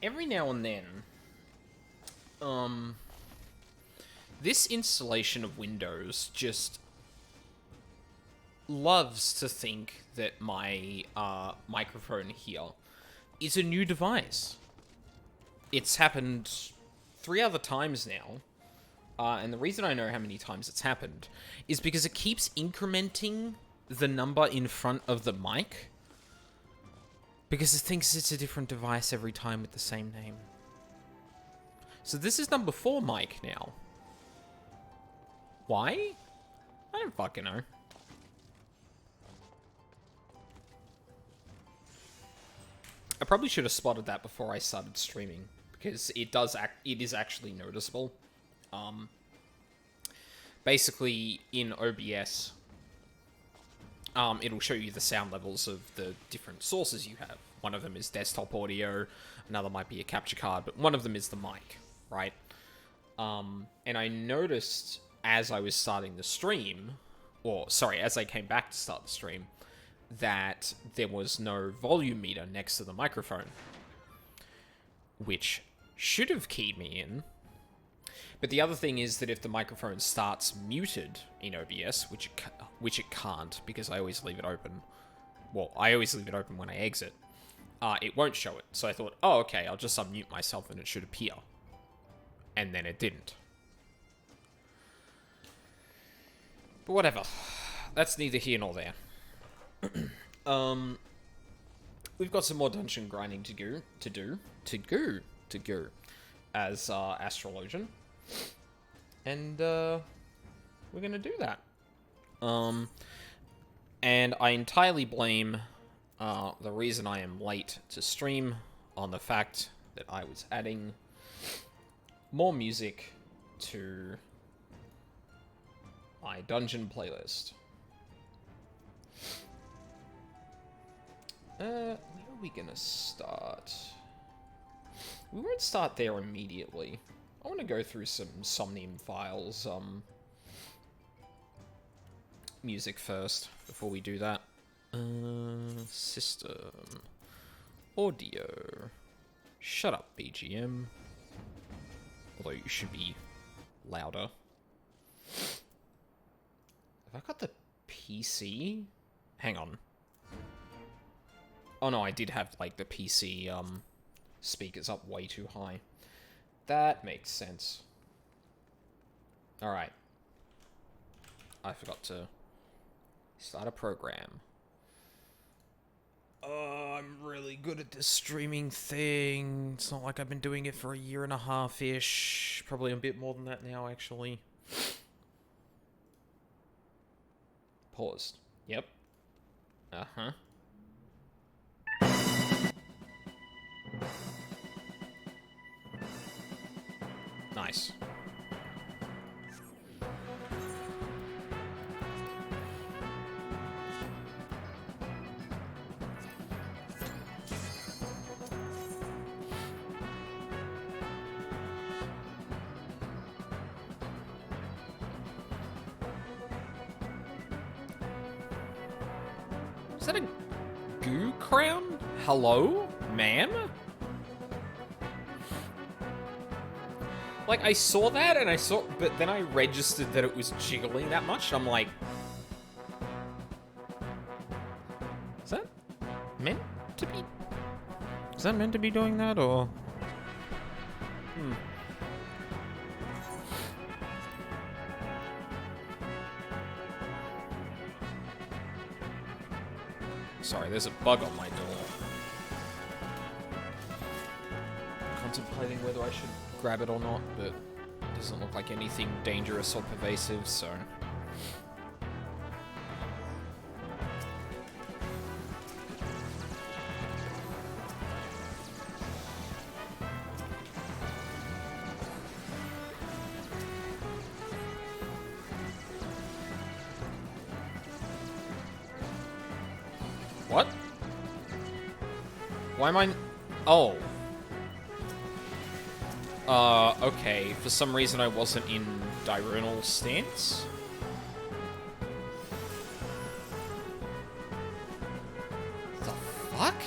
every now and then, this installation of Windows just loves to think that my microphone here is a new device. It's happened 3 other times now, and the reason I know how many times it's happened is because it keeps incrementing the number in front of the mic, because it thinks it's a different device every time with the same name. So this is number 4 mic now. Why? I don't fucking know. I probably should have spotted that before I started streaming, because it is actually noticeable. Basically, in OBS, it'll show you the sound levels of the different sources you have. One of them is desktop audio, another might be a capture card, but one of them is the mic, right? And I noticed as I was starting the stream, or sorry, as I came back to start the stream, that there was no volume meter next to the microphone, which should have keyed me in. But the other thing is that if the microphone starts muted in OBS, which it can't, because I always leave it open. Well, I always leave it open when I exit. It won't show it. So I thought, oh, okay, I'll just unmute myself and it should appear. And then it didn't. But whatever. That's neither here nor there. We've got some more dungeon grinding to do as Astrologian. And we're gonna do that. And I entirely blame the reason I am late to stream on the fact that I was adding more music to my dungeon playlist. Where are we gonna start? We won't start there immediately. I want to go through some Somnium Files music first before we do that. System audio. Shut up, BGM. Although you should be louder. Have I got the PC? Hang on. Oh no, I did have like the PC speakers up way too high. That makes sense. Alright. I forgot to start a program. Oh, I'm really good at this streaming thing. It's not like I've been doing it for a year and a half-ish. Probably a bit more than that now, actually. Paused. Yep. Uh-huh. Nice. Is that a goo crown? Hello, ma'am? Like, I saw that, and but then I registered that it was jiggling that much, and I'm like... Is that meant to be... Is that meant to be doing that, or... Sorry, there's a bug on my door. Contemplating whether I should grab it or not, but it doesn't look like anything dangerous or pervasive, so... What? Why am I... Oh. Okay. For some reason I wasn't in diurnal stance. The fuck?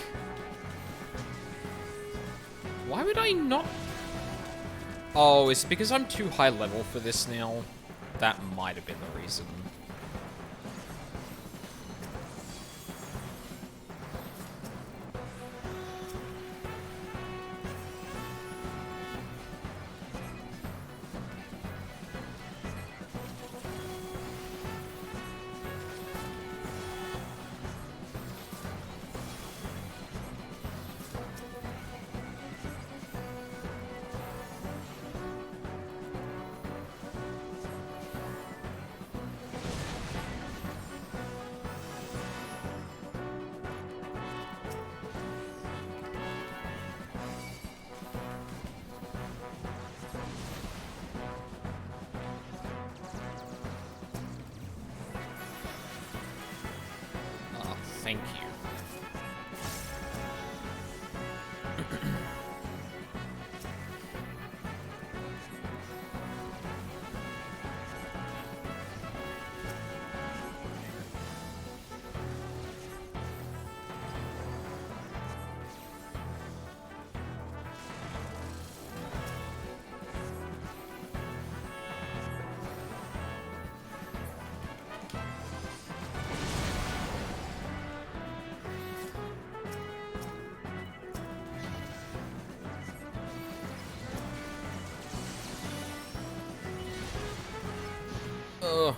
Why would Did I not? Oh, is it because I'm too high level for this now? That might have been the reason. Thank you. Ugh.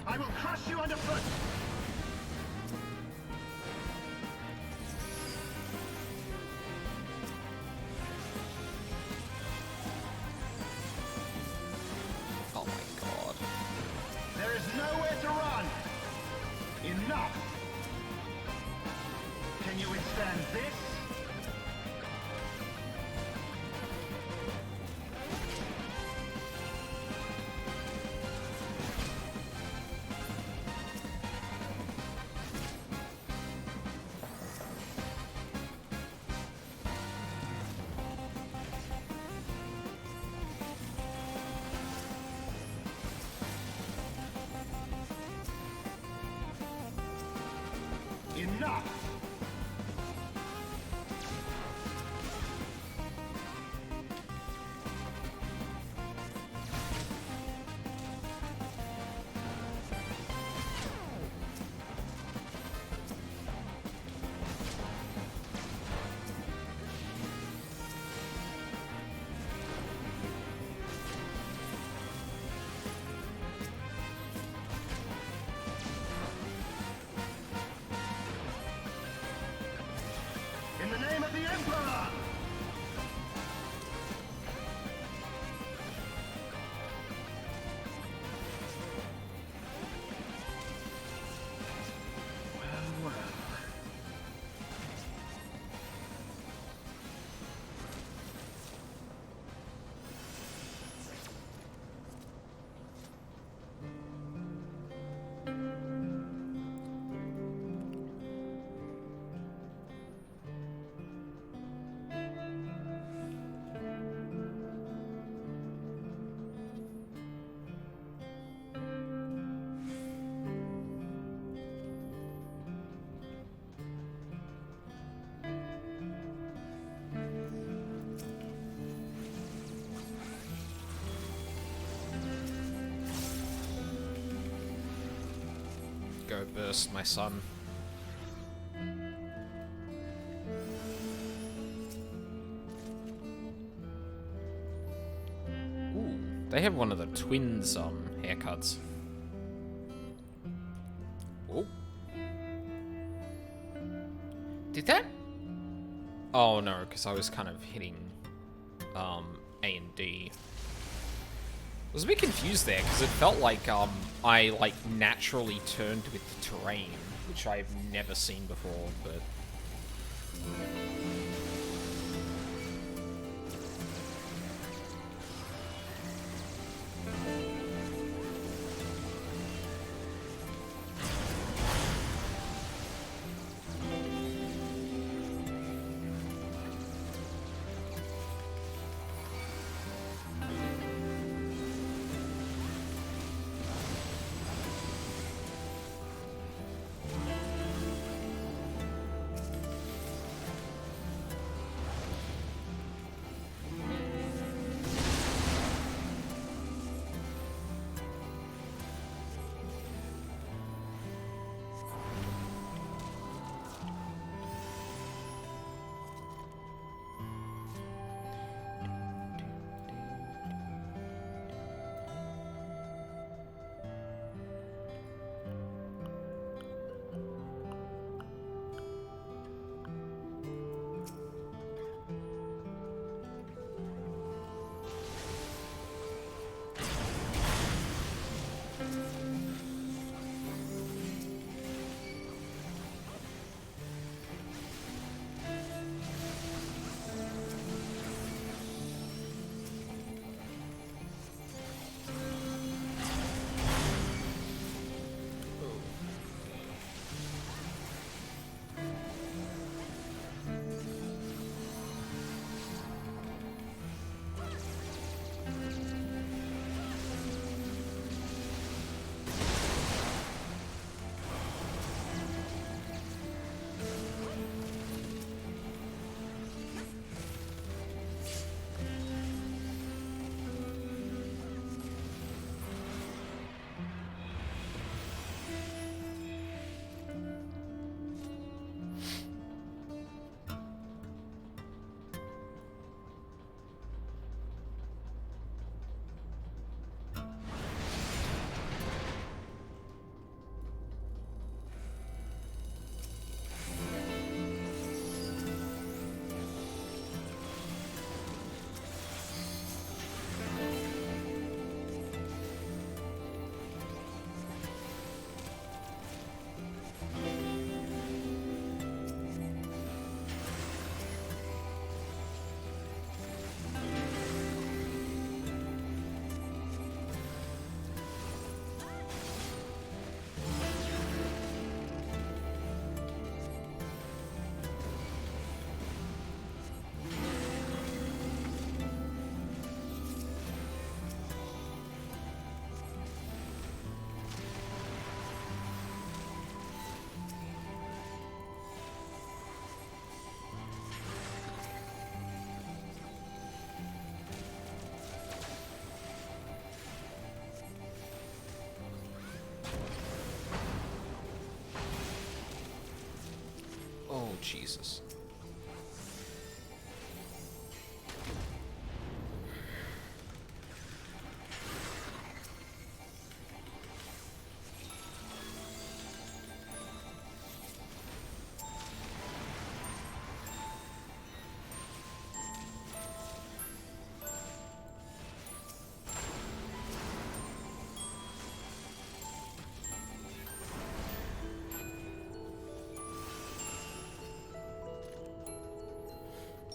I will crush you underfoot! Oh my god. There is nowhere to run! Enough! Can you withstand this? Enough! Go burst, my son. Ooh, they have one of the twins' haircuts. Oh. Did that? Oh no, because I was kind of hitting A and D. I was a bit confused there because it felt like I like naturally turned with the terrain, which I've never seen before, but oh Jesus.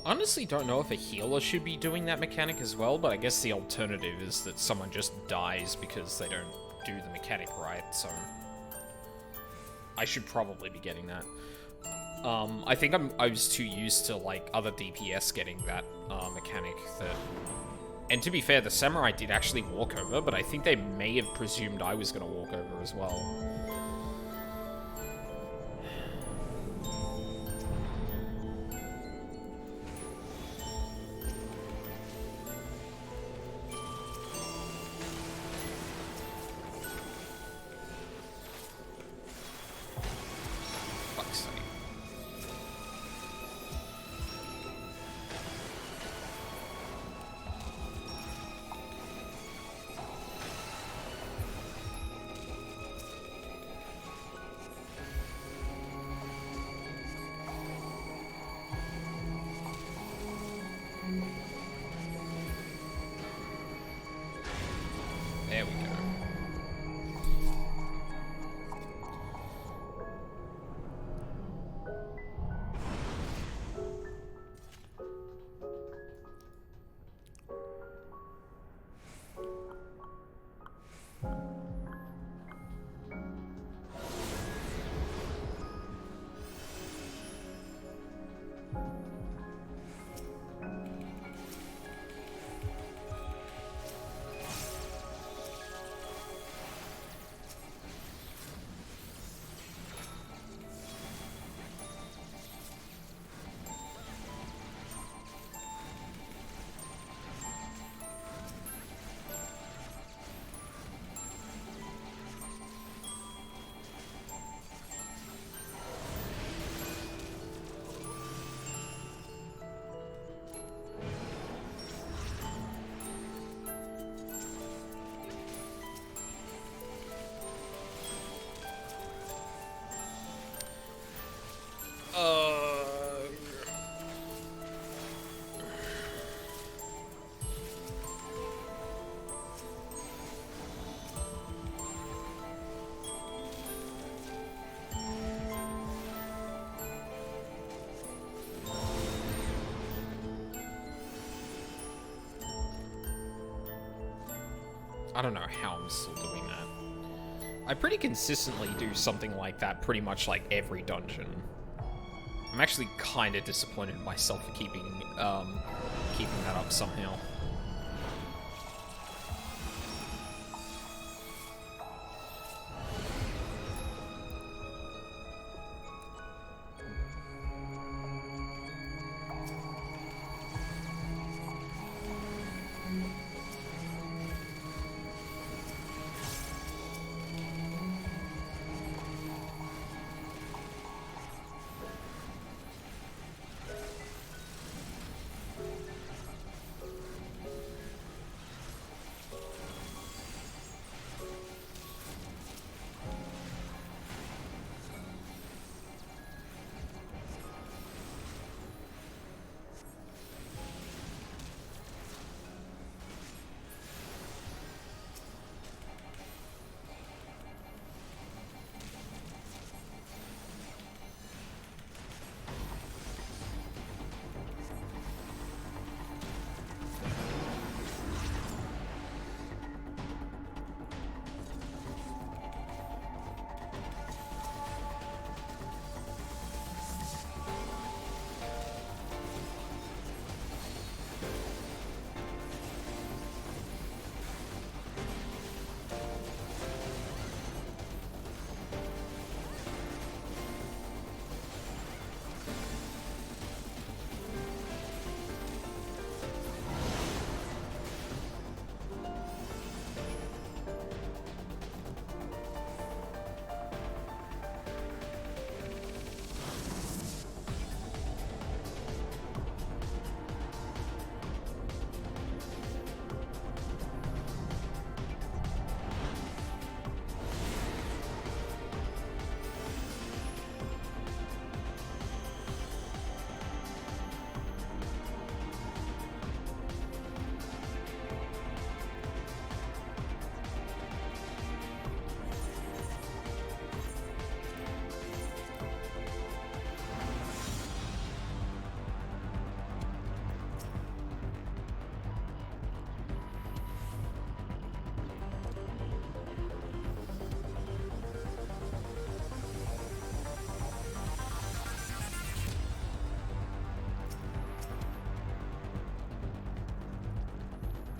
Honestly don't know if a healer should be doing that mechanic as well, but I guess the alternative is that someone just dies because they don't do the mechanic right, so I should probably be getting that. I think I was too used to like other DPS getting that mechanic that, and to be fair, the samurai did actually walk over, but I think they may have presumed I was going to walk over as well. I don't know how I'm still doing that. I pretty consistently do something like that pretty much like every dungeon. I'm actually kind of disappointed in myself for keeping that up somehow.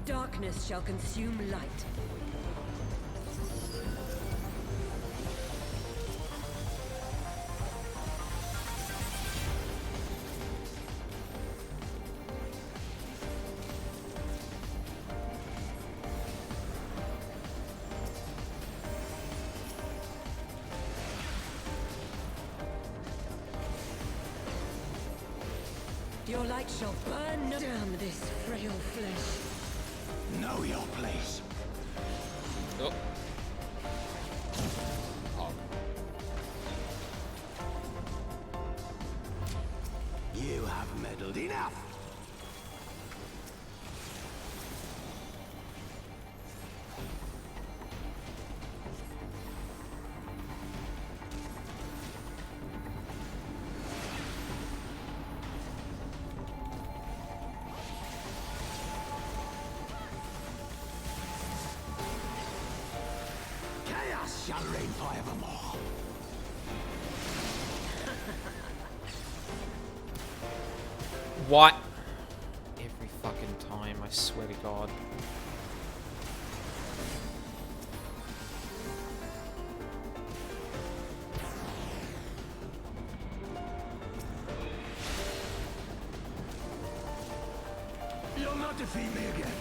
Darkness shall consume light. Your light shall burn. Damn this frail flesh. Know your place. Oh. Oh. You have meddled enough. Shall reign forevermore. What? Every fucking time, I swear to God. You'll not defeat me again.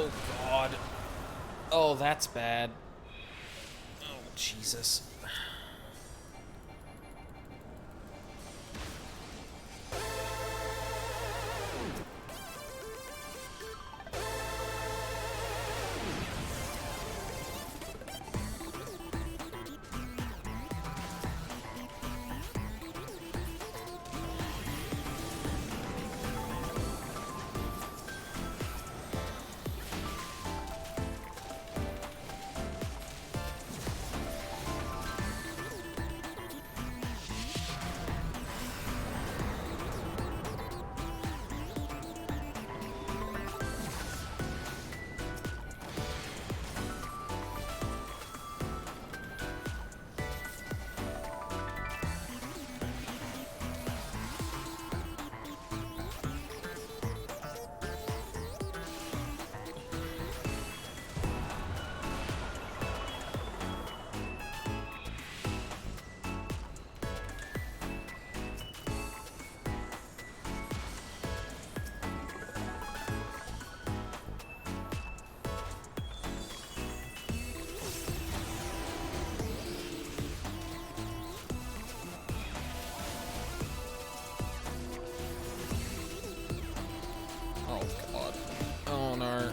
Oh, God. Oh, that's bad. Oh, Jesus. Oh, God. Oh, no.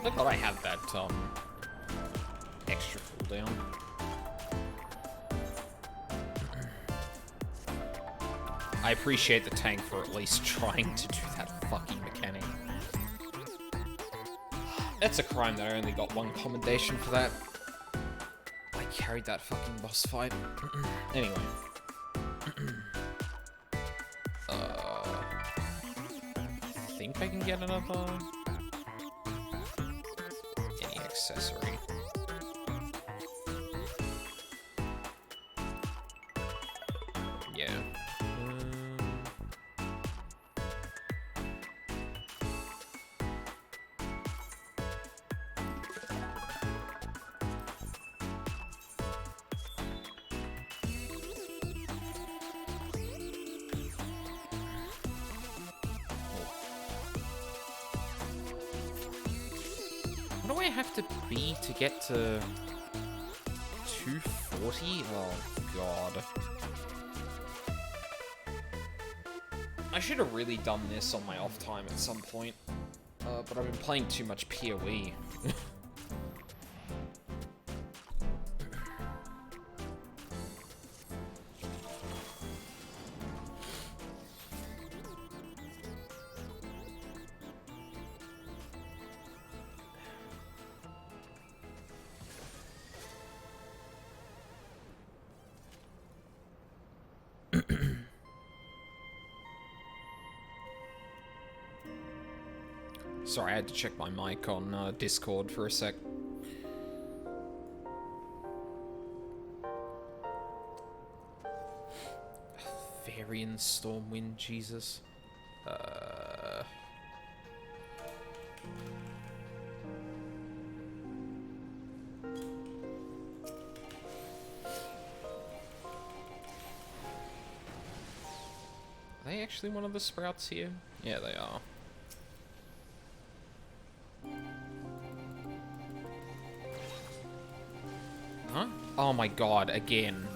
I thought I had that, extra cooldown. I appreciate the tank for at least trying to do that fucking mechanic. It's a crime that I only got one commendation for that. I carried that fucking boss fight. Anyway. I think I can get another... any accessory. Yeah. What do I have to be to get to 240? Oh, God. I should have really done this on my off time at some point, but I've been playing too much PoE. Sorry, I had to check my mic on Discord for a sec. Varian Stormwind, Jesus. Are they actually one of the sprouts here? Yeah, they are. Huh? Oh my God, again.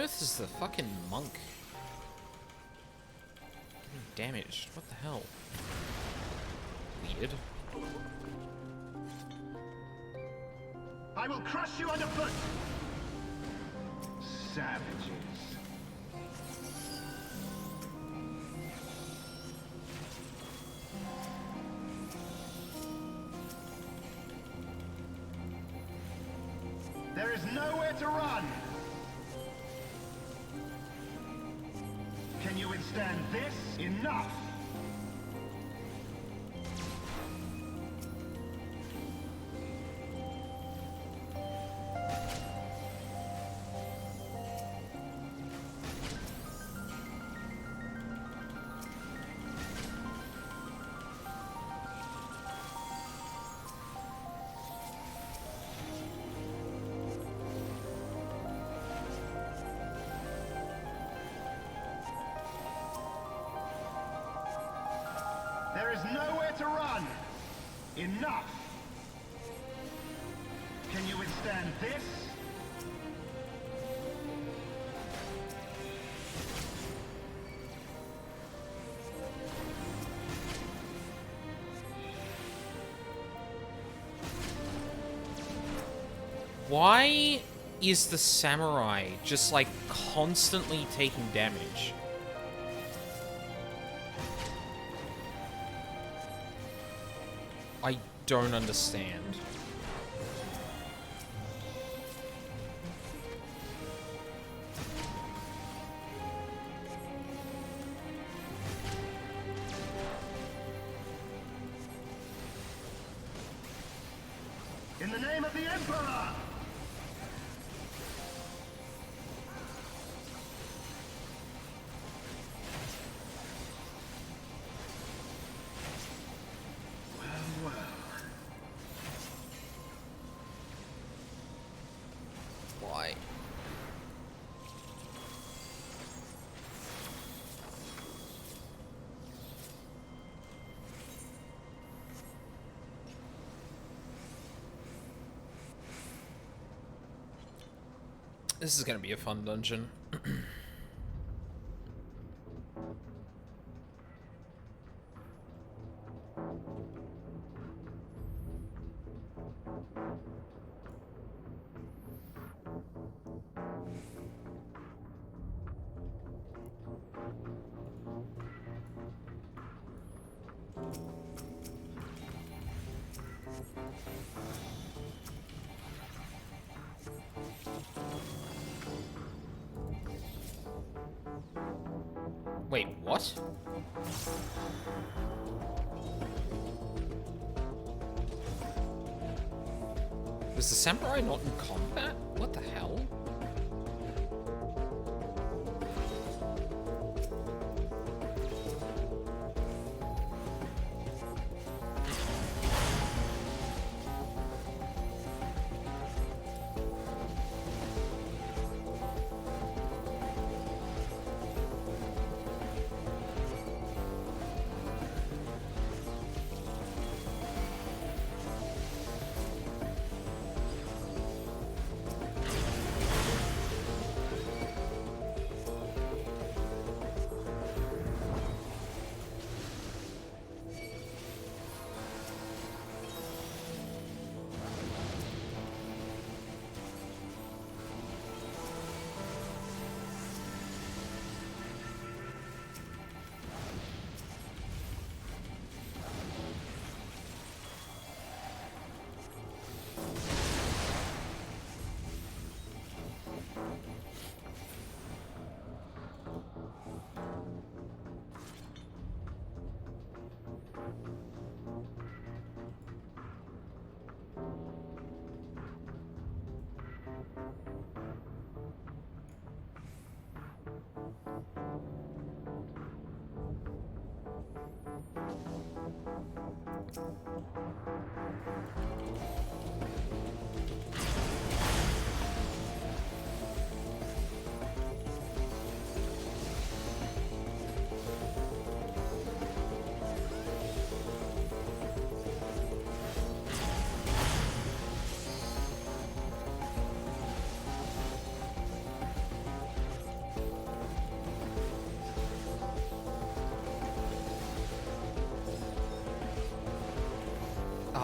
earth is the fucking monk? Damaged. What the hell? Weird. I will crush you underfoot! Savages. There is nowhere to run! Can you withstand this? Enough! There is nowhere to run! Enough! Can you withstand this? Why is the samurai just, like, constantly taking damage? I don't understand. In the name of the Emperor! Why? This is gonna be a fun dungeon. Wait, what? Was the samurai not in combat? What the hell?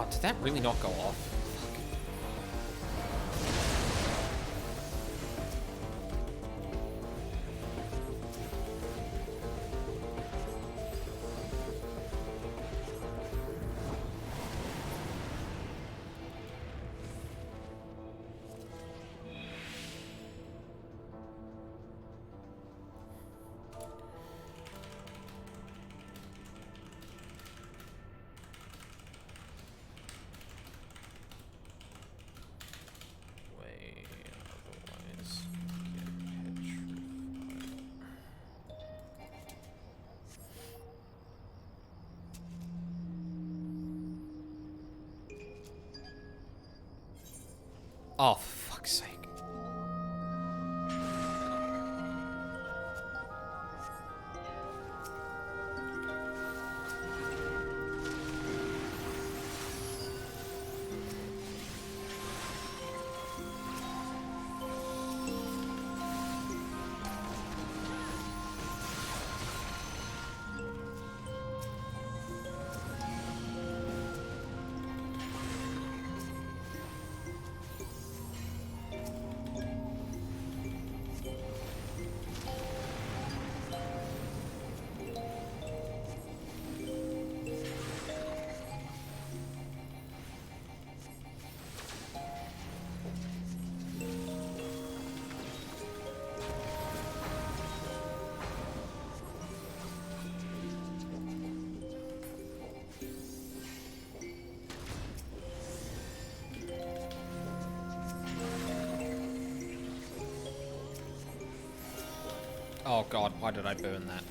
Oh, did that really not go off? Fuck. Way otherwise get petrified. Oh, for fuck's sake. Oh god, why did I burn that?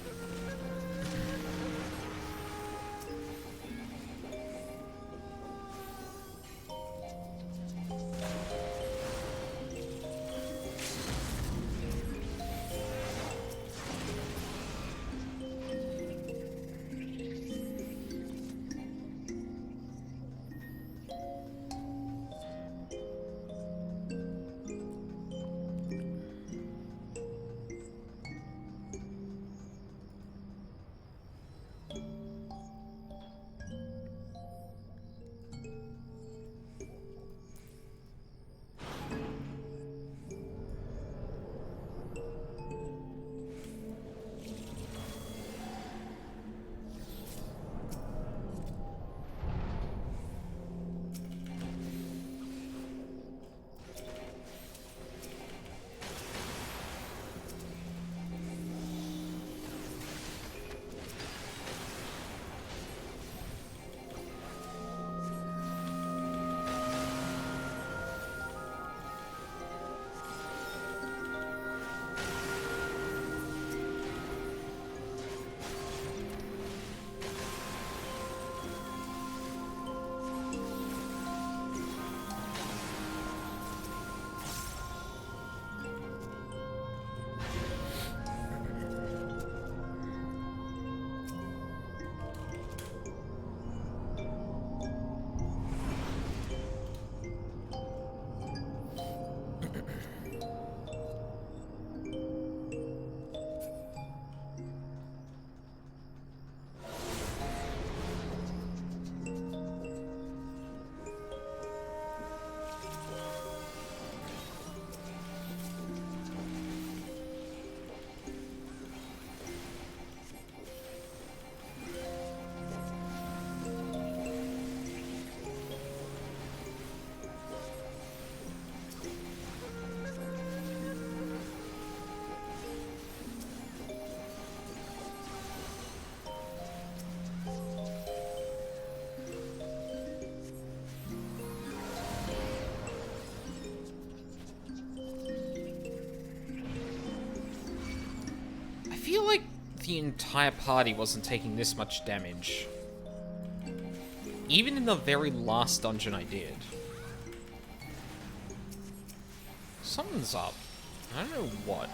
I feel like the entire party wasn't taking this much damage. Even in the very last dungeon I did. Something's up. I don't know what.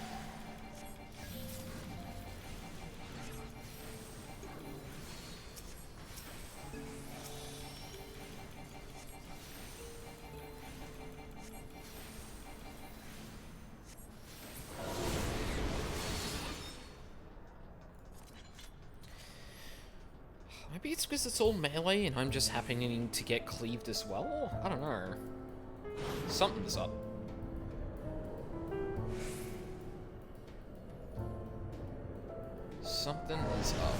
Maybe it's because it's all melee and I'm just happening to get cleaved as well? I don't know. Something's up. Something is up.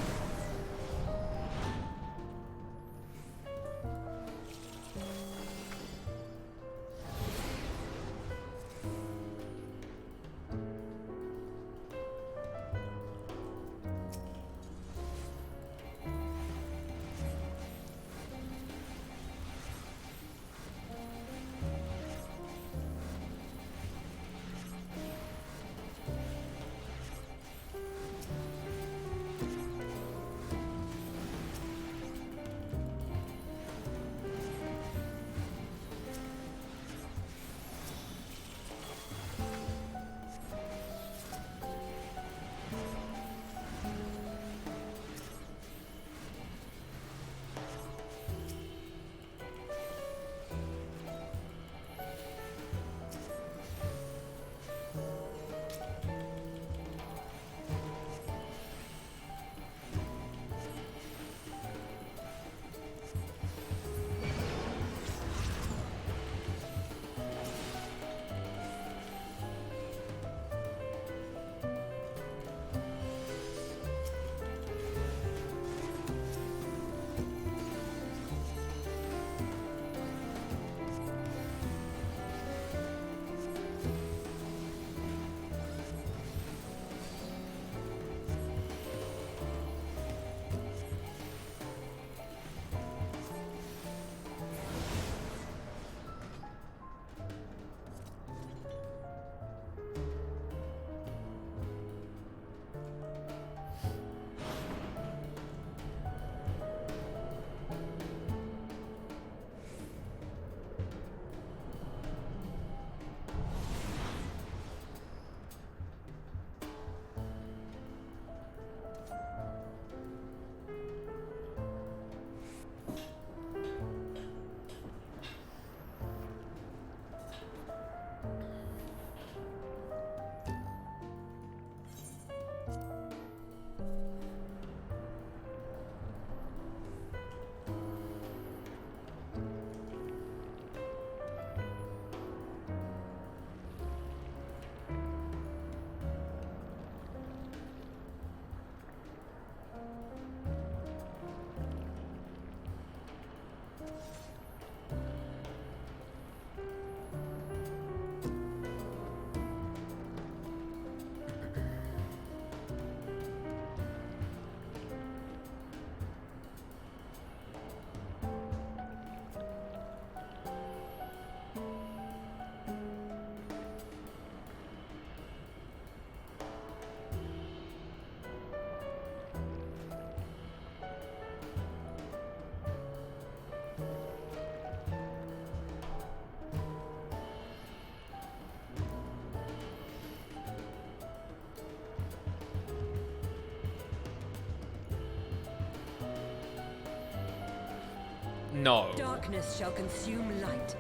No. Darkness shall consume light.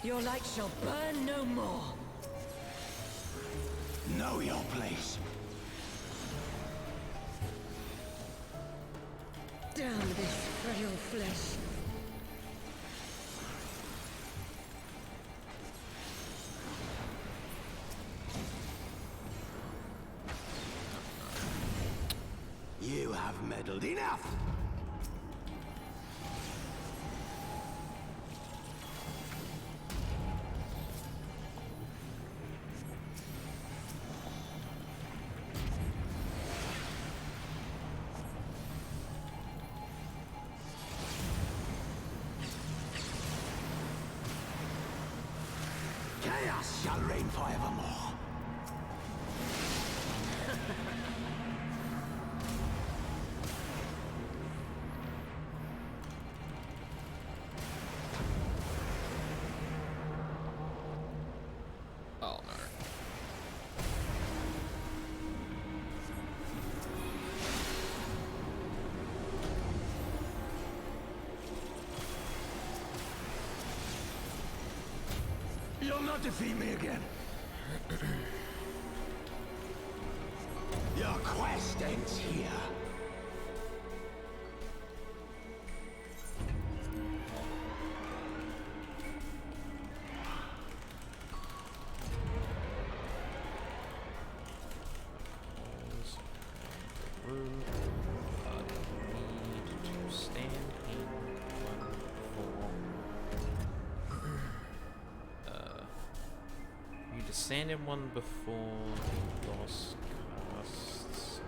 Your light shall burn no more. Know your place. Damn this frail flesh. You have meddled enough. Chaos shall reign forevermore. Oh no. You'll not defeat me again. Your quest ends here. Stand in one before boss casts.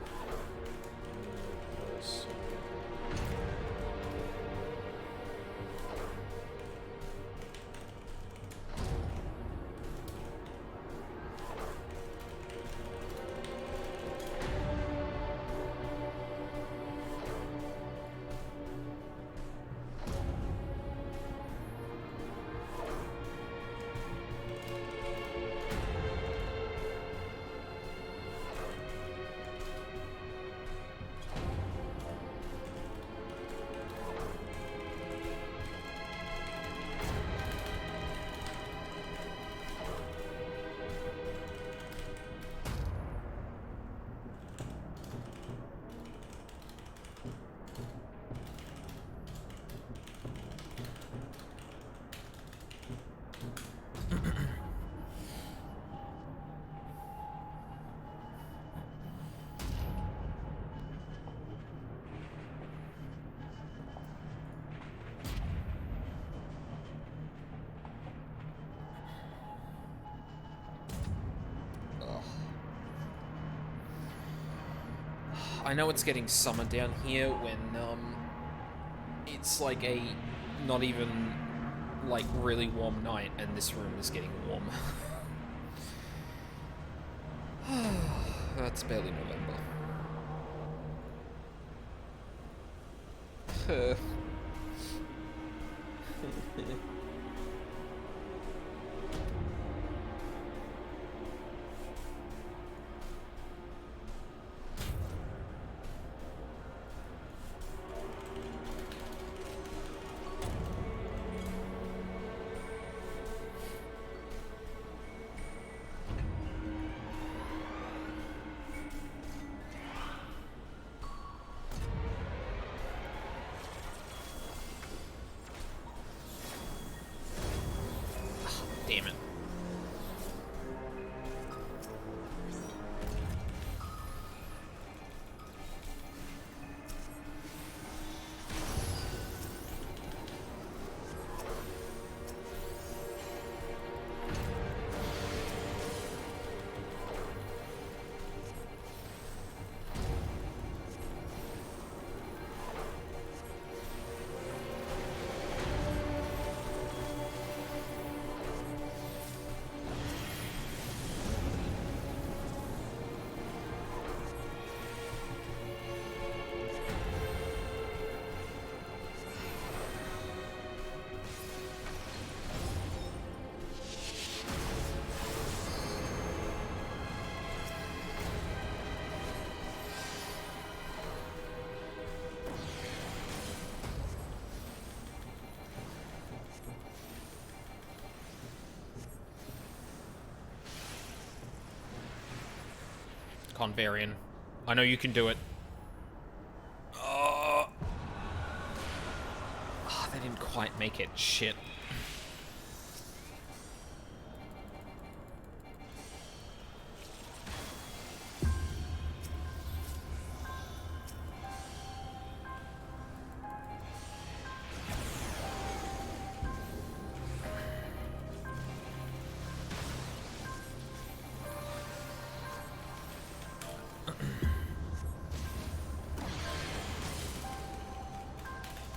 I know it's getting summer down here when it's like a not even like really warm night and this room is getting warm. That's barely November. Damn it. Convarian. I know you can do it. Oh, they didn't quite make it. Shit.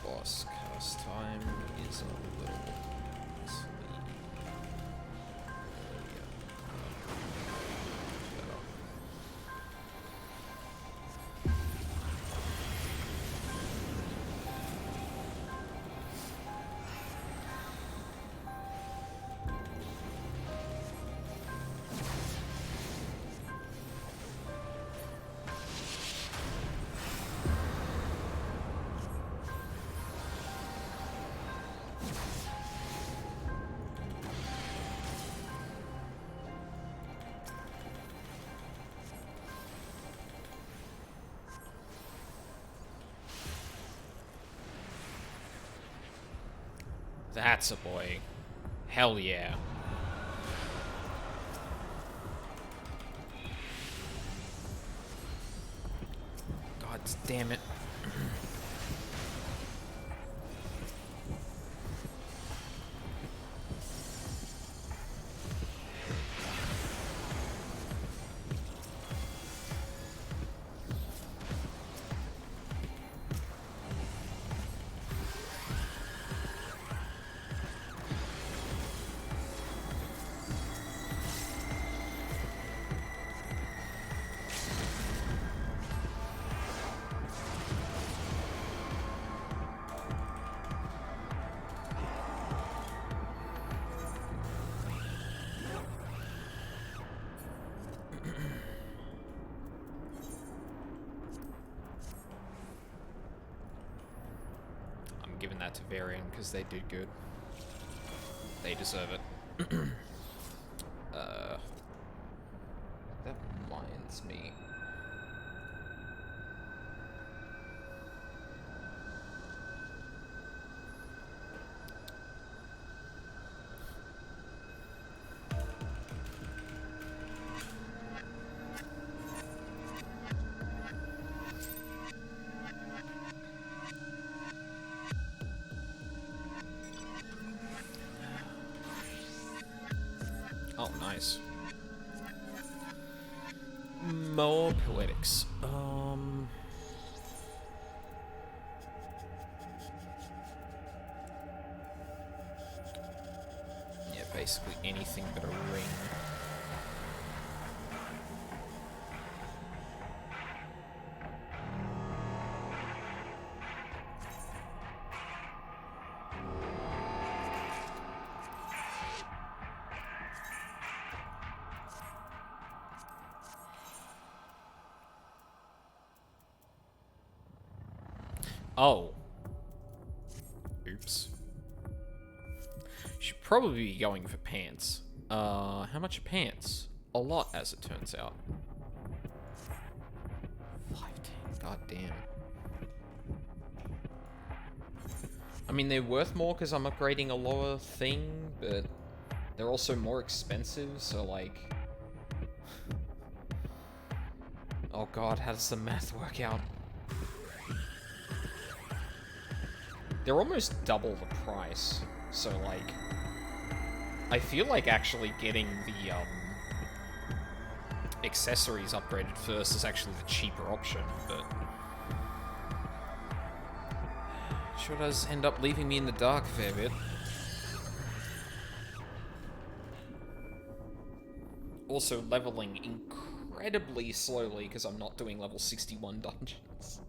Boss cast time is a little That's a boy. Hell yeah. God damn it. I'm giving that to Varian because they did good. They deserve it. That reminds me. Oh, nice. More poetics. Yeah, basically anything but a ring. Oh. Oops. Should probably be going for pants. How much are pants? A lot, as it turns out. 510. God damn. I mean, they're worth more because I'm upgrading a lower thing, but they're also more expensive, so like... Oh god, how does the math work out? They're almost double the price, so like... I feel like actually getting the, accessories upgraded first is actually the cheaper option, but... Sure does end up leaving me in the dark a fair bit. Also leveling incredibly slowly because I'm not doing level 61 dungeons.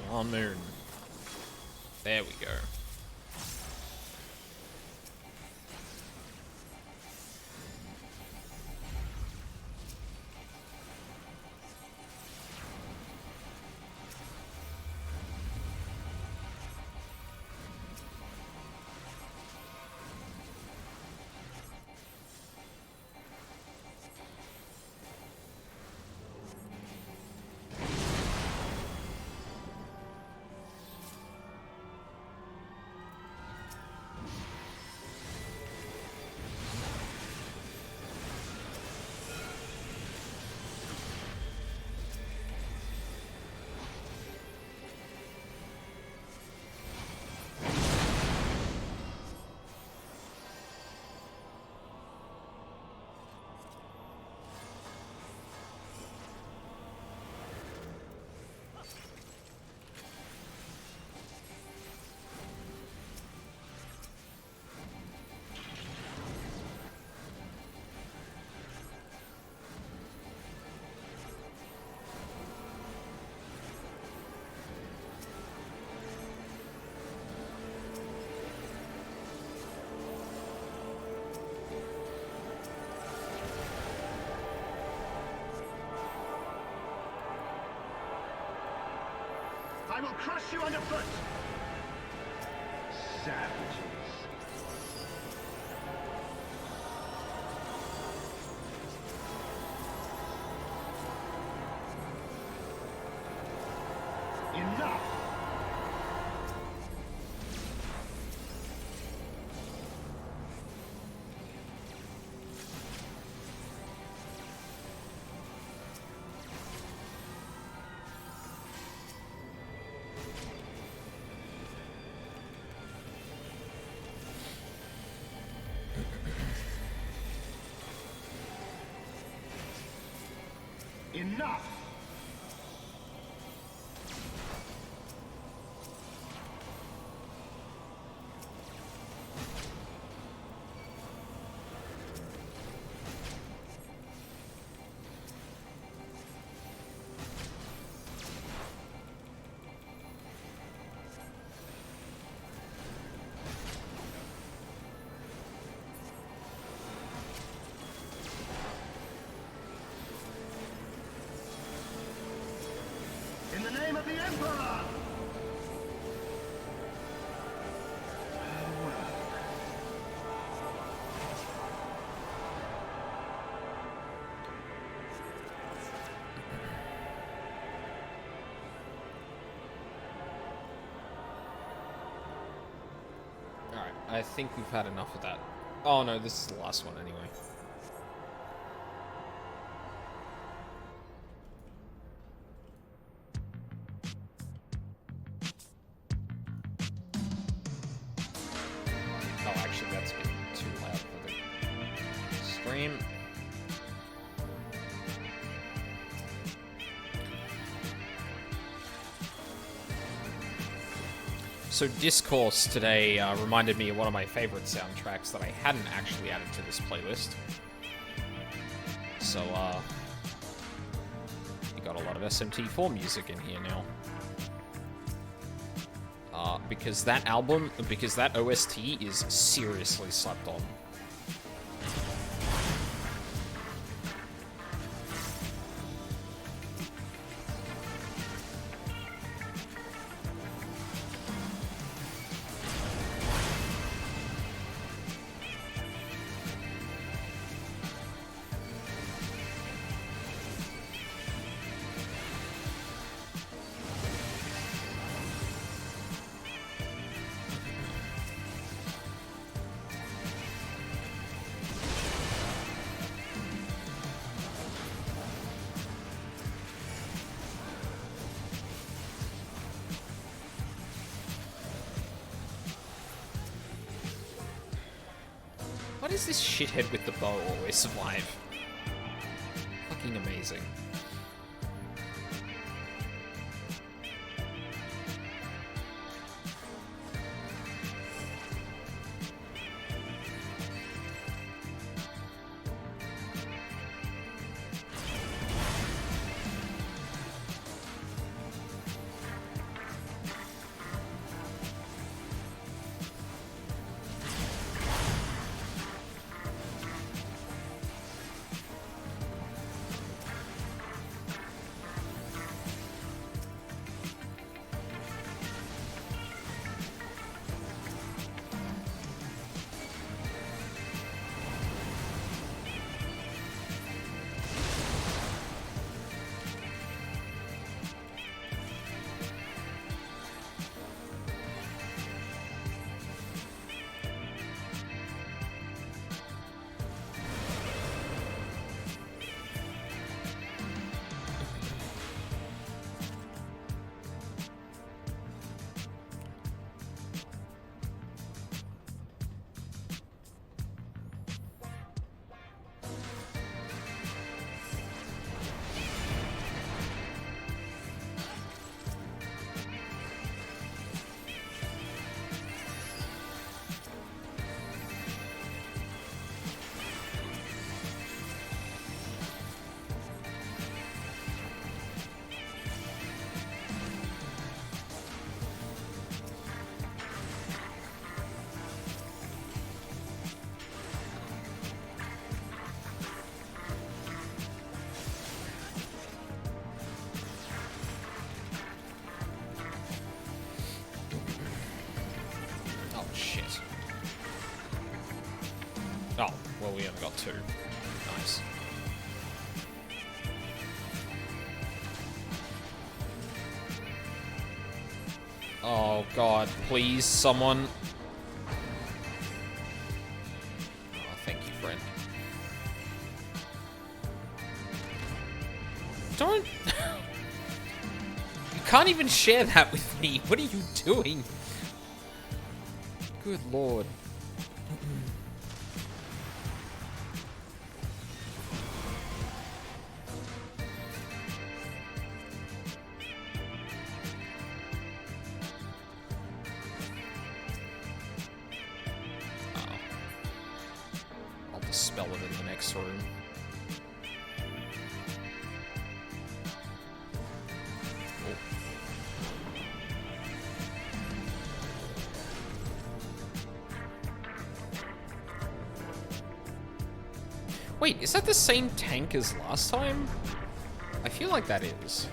Come on, Moon. There we go. I will crush you underfoot! Savages. Enough! Enough! In the name of the Emperor! Alright, I think we've had enough of that. Oh no, this is the last one anyway. Oh, actually, that's been too loud for the stream. So Discourse today reminded me of one of my favorite soundtracks that I hadn't actually added to this playlist. So, you got a lot of SMT4 music in here now. Because that OST is seriously slept on. Why does this shithead with the bow always survive? Fucking amazing. Oh, well, we only got 2. Nice. Oh, God. Please, someone. Oh, thank you, friend. Don't... You can't even share that with me. What are you doing? Good lord. I'll dispel it in the next room. Wait, is that the same tank as last time? I feel like that is.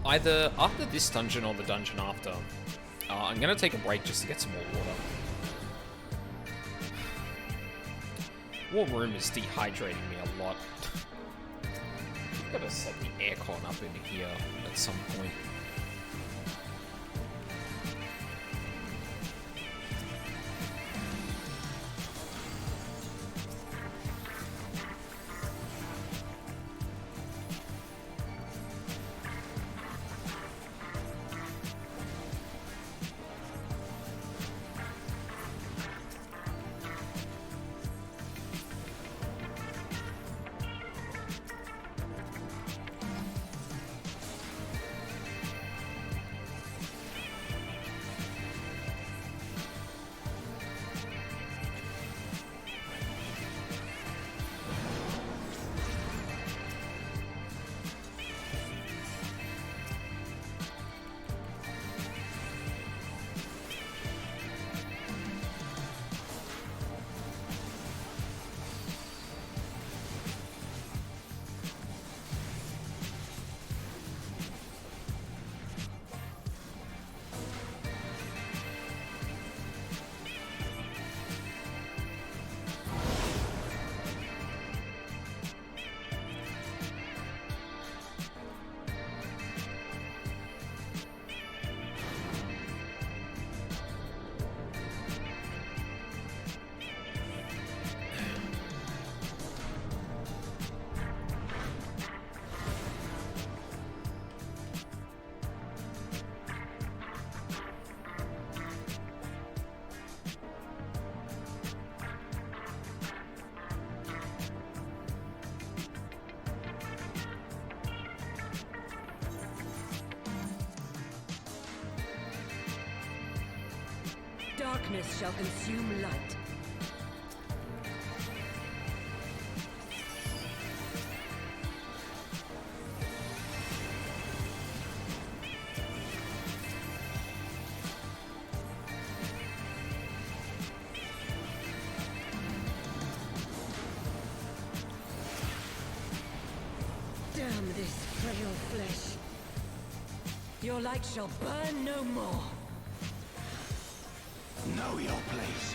Either after this dungeon or the dungeon after, I'm gonna take a break just to get some more water. Warm room is dehydrating me a lot. I've gotta set the aircon up in here at some point. Darkness shall consume light. Damn this frail flesh. Your light shall burn no more. Know your place.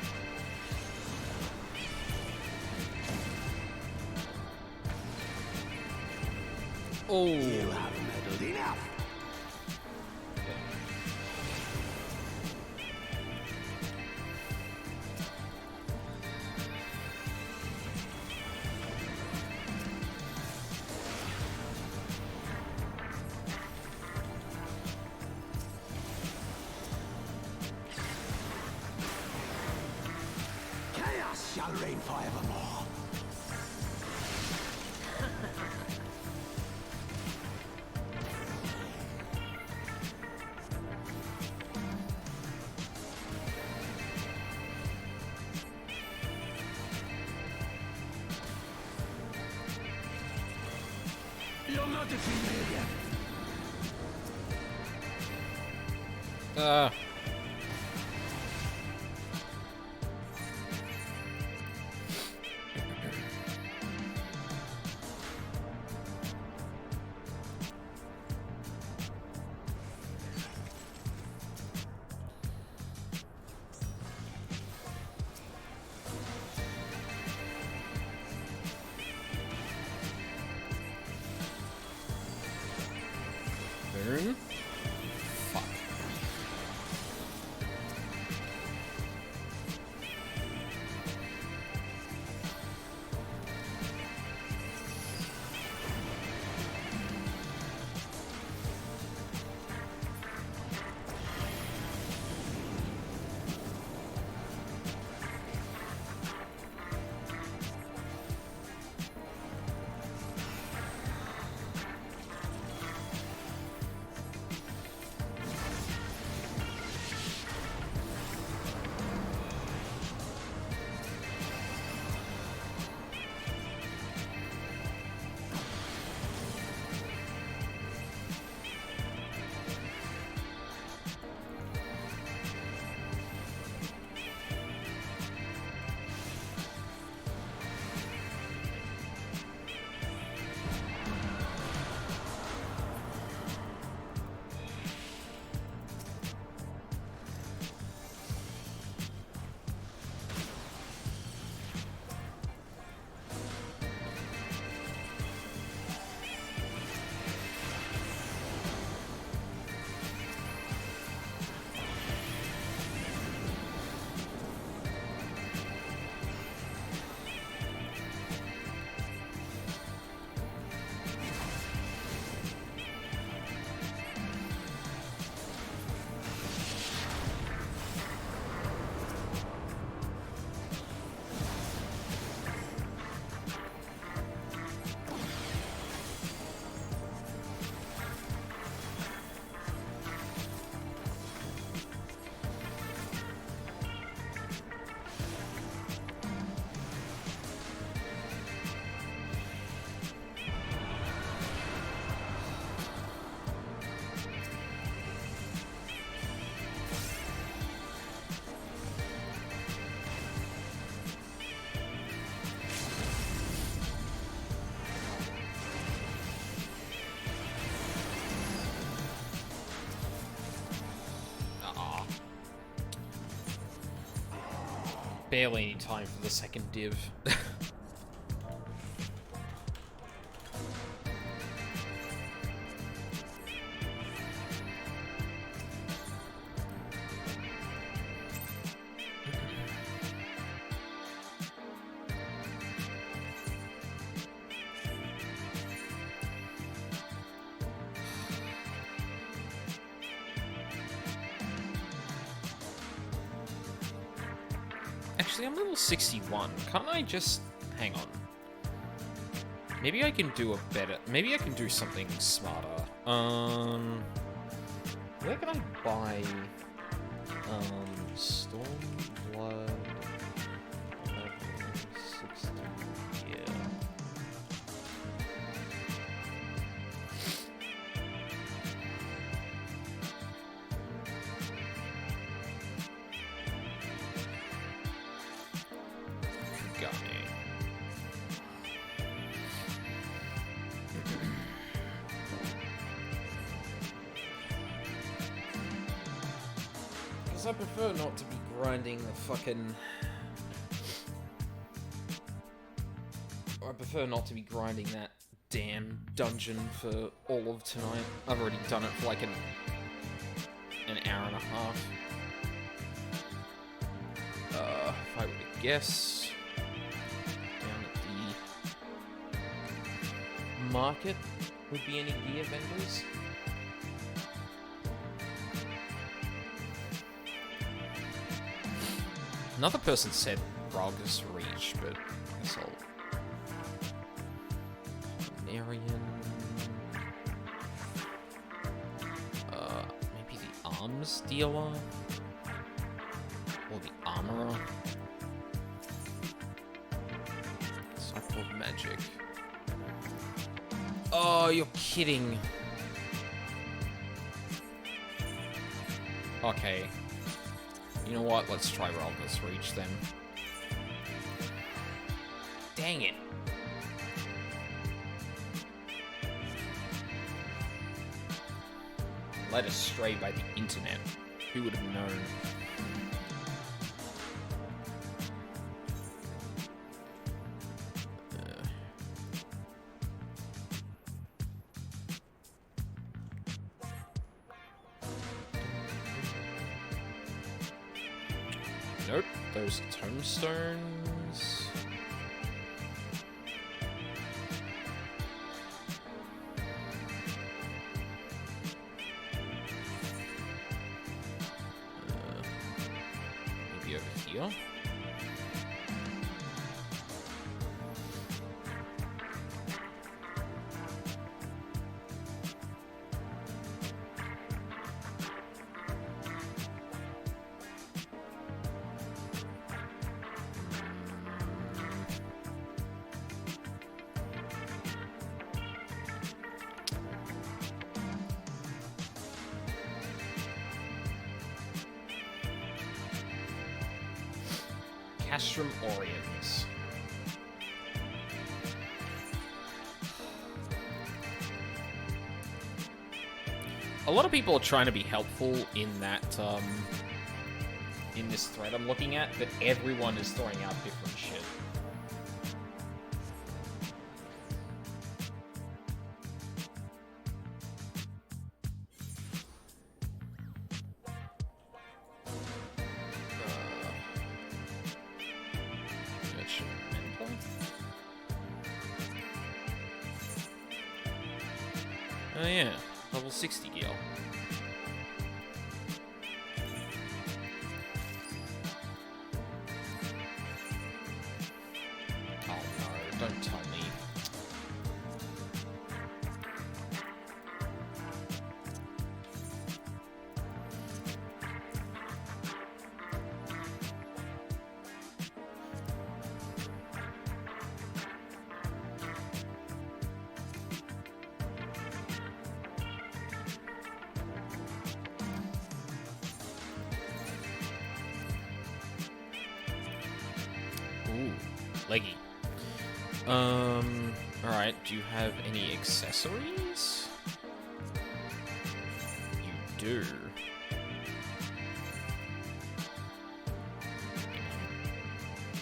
Oh. You have meddled enough. Chaos shall reign forevermore. You'll not defeat me again. Burn. Fuck. Barely any time for the second div. Actually, I'm level 61. Can't I just... hang on. Maybe I can do a better... maybe I can do something smarter. Where can I buy... Stormblood. Level 60. Yeah. Got me. I prefer not to be grinding the fucking... Or I prefer not to be grinding that damn dungeon for all of tonight. I've already done it for like an hour and a half. If I were to guess... Down at the market would be any gear vendors. Another person said Rog's Reach, but I guess I'll... Marion... maybe the Arms Dealer? Or the Armorer? Cycle of Magic. Oh, you're kidding. Okay. You know what? Let's try Rog's Reach then. Dang it. Led astray by the internet. Who would have known? Nope, those tombstones. Maybe over here. Castrum Oriens. A lot of people are trying to be helpful in that, in this thread I'm looking at, but everyone is throwing out different shit. Oh yeah, level 60 Gil. Oh no, don't tell me. Ooh, leggy. Alright, do you have any accessories? You do.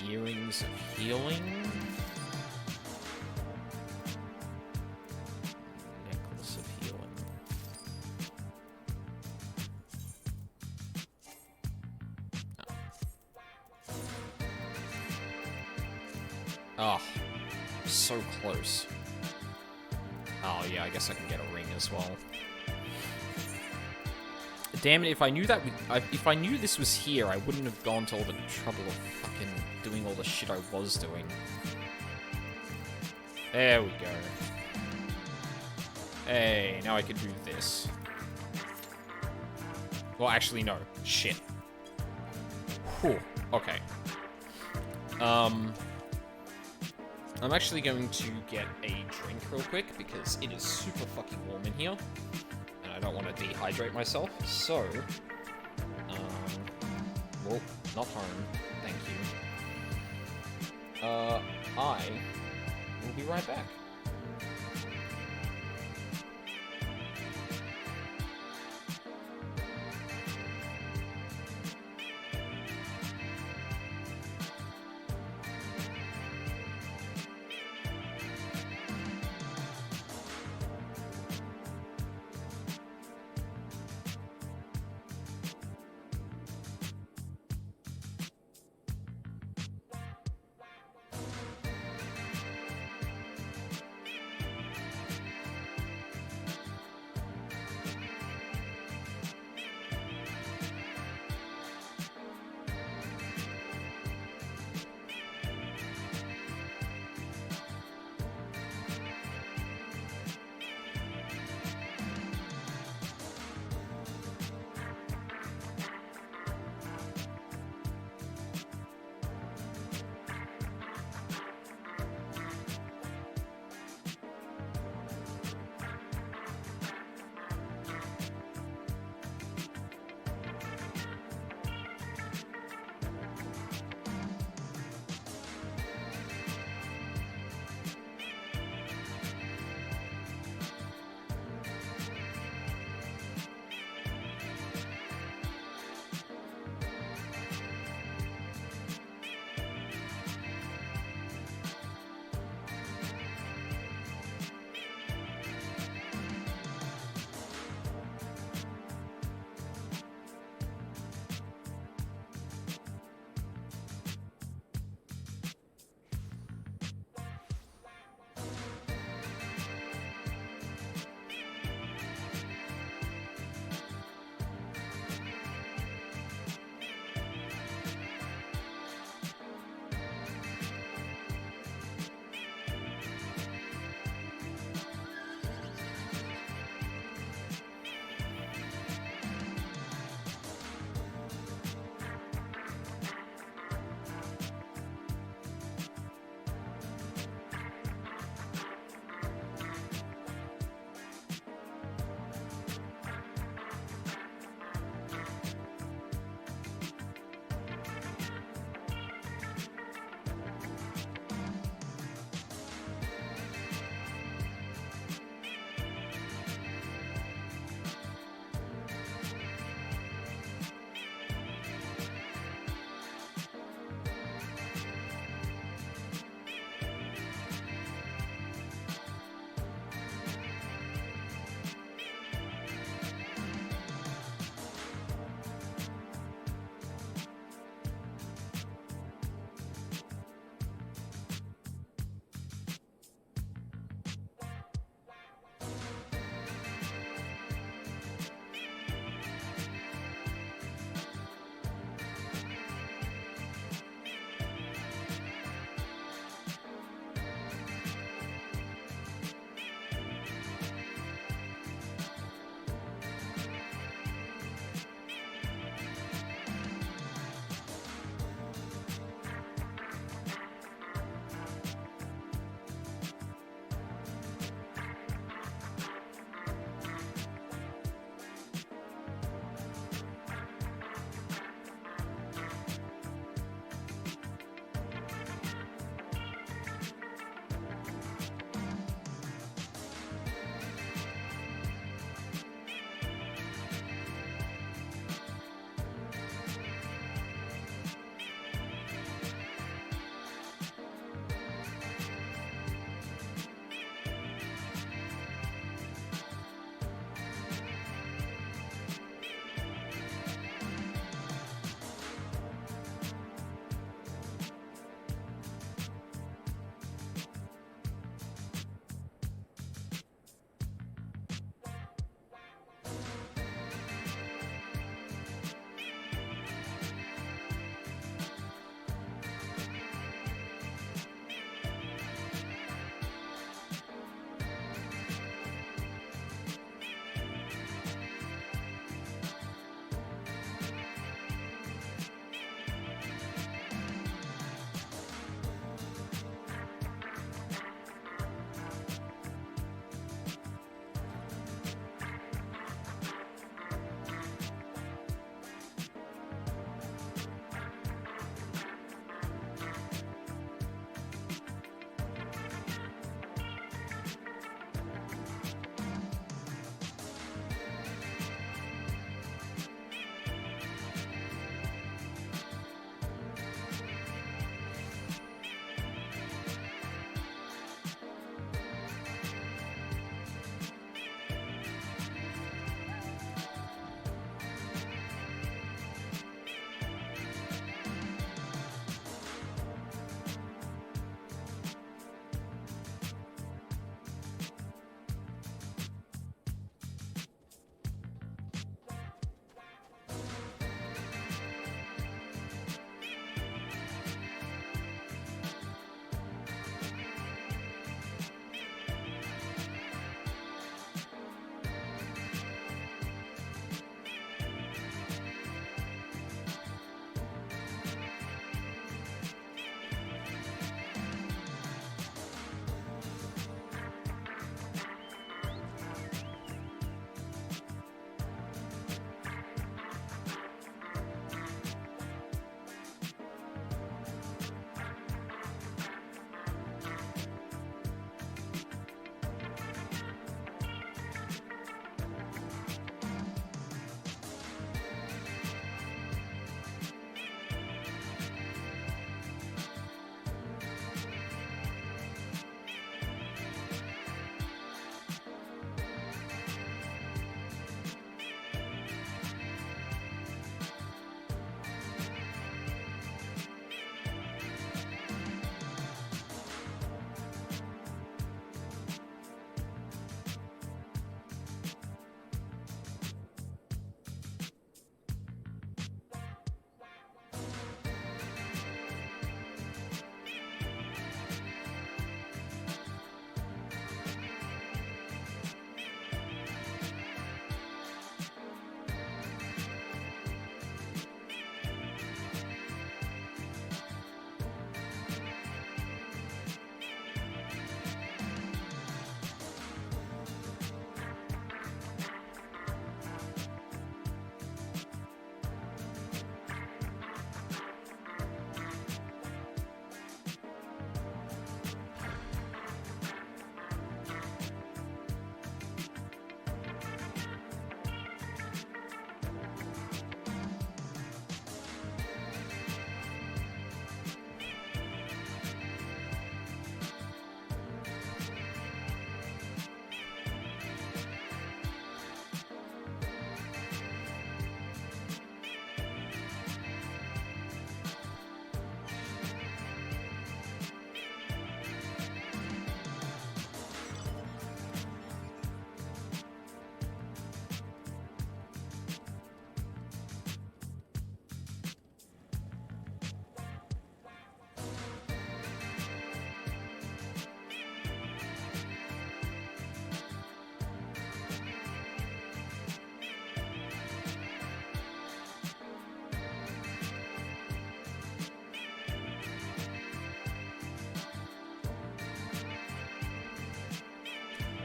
Earrings of healing. Necklace of healing. Oh, so close. Oh yeah, I guess I can get a ring as well. Damn it! If I knew that, if I knew this was here, I wouldn't have gone to all the trouble of fucking doing all the shit I was doing. There we go. Hey, now I can do this. Well, actually, no. Shit. Whew. Okay. I'm actually going to get a drink real quick because it is super fucking warm in here, and I don't want to dehydrate myself. So, well, not home. Thank you. I will be right back.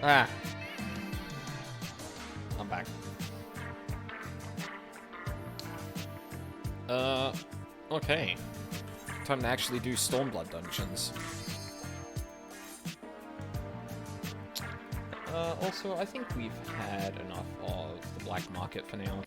Ah. I'm back. Okay. Time to actually do Stormblood dungeons. Also, I think we've had enough of the black market for now.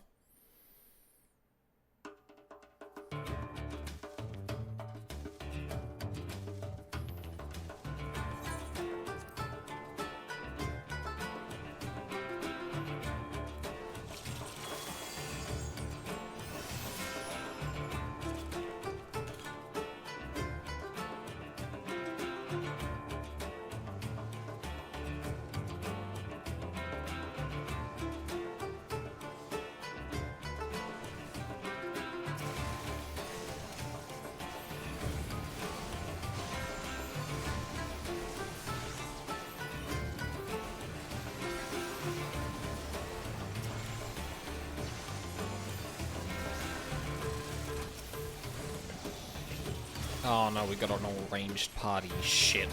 Oh no, we got an all-ranged party. Shit.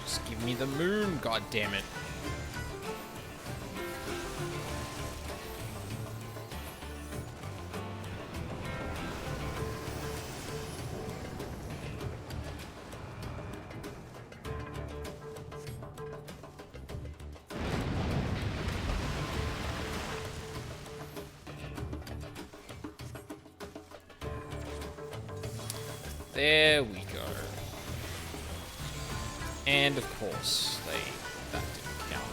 Just give me the moon, god damn it. There we go. And of course, that didn't count.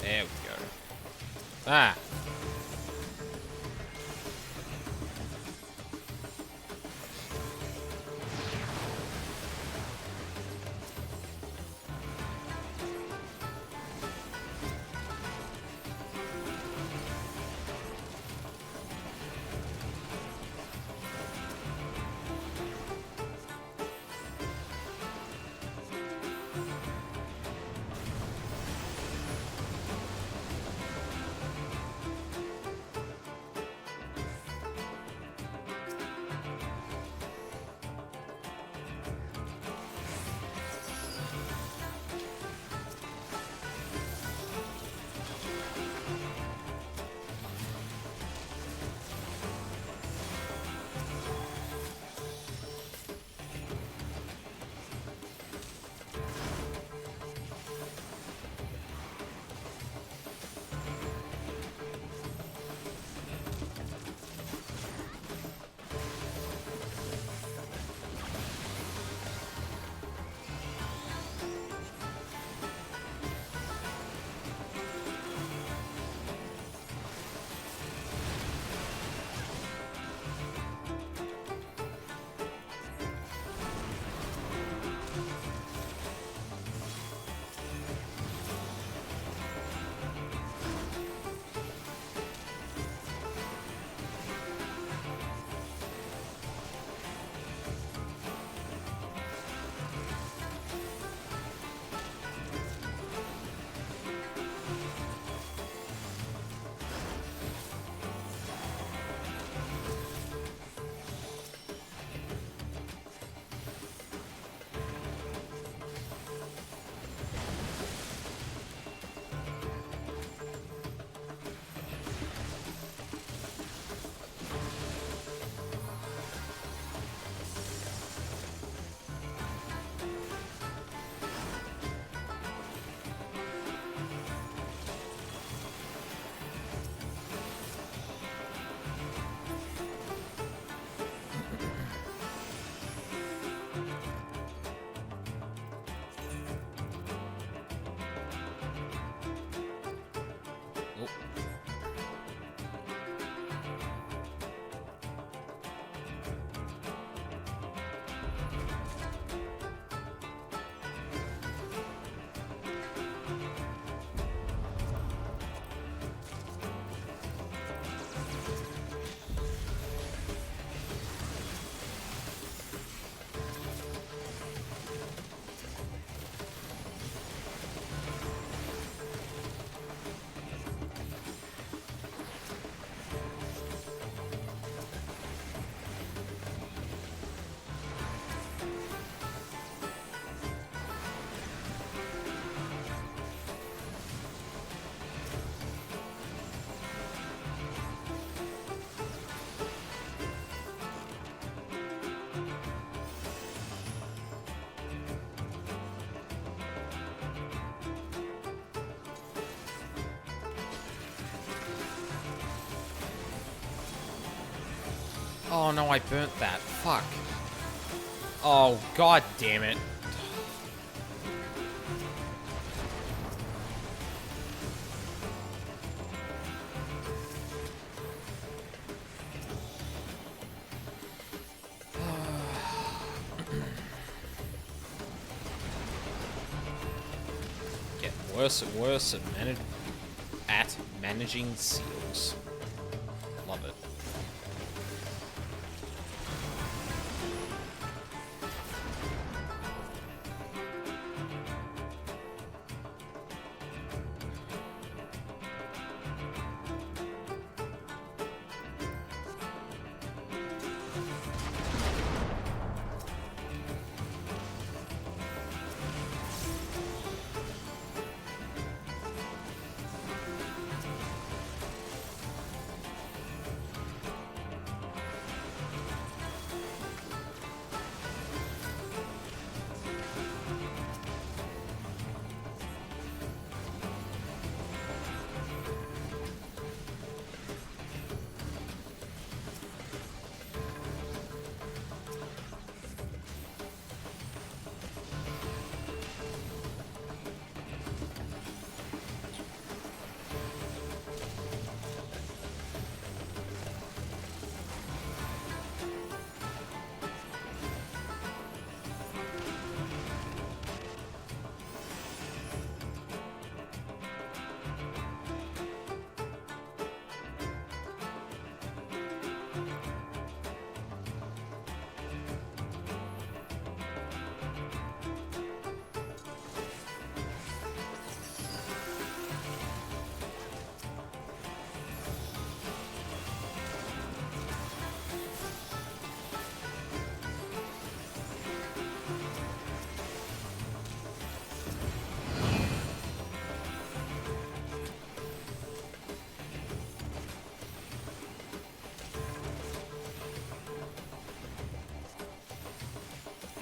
There we go. Ah. Oh no, I burnt that. Fuck. Oh, god damn it. Get worse and worse at managing seals. Love it.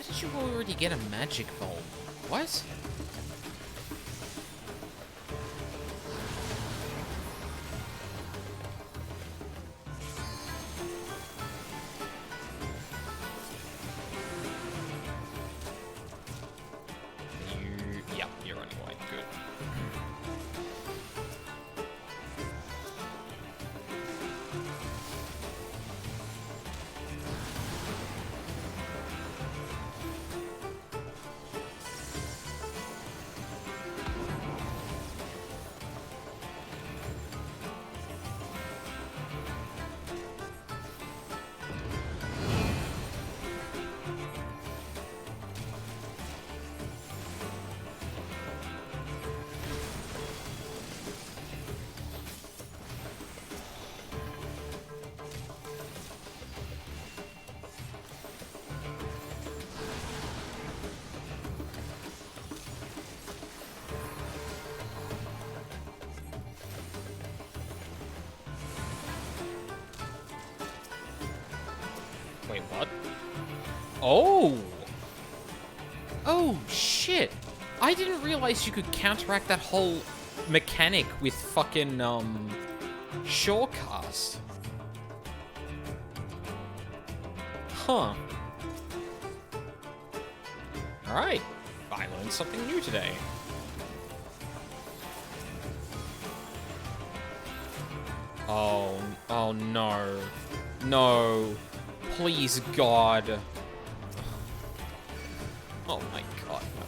Did you already get a magic bulb? What? Yep, you're running away. Good. Wait, what? Oh! Oh, shit! I didn't realize you could counteract that whole mechanic with fucking, Shorecast. Huh. Alright. I learned something new today. Oh no. No. Please, God. Oh my God, no.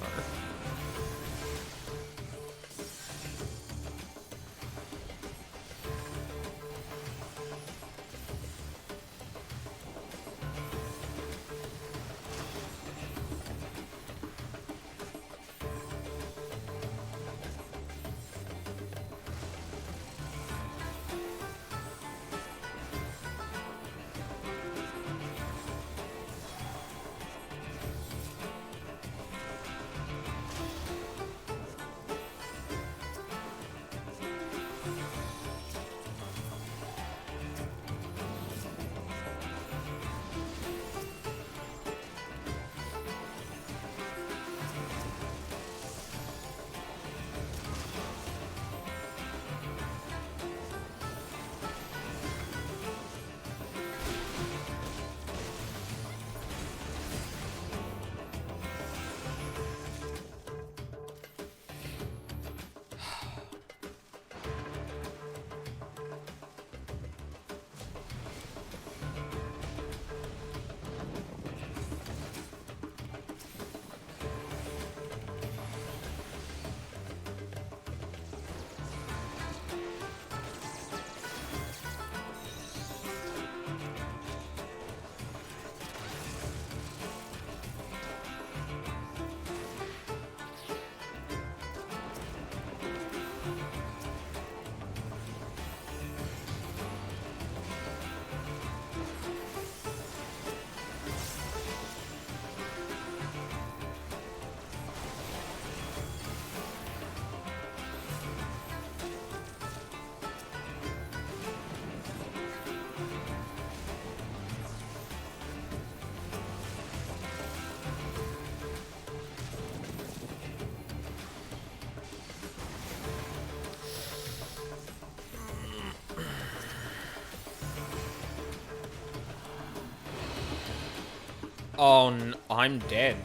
Oh, I'm dead.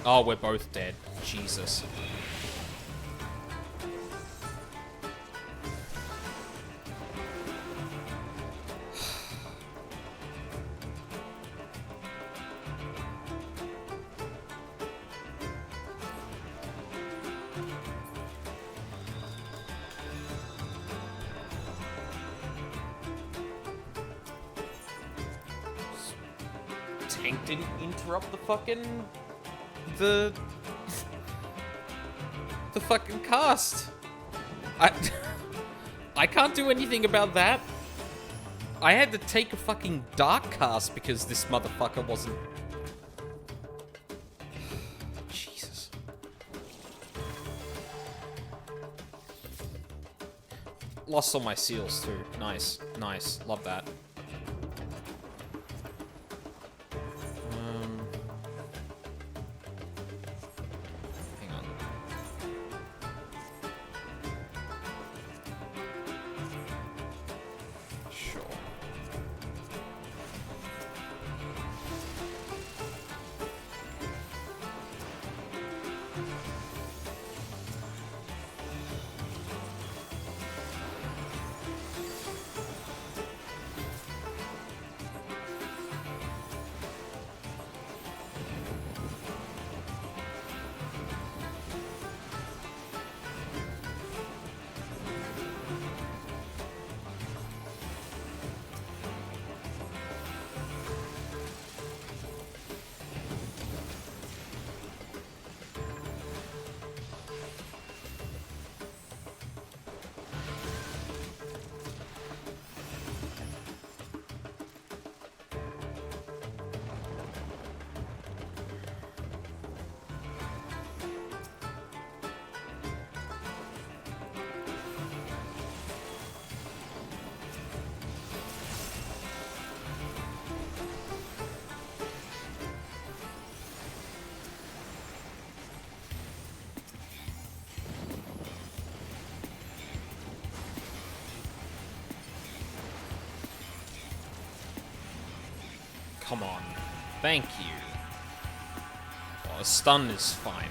Oh, we're both dead. Jesus. Tank didn't interrupt the fucking... The fucking cast. I can't do anything about that. I had to take a fucking dark cast because this motherfucker wasn't... Jesus. Lost all my seals too. Nice, nice. Love that. Hang on. Sure. Come on. Thank you. Well, a stun is fine.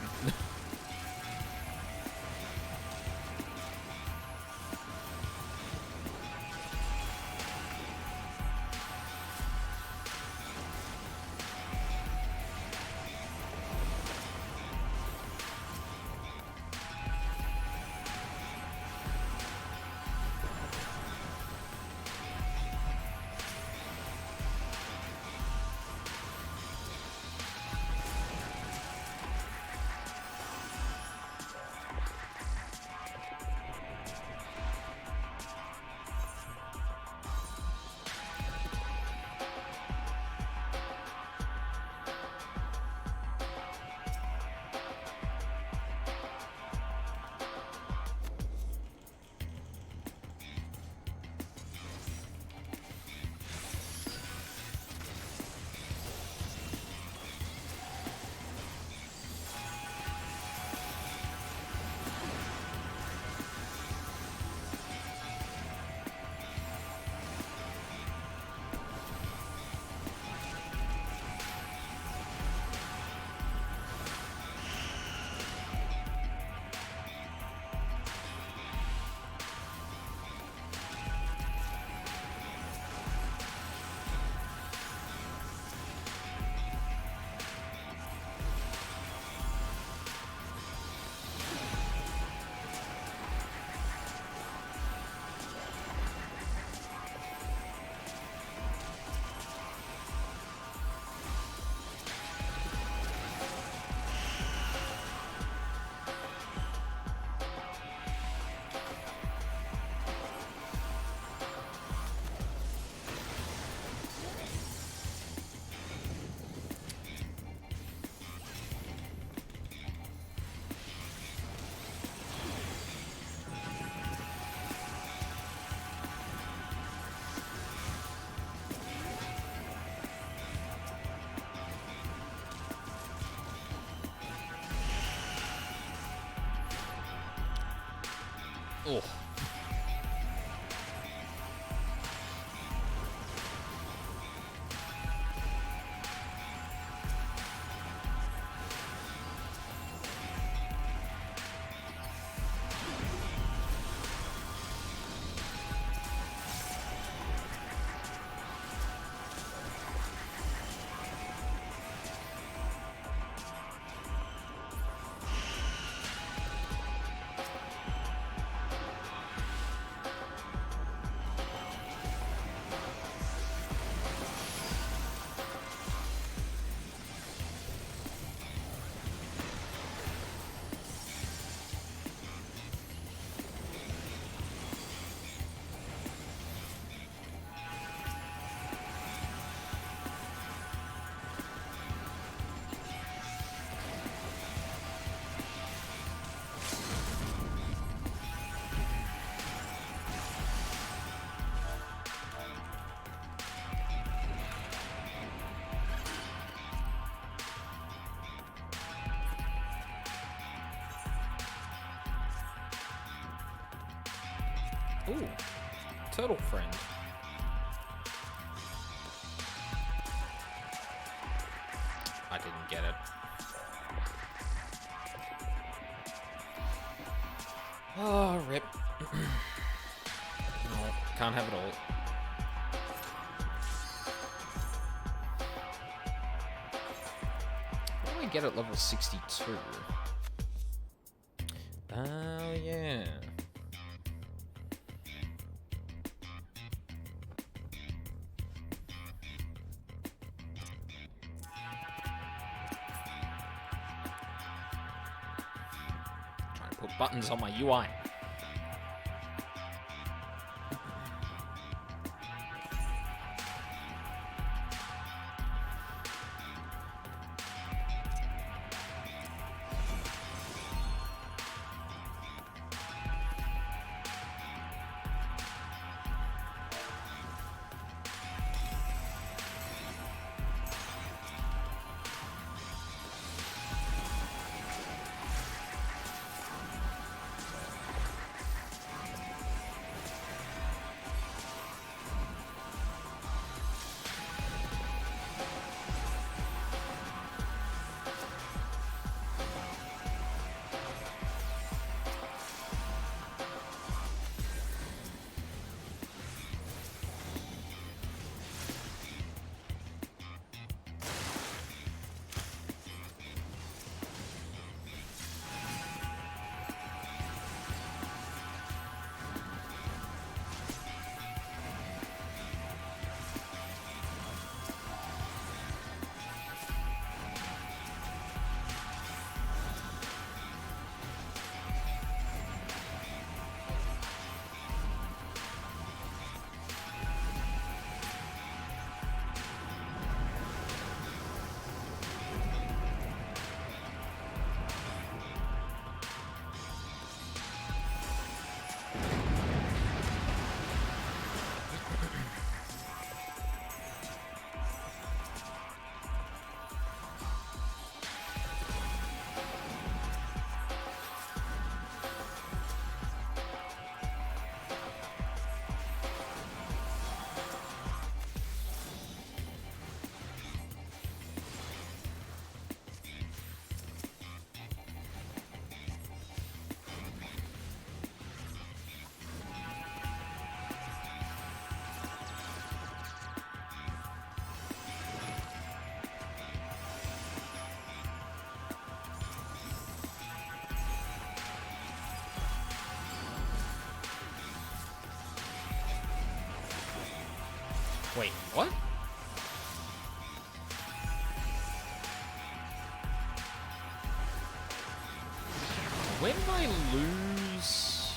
Oh. Ooh, turtle friend. I didn't get it. Oh, rip. No, can't have it all. What do I get at level 62? Oh, yeah. Trying to put buttons on my UI. Wait, what? When did I lose?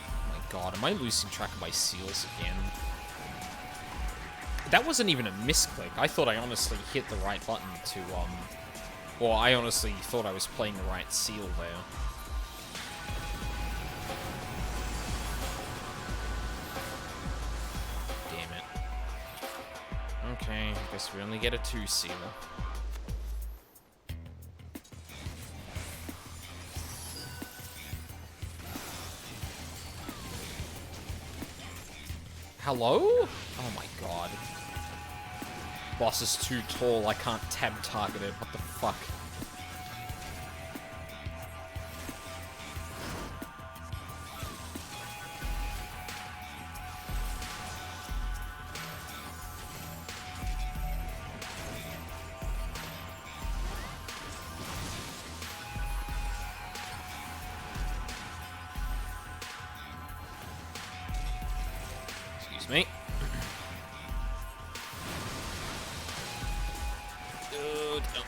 Oh my god, am I losing track of my seals again? That wasn't even a misclick. I thought I honestly hit the right button to, or I honestly thought I was playing the right seal there. Damn it. Okay, I guess we only get a 2 seal. Hello? Oh my god. Boss is too tall, I can't tab target it. What the fuck? Excuse me. Good. Oh.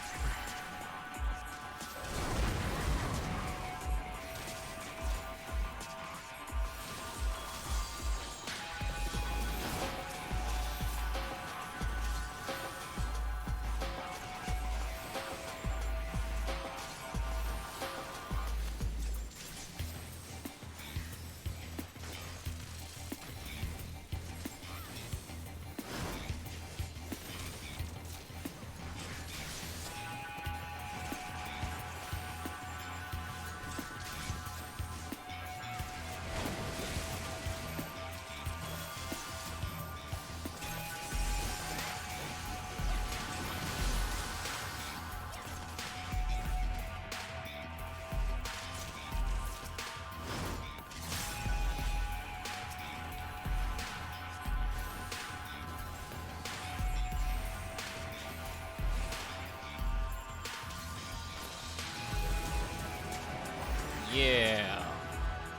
Yeah.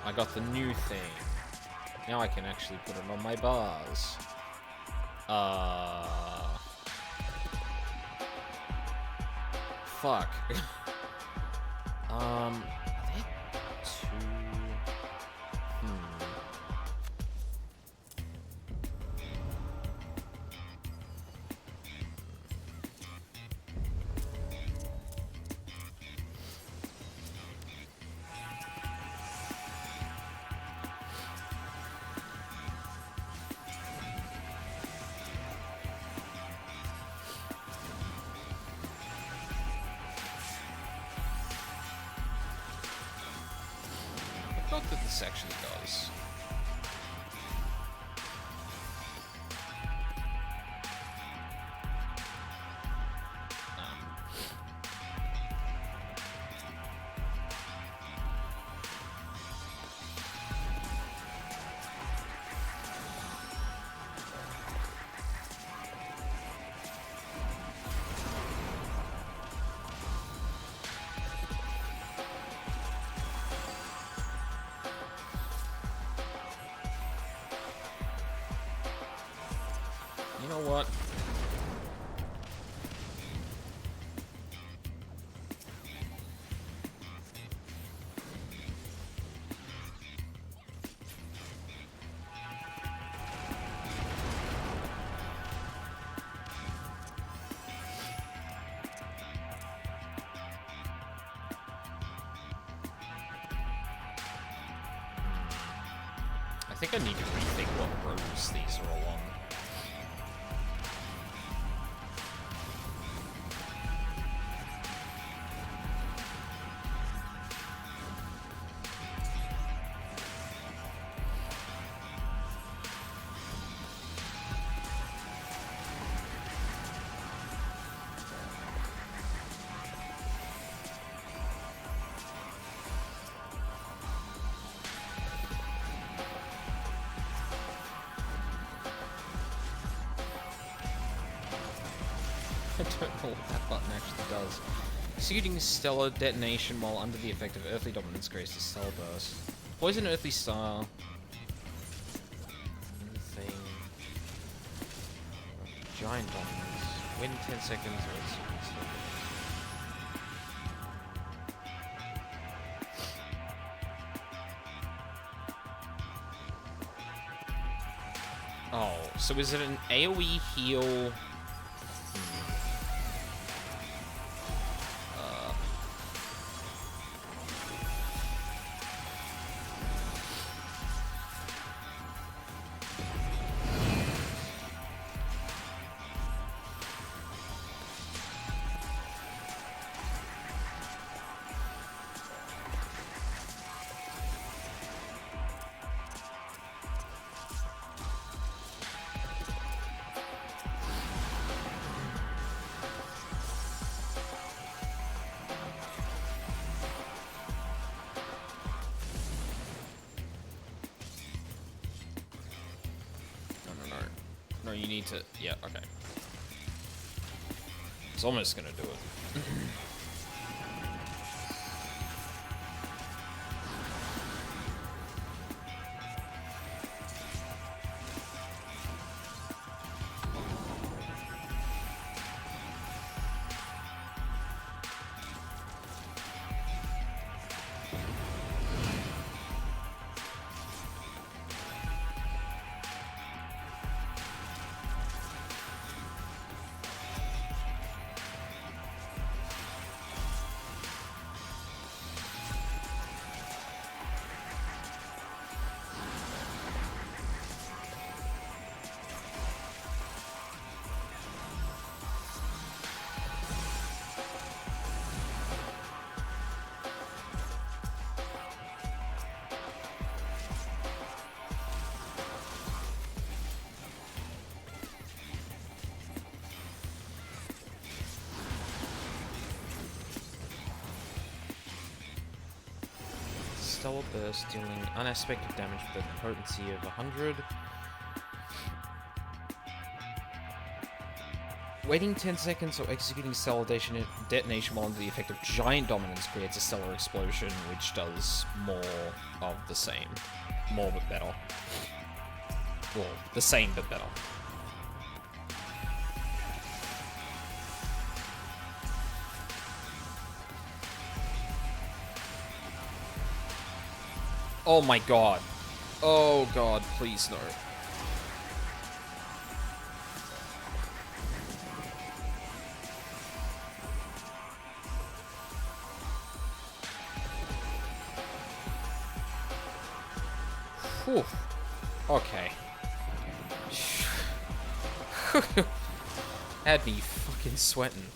I got the new thing. Now I can actually put it on my bars. Fuck. Are there two? I forgot that this actually does. You know what? I think I need to rethink what rows these are along. I don't know what that button actually does. Executing stellar detonation while under the effect of earthly dominance creates a stellar burst. Poison earthly star. Thing. Giant dominance. Win 10 seconds or it's Oh, so is it an AoE heal? No, you need to... Yeah, okay. It's almost gonna do it. Stellar Burst, dealing unexpected damage with a potency of 100. Waiting 10 seconds or executing stellar detonation while under the effect of giant dominance creates a stellar explosion, which does more of the same. More but better. Well, the same but better. Oh my god. Oh god, please no. Whew. Okay. Had me fucking sweating.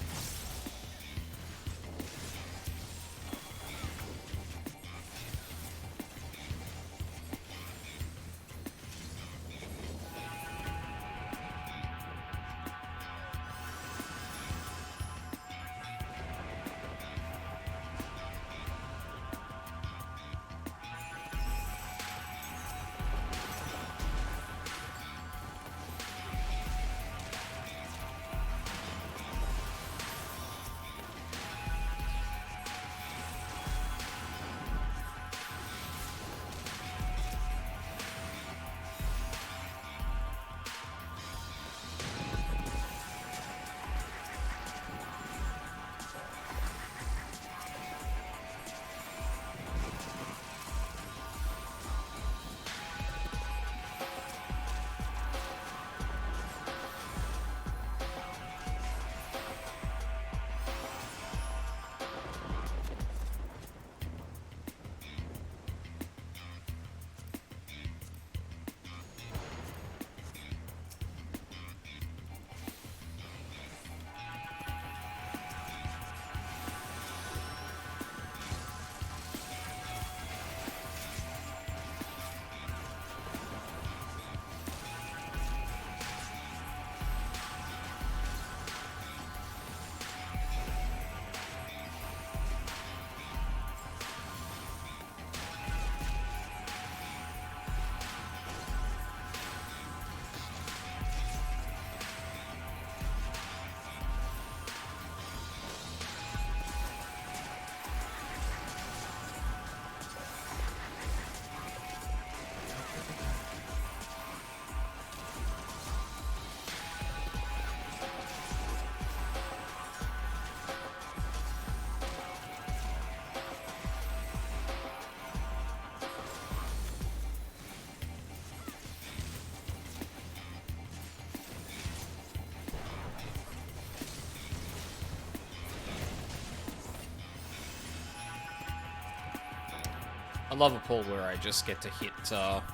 I love a pull where I just get to hit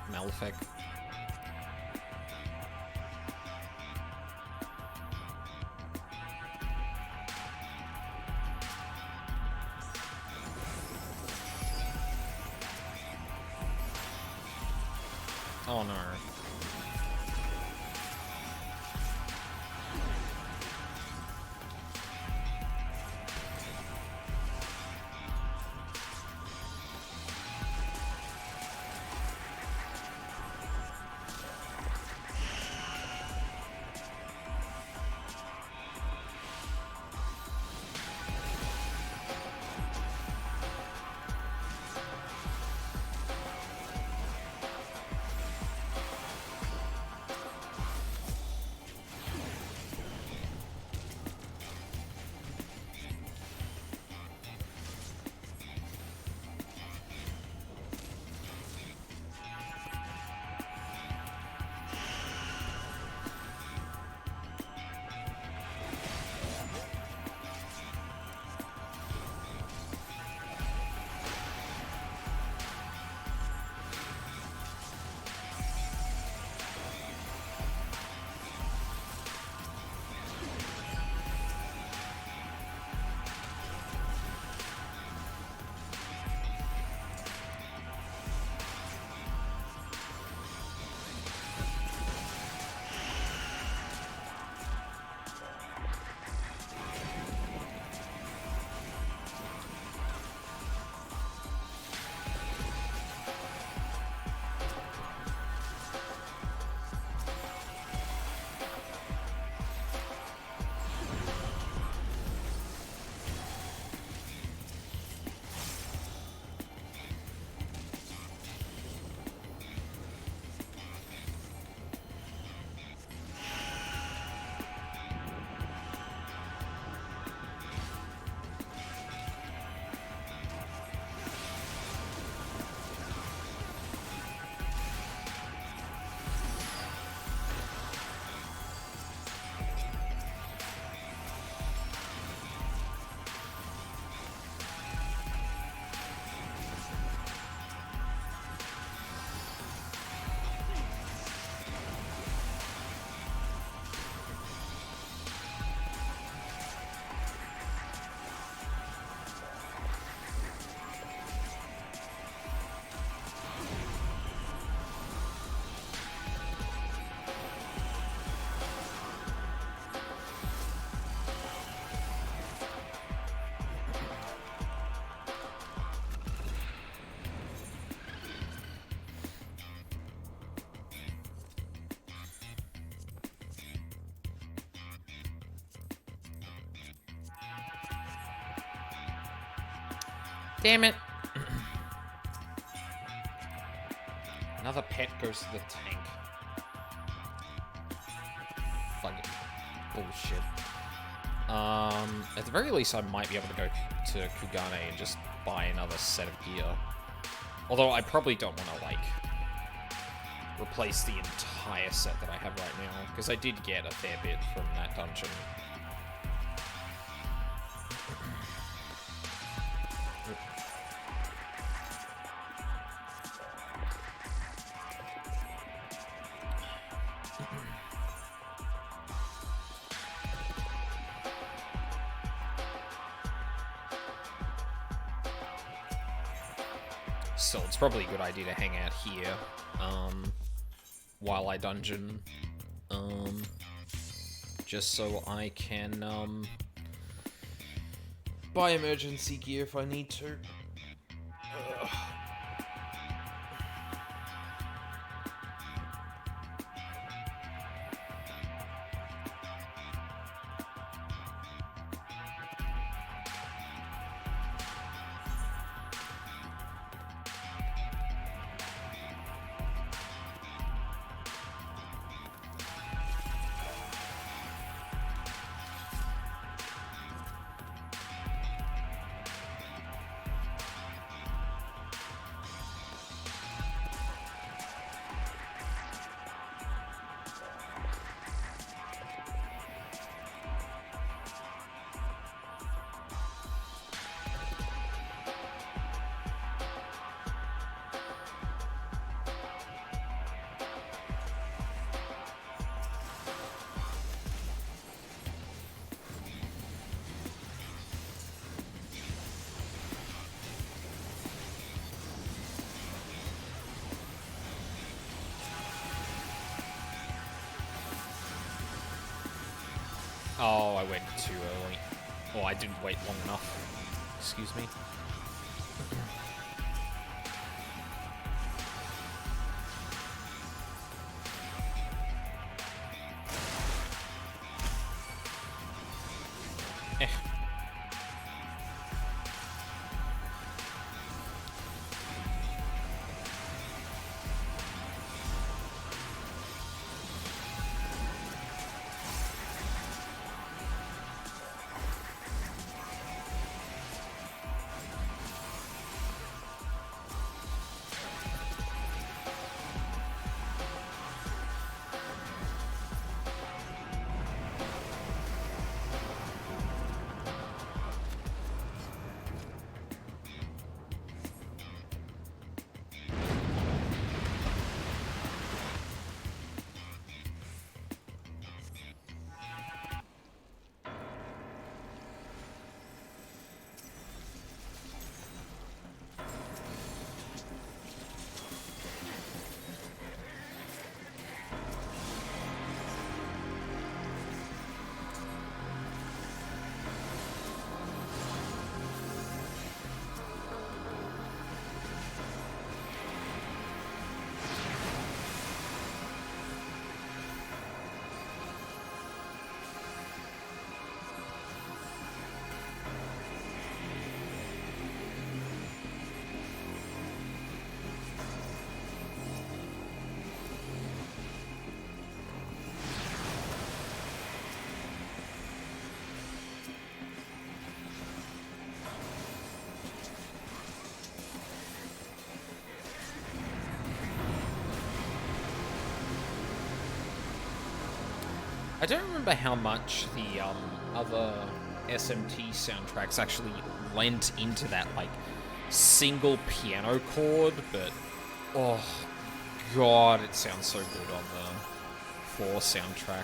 Malefic. Oh no. Damn it. Another pet goes to the tank. Fucking bullshit. At the very least, I might be able to go to Kugane and just buy another set of gear. Although I probably don't want to, like, replace the entire set that I have right now, because I did get a fair bit from that dungeon. So it's probably a good idea to hang out here, while I dungeon, just so I can, buy emergency gear if I need to. Ugh. Oh, I went too early. Oh, I didn't wait long enough. Excuse me. Eh. I don't remember how much the other SMT soundtracks actually lent into that, like, single piano chord, but oh god, it sounds so good on the 4 soundtrack.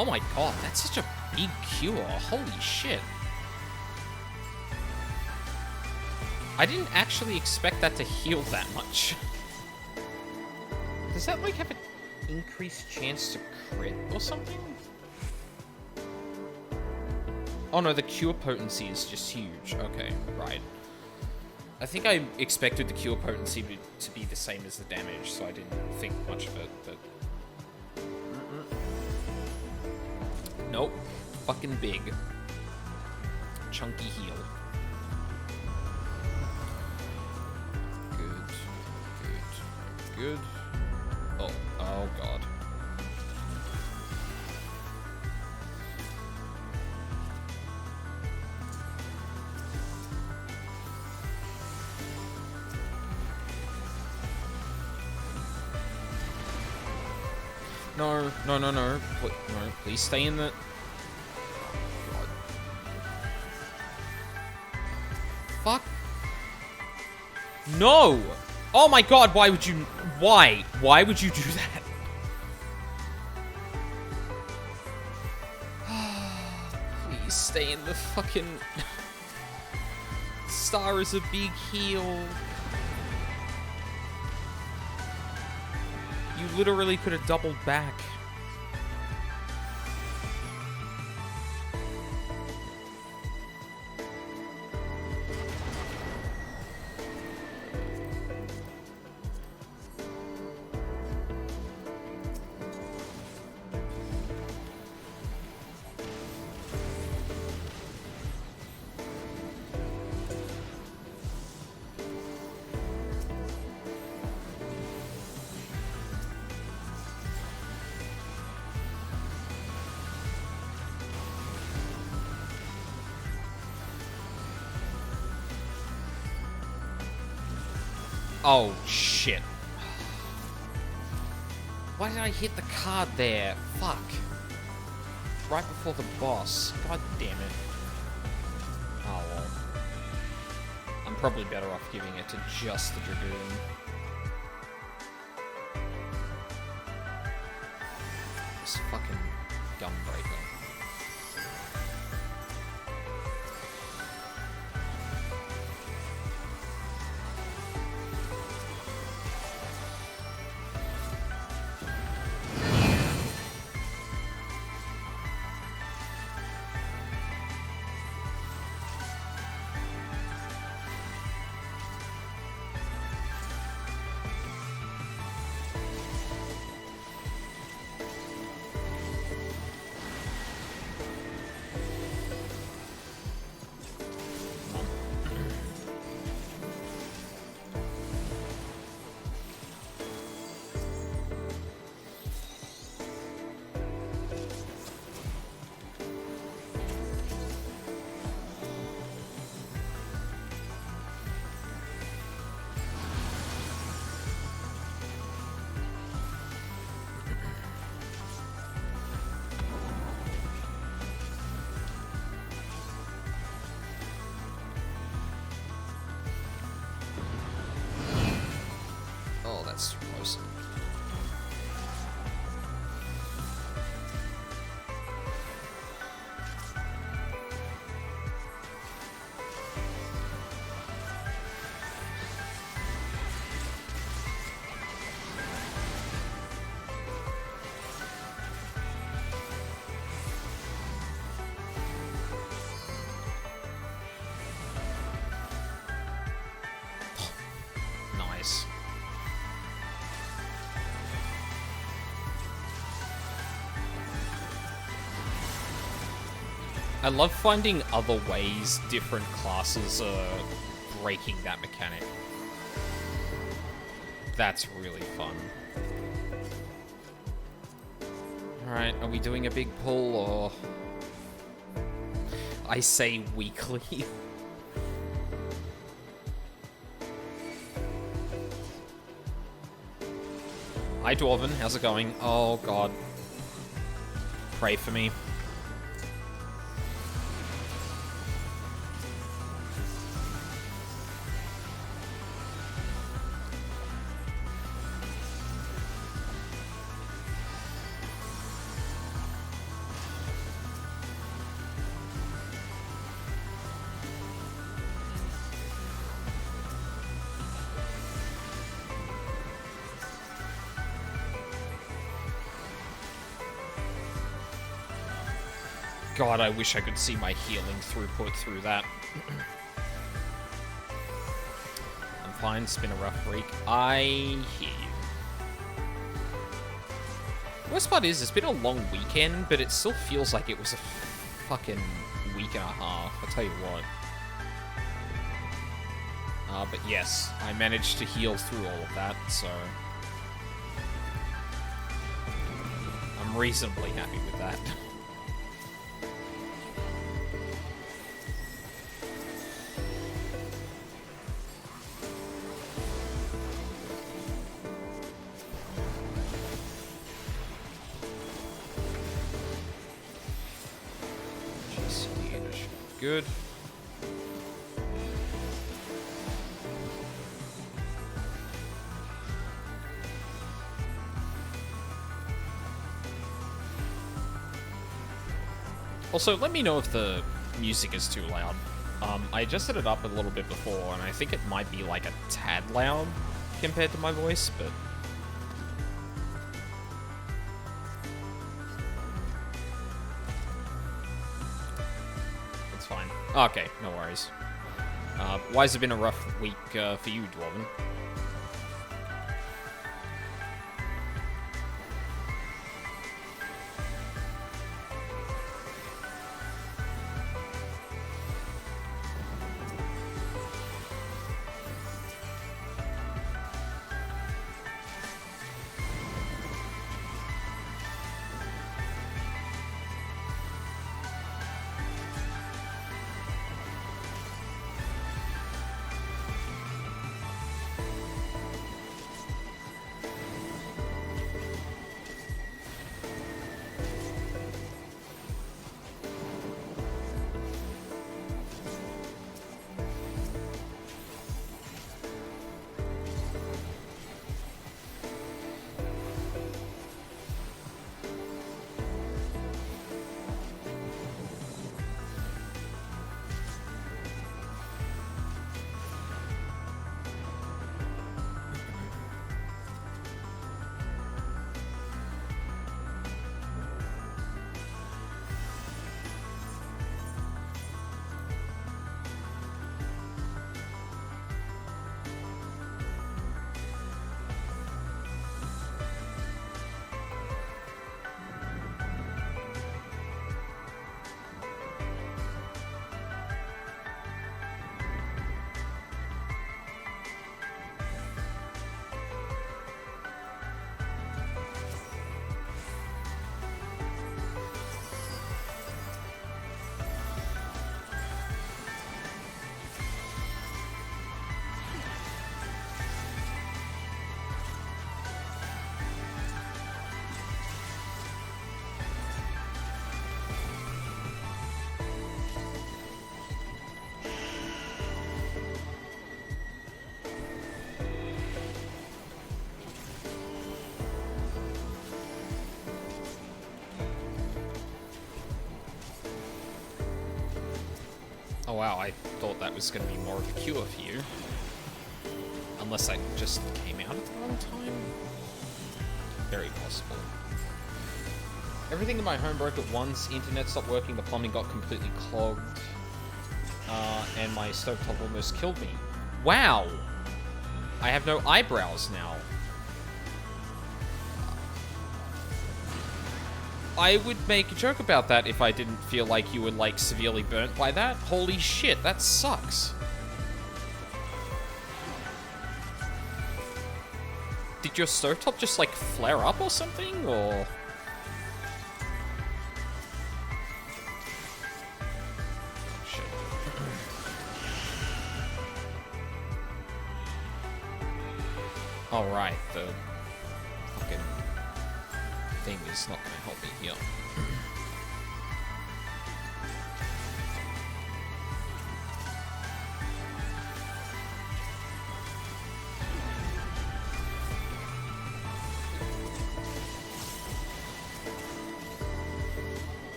Oh my god, that's such a big cure. Holy shit. I didn't actually expect that to heal that much. Does that, like, have an increased chance to crit or something? Oh no, the cure potency is just huge. Okay, right. I think I expected the cure potency to be the same as the damage, so I didn't think much of it, but... Nope. Fucking big. Chunky heal. Good. Good. Good. Oh. Oh, God. No, no, no, no. No, please stay in the... God. Fuck. No! Oh my god, why would you... Why? Why would you do that? Please stay in the fucking... Star is a big heal. You literally could have doubled back. Oh, shit. Why did I hit the card there? Fuck. Right before the boss. God damn it. Oh, well. I'm probably better off giving it to just the Dragoon. This fucking Gunbreaker. That's close. Nice. I love finding other ways different classes are breaking that mechanic. That's really fun. Alright, are we doing a big pull, or... I say weekly. Hi, Dwarven. How's it going? Oh, God. Pray for me. God, I wish I could see my healing throughput through that. I'm fine, it's been a rough week. I hear you. Worst part is, it's been a long weekend, but it still feels like it was a fucking week and a half, I'll tell you what. But yes, I managed to heal through all of that, so... I'm reasonably happy with that. Good. Also, let me know if the music is too loud. I adjusted it up a little bit before, and I think it might be like a tad loud compared to my voice, but... it's fine. Okay, no worries. Why has it been a rough week for you, Dwarven? Oh wow, I thought that was going to be more of a cure for you. Unless I just came out at the wrong time? Very possible. Everything in my home broke at once, internet stopped working, the plumbing got completely clogged, and my stovetop almost killed me. Wow! I have no eyebrows now. I would make a joke about that if I didn't feel like you were, like, severely burnt by that. Holy shit, that sucks. Did your stovetop just, like, flare up or something, or...? Shit. Alright, the fucking thing is not gonna help me heal.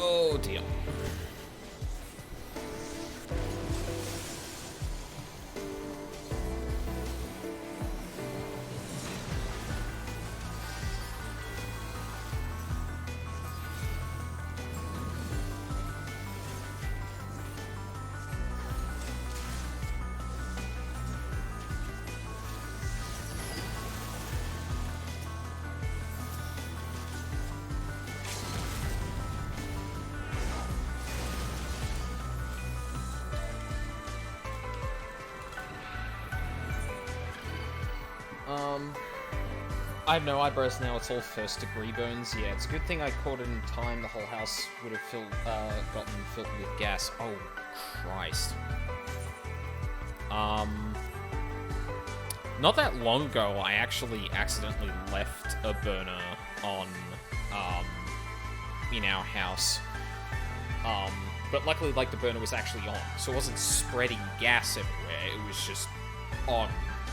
Oh dear. I have no eyebrows now, it's all first-degree burns. Yeah, it's a good thing I caught it in time. The whole house would have gotten filled with gas. Oh, Christ. Not that long ago, I actually accidentally left a burner on, in our house. But luckily, like, the burner was actually on, so it wasn't spreading gas everywhere. It was just on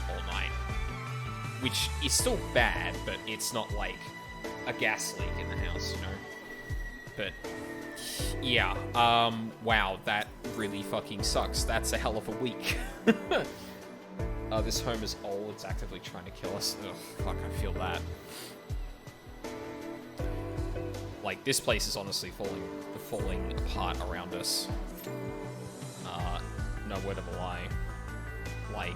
all night. Which is still bad, but it's not like a gas leak in the house, you know? But, yeah, wow, that really fucking sucks. That's a hell of a week. This home is old, it's actively trying to kill us. Ugh, fuck, I feel that. Like, this place is honestly falling apart around us. No word of a lie. Like,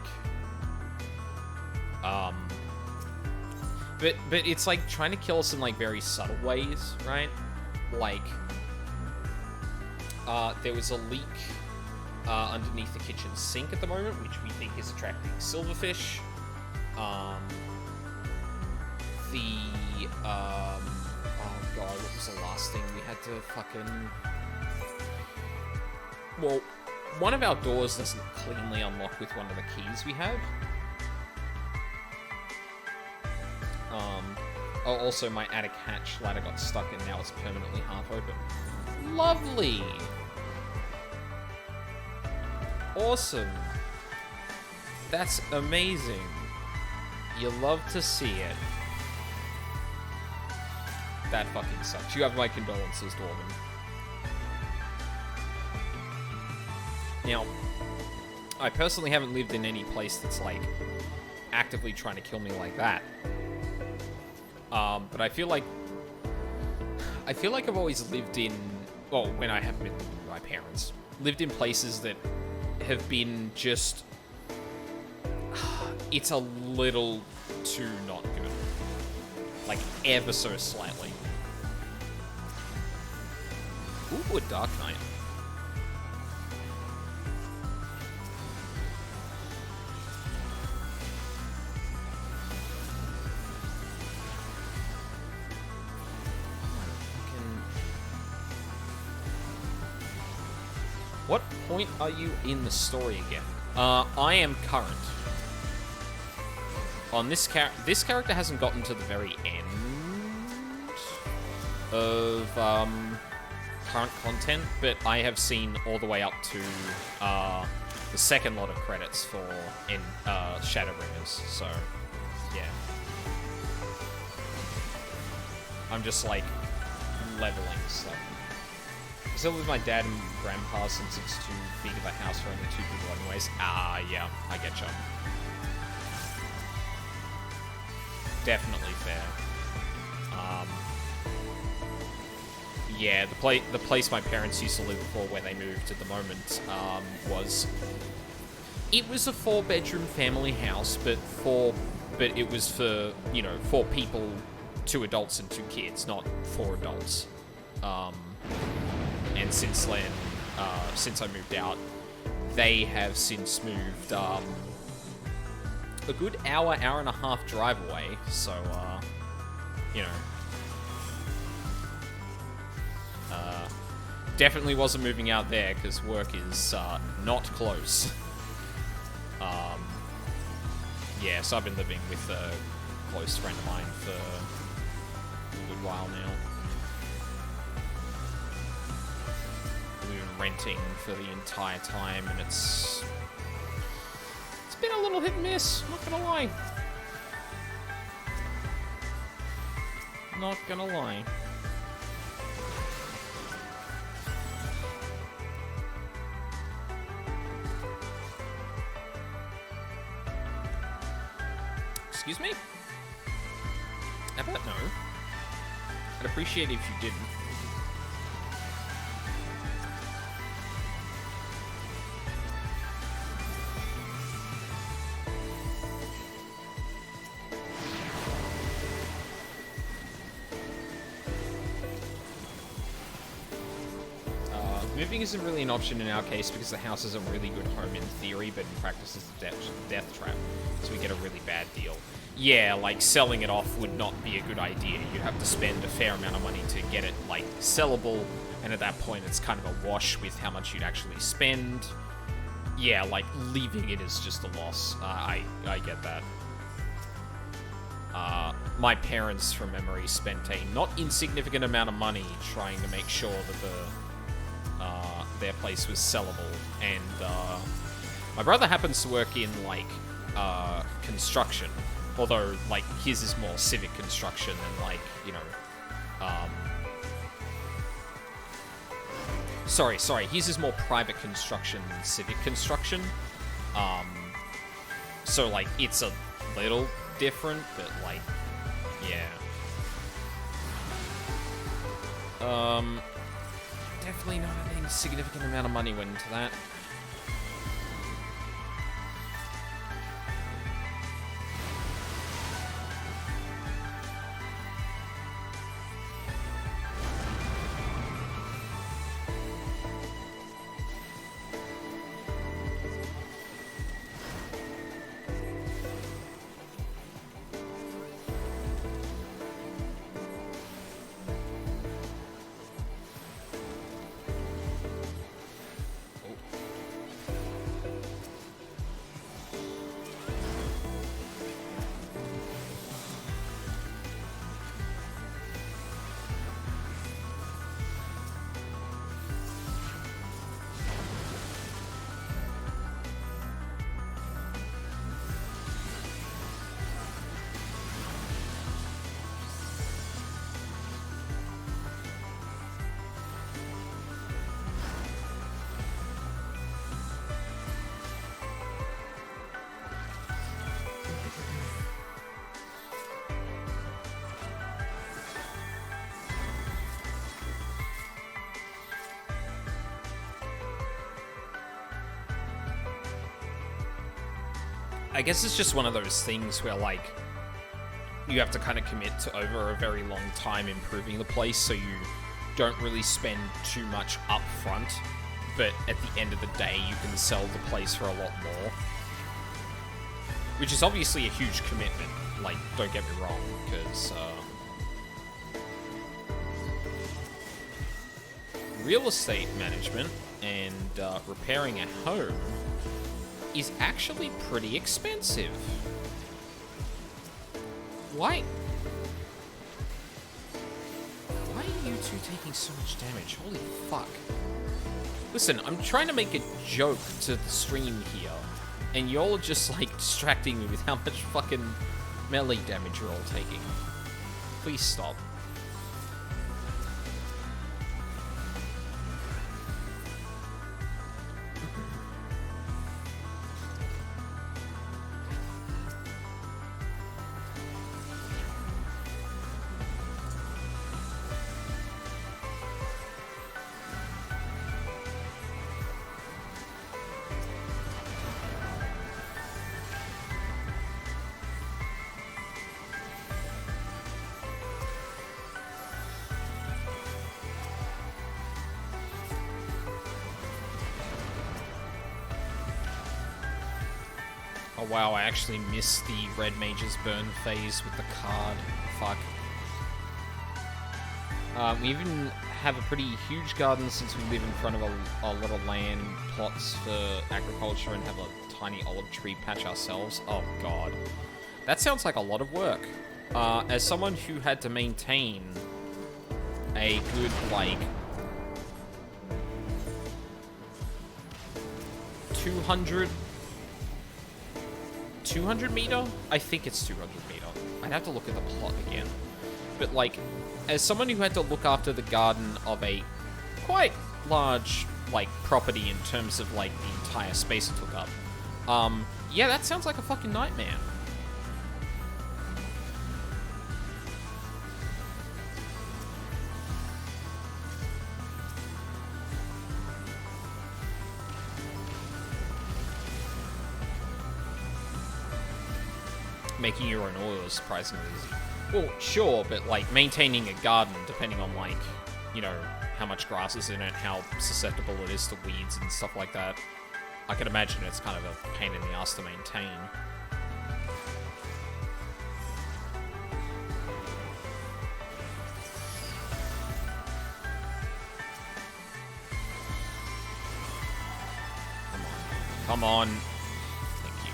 but it's like trying to kill us in like very subtle ways, right? Like, there was a leak underneath the kitchen sink at the moment, which we think is attracting silverfish. Oh god, what was the last thing we had to fucking... Well, one of our doors doesn't cleanly unlock with one of the keys we have. Oh, also my attic hatch ladder got stuck and now it's permanently half open. Lovely! Awesome! That's amazing. You love to see it. That fucking sucks. You have my condolences, Dwarven. Now, I personally haven't lived in any place that's, like, actively trying to kill me like that. But I feel like I've always lived in, well, when I have been with my parents, lived in places that have been just, it's a little too not good. Like, ever so slightly. Ooh, a Dark Knight. What point are you in the story again? I am current. On this character hasn't gotten to the very end of current content, but I have seen all the way up to the second lot of credits for Shadowbringers. So yeah, I'm just like leveling stuff. I still live with my dad and grandpa since it's too big of a house for only 2 people anyways. Yeah, I getcha. Definitely fair. Yeah, the place my parents used to live before where they moved at the moment, it was a 4-bedroom family house, but it was for, you know, 4 people, 2 adults and 2 kids, not 4 adults. And since then, since I moved out, they have since moved a good hour and a half drive away. So, you know, definitely wasn't moving out there because work is not close. Yeah, so I've been living with a close friend of mine for a good while now. We've been renting for the entire time, and it's been a little hit and miss, not gonna lie. Not gonna lie. Excuse me? How about no? I'd appreciate it if you didn't. moving isn't really an option in our case because the house is a really good home in theory, but in practice it's a death trap, so we get a really bad deal. Yeah, like, selling it off would not be a good idea. You'd have to spend a fair amount of money to get it, like, sellable, and at that point it's kind of a wash with how much you'd actually spend. Yeah, like, leaving it is just a loss. I get that. My parents, from memory, spent a not insignificant amount of money trying to make sure that their place was sellable, and my brother happens to work in, like, construction, although, like, his is more civic construction than, like, you know, sorry, his is more private construction than civic construction, so, like, it's a little different, but, like, yeah. Definitely not a significant amount of money went into that. I guess it's just one of those things where, like, you have to kind of commit to over a very long time improving the place, so you don't really spend too much up front, but at the end of the day, you can sell the place for a lot more. Which is obviously a huge commitment, like, don't get me wrong, because, real estate management and repairing a home is actually pretty expensive. Why are you two taking so much damage? Holy fuck. Listen, I'm trying to make a joke to the stream here, and y'all are just, like, distracting me with how much fucking melee damage you're all taking. Please stop. Oh wow, I actually missed the Red Mage's burn phase with the card. Fuck. We even have a pretty huge garden since we live in front of a lot of land plots for agriculture and have a tiny olive tree patch ourselves. Oh god. That sounds like a lot of work. As someone who had to maintain a good, like, 200 meter? I think it's 200 meter. I'd have to look at the plot again. But, like, as someone who had to look after the garden of a quite large, like, property in terms of, like, the entire space it took up, yeah, that sounds like a fucking nightmare. Making your own oil is surprisingly easy. Well, sure, but, like, maintaining a garden, depending on, like, you know, how much grass is in it, how susceptible it is to weeds and stuff like that. I can imagine it's kind of a pain in the ass to maintain. Come on. Thank you.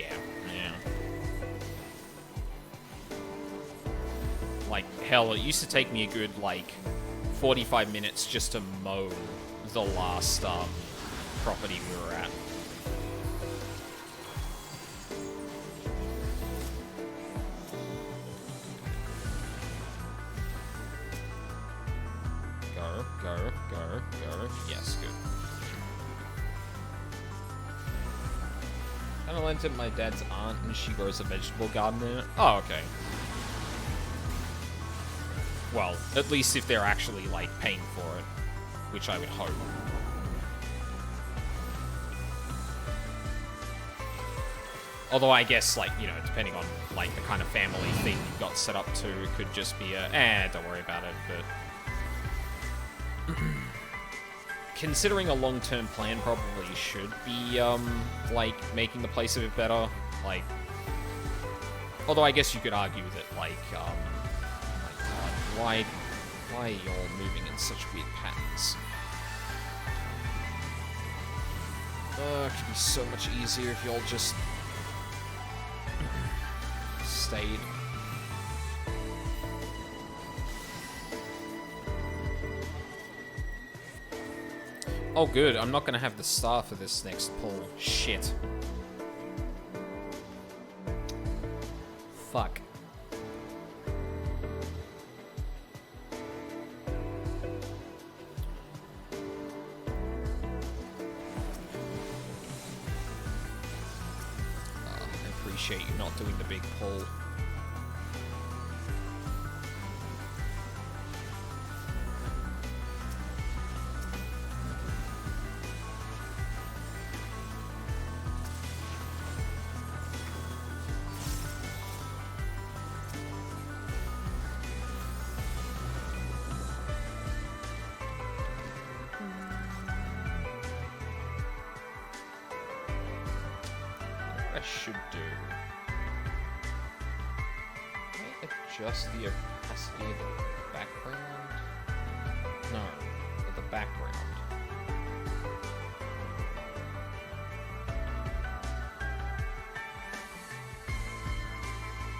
Yeah. Like, hell, it used to take me a good, like, 45 minutes just to mow the last, property we were at. Go. Yes, good. Kind of lent it my dad's aunt, and she grows a vegetable garden in it. Oh, okay. Well, at least if they're actually, like, paying for it, which I would hope. Although I guess, like, you know, depending on, like, the kind of family thing you've got set up to, it could just be a, don't worry about it, but... Considering a long-term plan probably should be, like, making the place a bit better. Like, although I guess you could argue that, like, oh my god, why are you all moving in such weird patterns? It could be so much easier if y'all just stayed. Oh good, I'm not gonna have the star for this next pull. Shit. Fuck. I appreciate you not doing the big pull. Adjust the opacity of the background? No, of the background.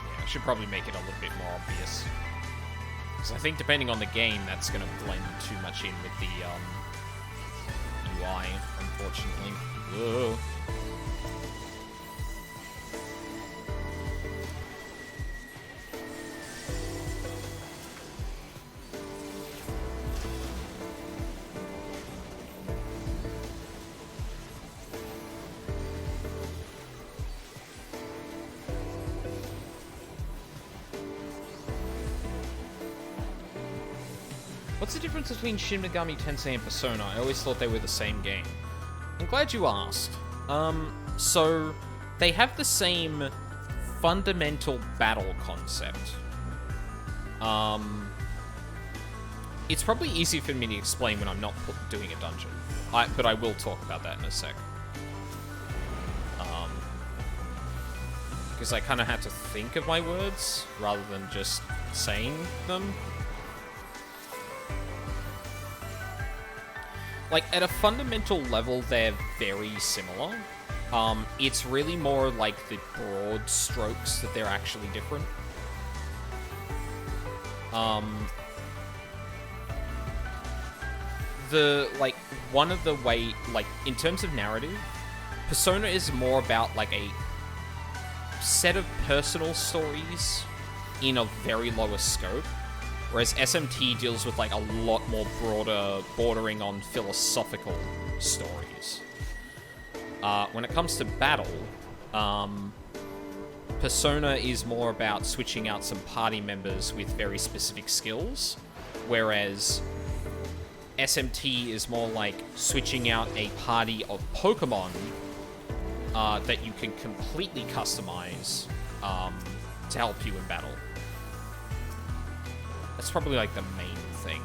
Yeah, I should probably make it a little bit more obvious. Because I think depending on the game, that's going to blend too much in with the UI, unfortunately. Whoa. What's the difference between Shin Megami Tensei and Persona? I always thought they were the same game. I'm glad you asked. So they have the same fundamental battle concept. It's probably easier for me to explain when I'm not doing a dungeon. But I will talk about that in a sec. Because I kind of had to think of my words rather than just saying them. Like, at a fundamental level, they're very similar. It's really more like the broad strokes that they're actually different. One of the way, like, in terms of narrative, Persona is more about, like, a set of personal stories in a very lower scope. Whereas SMT deals with, like, a lot more broader, bordering on philosophical stories. When it comes to battle, Persona is more about switching out some party members with very specific skills, whereas SMT is more like switching out a party of Pokemon that you can completely customize to help you in battle. That's probably like the main thing.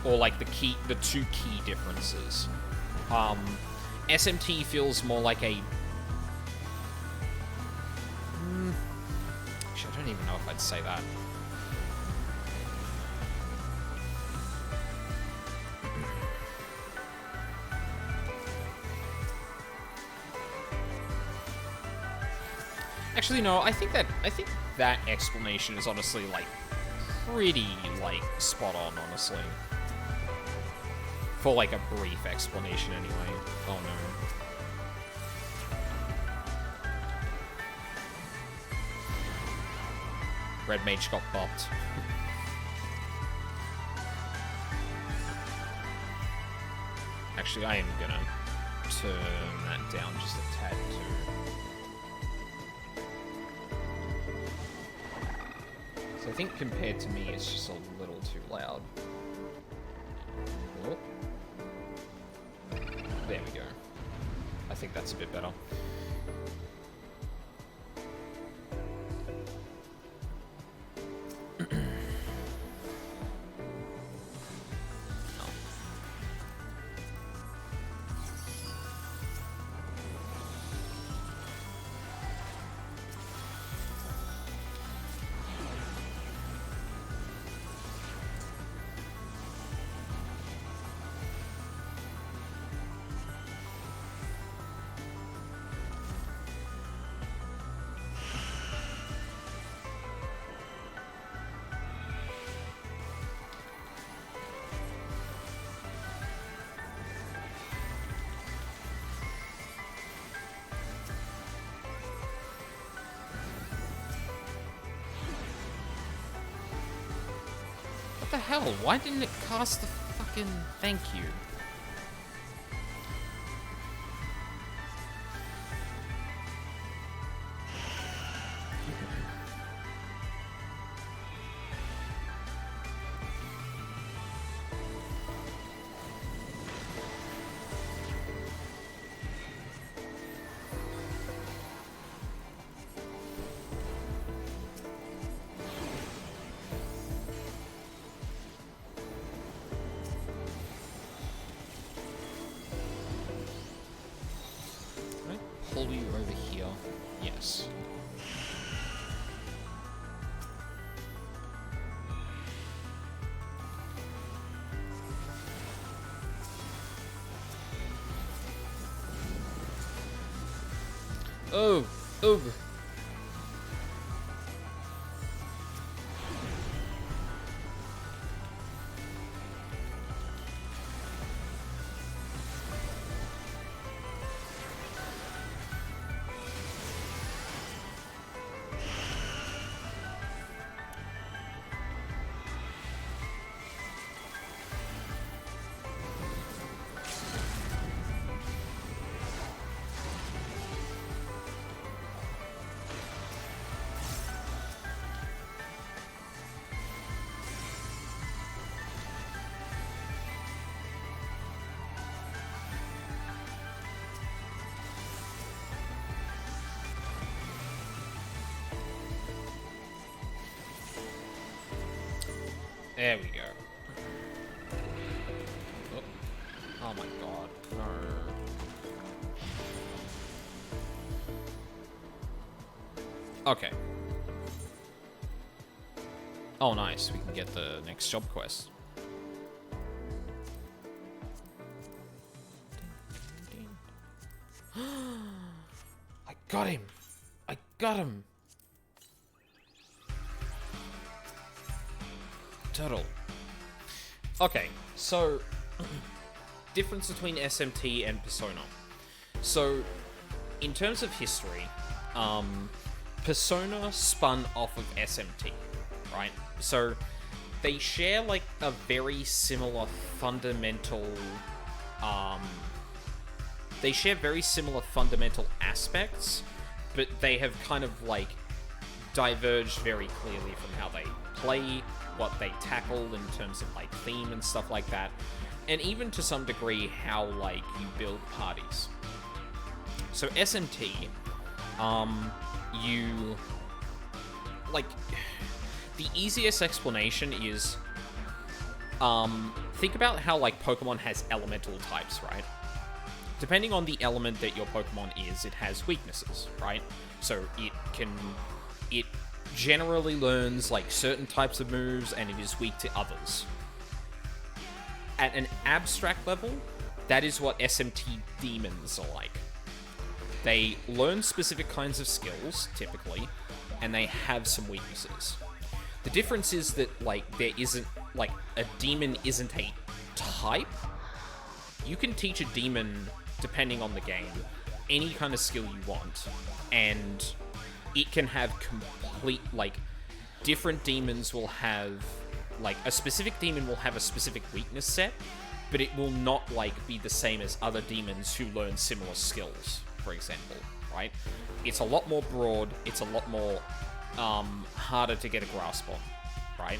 Or like the two key differences. SMT feels more like a... Actually, I don't even know if I'd say that. Actually, no, I think that explanation is honestly, like, pretty, like, spot on, honestly. For, like, a brief explanation, anyway. Oh, no. Red Mage got bopped. Actually, I am gonna turn that down just a tad, too. So I think compared to me, it's just a little too loud. Oh. There we go. I think that's a bit better. What the hell? Why didn't it cast the fucking thank you? Pull you over here. Yes. Oh, oh. There we go. Oh, oh my god. No. Okay. Oh, nice. We can get the next job quest. I got him. I got him. Turtle. Okay, so difference between SMT and Persona. So, in terms of history, Persona spun off of SMT, right? So, they share like a very similar fundamental, they share very similar fundamental aspects, but they have kind of like diverged very clearly from how they play, what they tackle in terms of like theme and stuff like that, and even to some degree how like you build parties. So SMT, you like the easiest explanation is think about how like Pokemon has elemental types, right? Depending on the element that your Pokemon is, it has weaknesses, right? So it generally learns like certain types of moves and it is weak to others. At an abstract level, that is what SMT demons are like. They learn specific kinds of skills, typically, and they have some weaknesses. The difference is that, like, there isn't, like, a demon isn't a type. You can teach a demon, depending on the game, any kind of skill you want, and it can have complete, like, different demons will have, like, a specific demon will have a specific weakness set, but it will not, like, be the same as other demons who learn similar skills, for example, right? It's a lot more broad, it's a lot more harder to get a grasp on, right?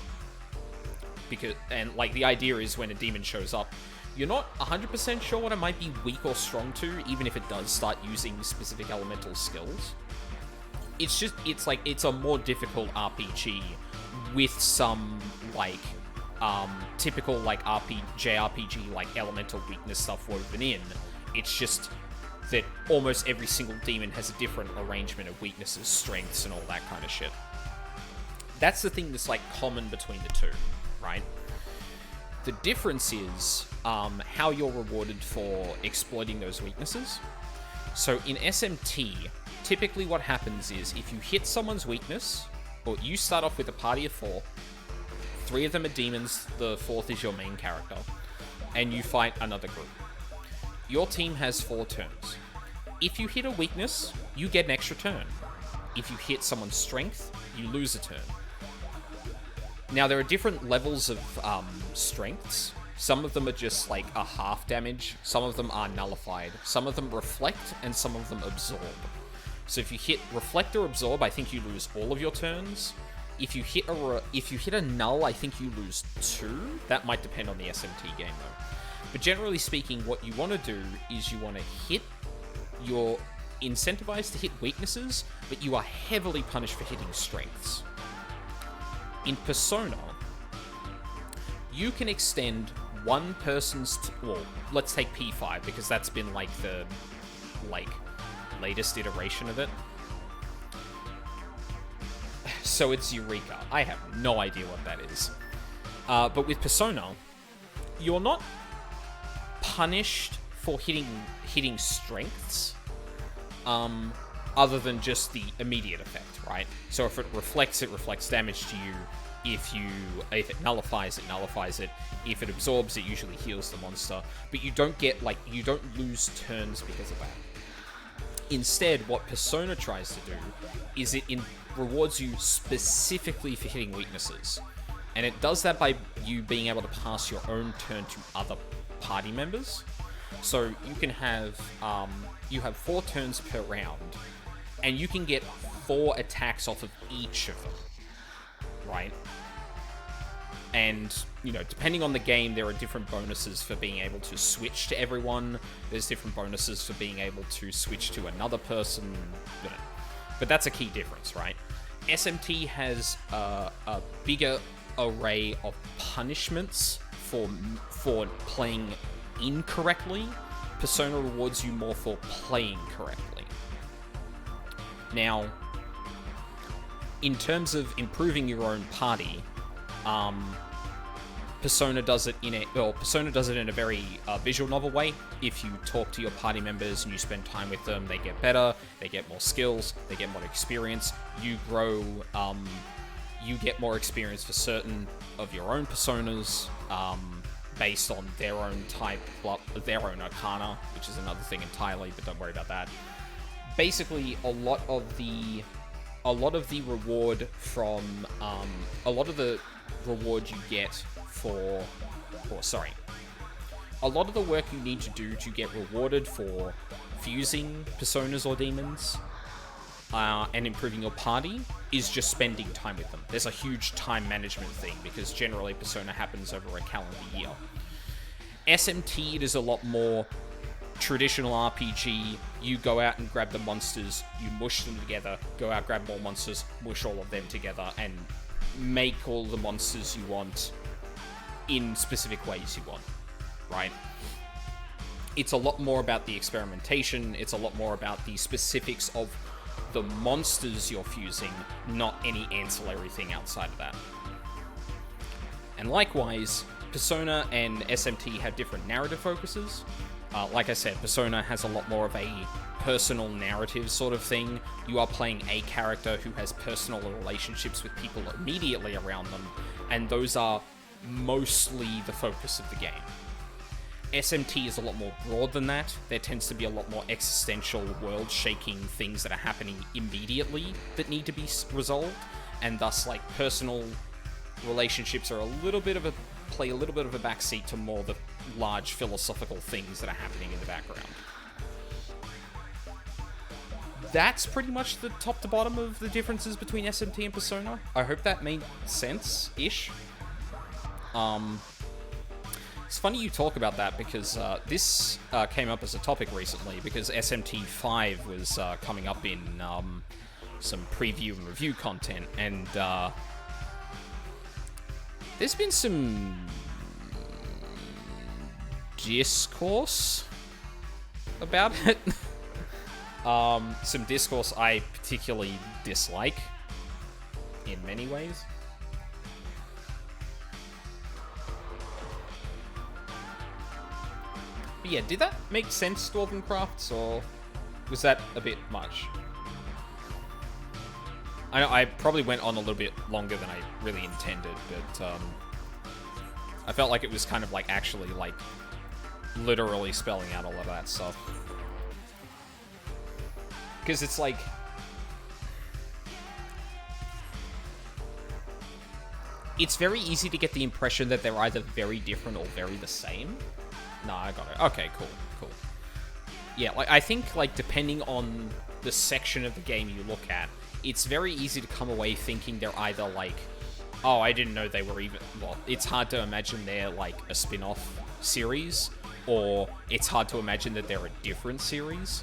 Because, and like the idea is when a demon shows up, you're not 100% sure what it might be weak or strong to, even if it does start using specific elemental skills. It's just, it's like, it's a more difficult RPG with some, like, typical, like, JRPG, like, elemental weakness stuff woven in. It's just that almost every single demon has a different arrangement of weaknesses, strengths, and all that kind of shit. That's the thing that's, like, common between the two, right? The difference is how you're rewarded for exploiting those weaknesses. So in SMT, typically what happens is if you hit someone's weakness, or you start off with a party of 4, 3 of them are demons, the 4th is your main character, and you fight another group. Your team has 4 turns. If you hit a weakness, you get an extra turn. If you hit someone's strength, you lose a turn. Now, there are different levels of strengths. Some of them are just like a half damage, some of them are nullified, some of them reflect, and some of them absorb. So if you hit reflect or absorb, I think you lose all of your turns. If you hit a null, I think you lose 2. That might depend on the SMT game though. But generally speaking, what you want to do is you want to hit, you're incentivized to hit weaknesses, but you are heavily punished for hitting strengths. In Persona, you can extend one person's, well, let's take P5 because that's been like the, like, latest iteration of it. So it's Eureka. I have no idea what that is. But with Persona, you're not punished for hitting strengths, other than just the immediate effect, right? So if it reflects damage to you. If it nullifies it. If it absorbs, it usually heals the monster. But you don't get, like, you don't lose turns because of that. Instead, what Persona tries to do is it rewards you specifically for hitting weaknesses. And it does that by you being able to pass your own turn to other party members. So you can have, you have 4 turns per round, and you can get 4 attacks off of each of them, right? And, you know, depending on the game, there are different bonuses for being able to switch to everyone. There's different bonuses for being able to switch to another person, you know. But that's a key difference, right? SMT has a bigger array of punishments for playing incorrectly. Persona rewards you more for playing correctly. Now, in terms of improving your own party, Persona does it in a very visual novel way. If you talk to your party members and you spend time with them, they get better, they get more skills, they get more experience. You grow, you get more experience for certain of your own personas, based on their own type, their own arcana, which is another thing entirely, but don't worry about that. Basically, a lot of the reward from, a lot of the reward you get a lot of the work you need to do to get rewarded for fusing personas or demons and improving your party is just spending time with them. There's a huge time management thing, because generally Persona happens over a calendar year. SMT, it is a lot more traditional RPG. You go out and grab the monsters, you mush them together, go out, grab more monsters, mush all of them together, and make all the monsters you want in specific ways you want, right? It's a lot more about the experimentation, it's a lot more about the specifics of the monsters you're fusing, not any ancillary thing outside of that. And likewise, Persona and SMT have different narrative focuses. Like I said, Persona has a lot more of a personal narrative sort of thing. You are playing a character who has personal relationships with people immediately around them, and those are mostly the focus of the game. SMT is a lot more broad than that. There tends to be a lot more existential, world-shaking things that are happening immediately that need to be resolved, and thus, like, personal relationships are play a little bit of a backseat to more the large philosophical things that are happening in the background. That's pretty much the top to bottom of the differences between SMT and Persona. I hope that made sense-ish. It's funny you talk about that, because this came up as a topic recently, because SMT5 was coming up in some preview and review content, and there's been some discourse about it. Some discourse I particularly dislike in many ways. But yeah, did that make sense, Dwarven Crafts, or was that a bit much? I know I probably went on a little bit longer than I really intended, but I felt like it was kind of like actually like literally spelling out all of that stuff. Because it's like, it's very easy to get the impression that they're either very different or very the same. No, I got it. Okay, cool. Yeah, like, I think, like, depending on the section of the game you look at, it's very easy to come away thinking they're either, like, oh, I didn't know they were even... Well, it's hard to imagine they're, like, a spin-off series, or it's hard to imagine that they're a different series.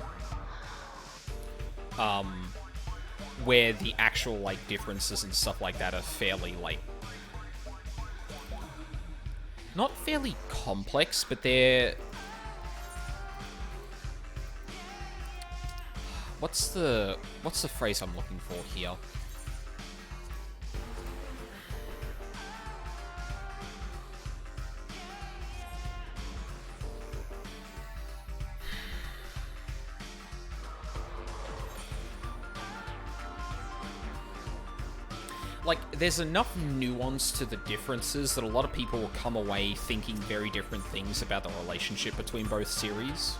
Where the actual, like, differences and stuff like that are fairly, like... Not fairly complex, but they're... What's the phrase I'm looking for here? Like, there's enough nuance to the differences that a lot of people will come away thinking very different things about the relationship between both series,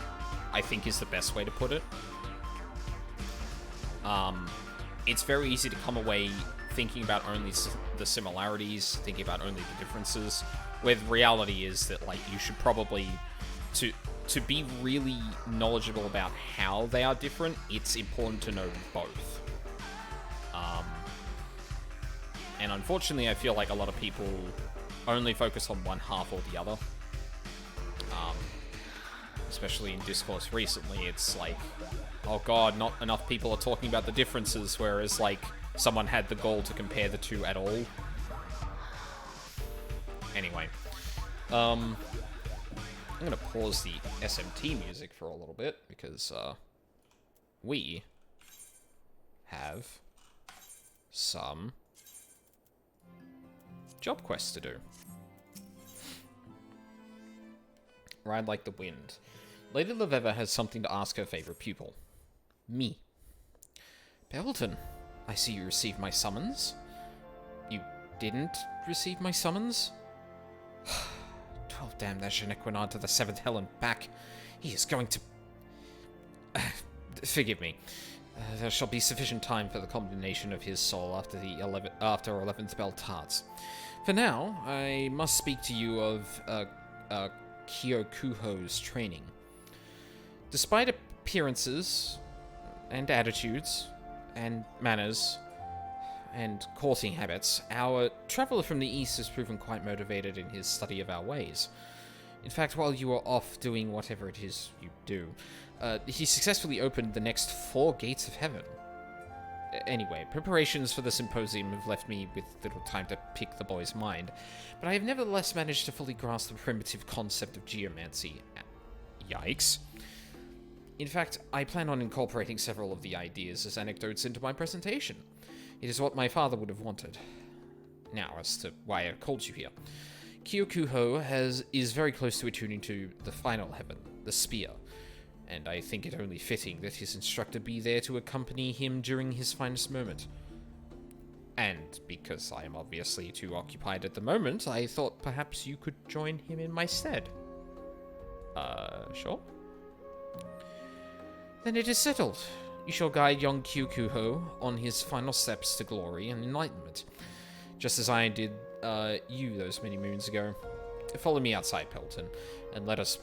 I think is the best way to put it. It's very easy to come away thinking about only the similarities, thinking about only the differences, where the reality is that, like, you should probably, to be really knowledgeable about how they are different, it's important to know both. And unfortunately, I feel like a lot of people only focus on one half or the other. Especially in discourse recently, it's like, oh god, not enough people are talking about the differences, whereas, like, someone had the goal to compare the two at all. Anyway. I'm gonna pause the SMT music for a little bit, because, we have some job quests to do. Ride like the wind. Lady Leveva has something to ask her favorite pupil. Me. Belton, I see you received my summons. You didn't receive my summons? 12 damn that Genequinard to the 7th hell and back. He is going to... forgive me. There shall be sufficient time for the combination of his soul after 11th bell tarts. For now, I must speak to you of Kyokuho's training. Despite appearances and attitudes, and manners and courting habits, our traveler from the east has proven quite motivated in his study of our ways. In fact, while you were off doing whatever it is you do, he successfully opened the next 4 gates of heaven. Anyway, preparations for the symposium have left me with little time to pick the boy's mind, but I have nevertheless managed to fully grasp the primitive concept of geomancy. Yikes. In fact, I plan on incorporating several of the ideas as anecdotes into my presentation. It is what my father would have wanted. Now, as to why I called you here. Kyokuho is very close to attuning to the final heaven, the spear, and I think it only fitting that his instructor be there to accompany him during his finest moment. And because I am obviously too occupied at the moment, I thought perhaps you could join him in my stead. Sure? Then it is settled. You shall guide young Kyokuho on his final steps to glory and enlightenment, just as I did you those many moons ago. Follow me outside, Pelton, and let us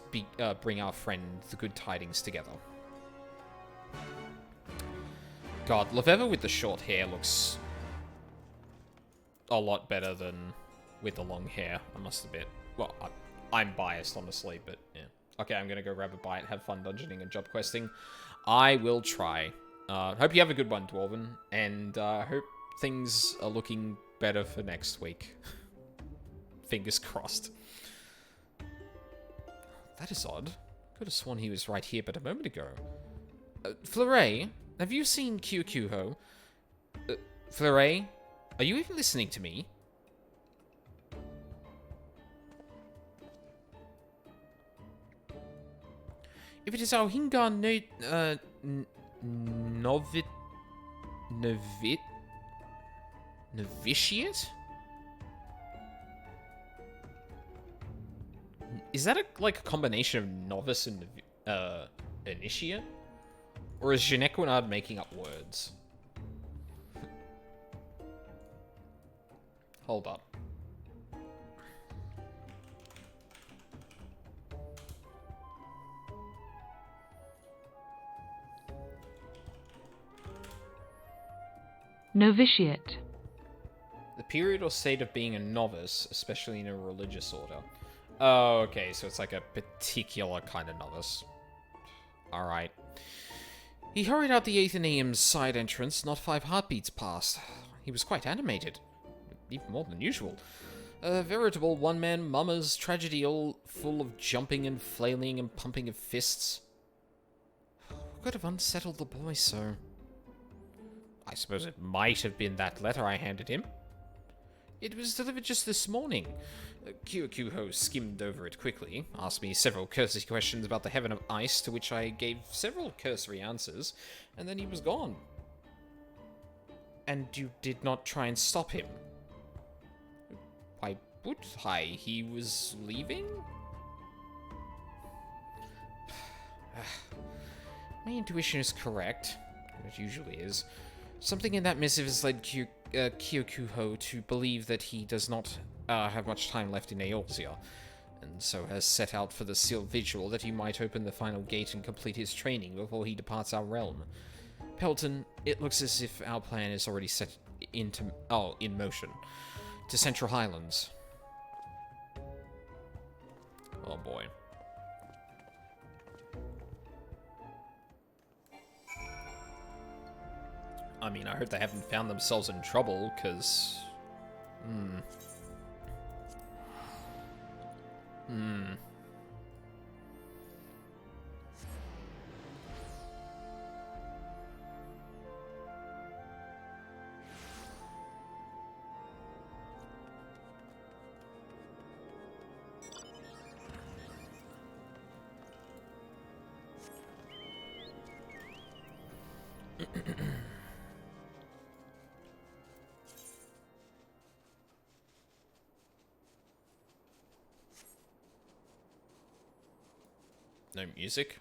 bring our friend the good tidings together. God, Lefevre with the short hair looks a lot better than with the long hair, I must admit. Well, I'm biased, honestly, but yeah. Okay, I'm gonna go grab a bite, have fun dungeoning and job questing. I will try. Hope you have a good one, Dwarven, and hope things are looking better for next week. Fingers crossed. That is odd. Could have sworn he was right here but a moment ago. Fleuret, have you seen Kyokuho? Fleuret, are you even listening to me? If it is our Hingar novitiate? Is that like a combination of novice and initiate? Or is Genequinard making up words? Hold up. Novitiate. The period or state of being a novice, especially in a religious order. Oh, okay, so it's like a particular kind of novice. Alright. He hurried out the Athenaeum's side entrance, not 5 heartbeats past. He was quite animated. Even more than usual. A veritable one-man mummer's tragedy, all full of jumping and flailing and pumping of fists. What could have unsettled the boy so? I suppose it might have been that letter I handed him. It was delivered just this morning. Kyokuho skimmed over it quickly, asked me several cursory questions about the heaven of ice, to which I gave several cursory answers, and then he was gone. And you did not try and stop him? Why would I? He was leaving? My intuition is correct, and it usually is. Something in that missive has led Kyokuho to believe that he does not have much time left in Eorzea, and so has set out for the sealed vigil that he might open the final gate and complete his training before he departs our realm. Pelton, it looks as if our plan is already set in motion. To Central Highlands. Oh boy. I mean, I hope they haven't found themselves in trouble, because... No music?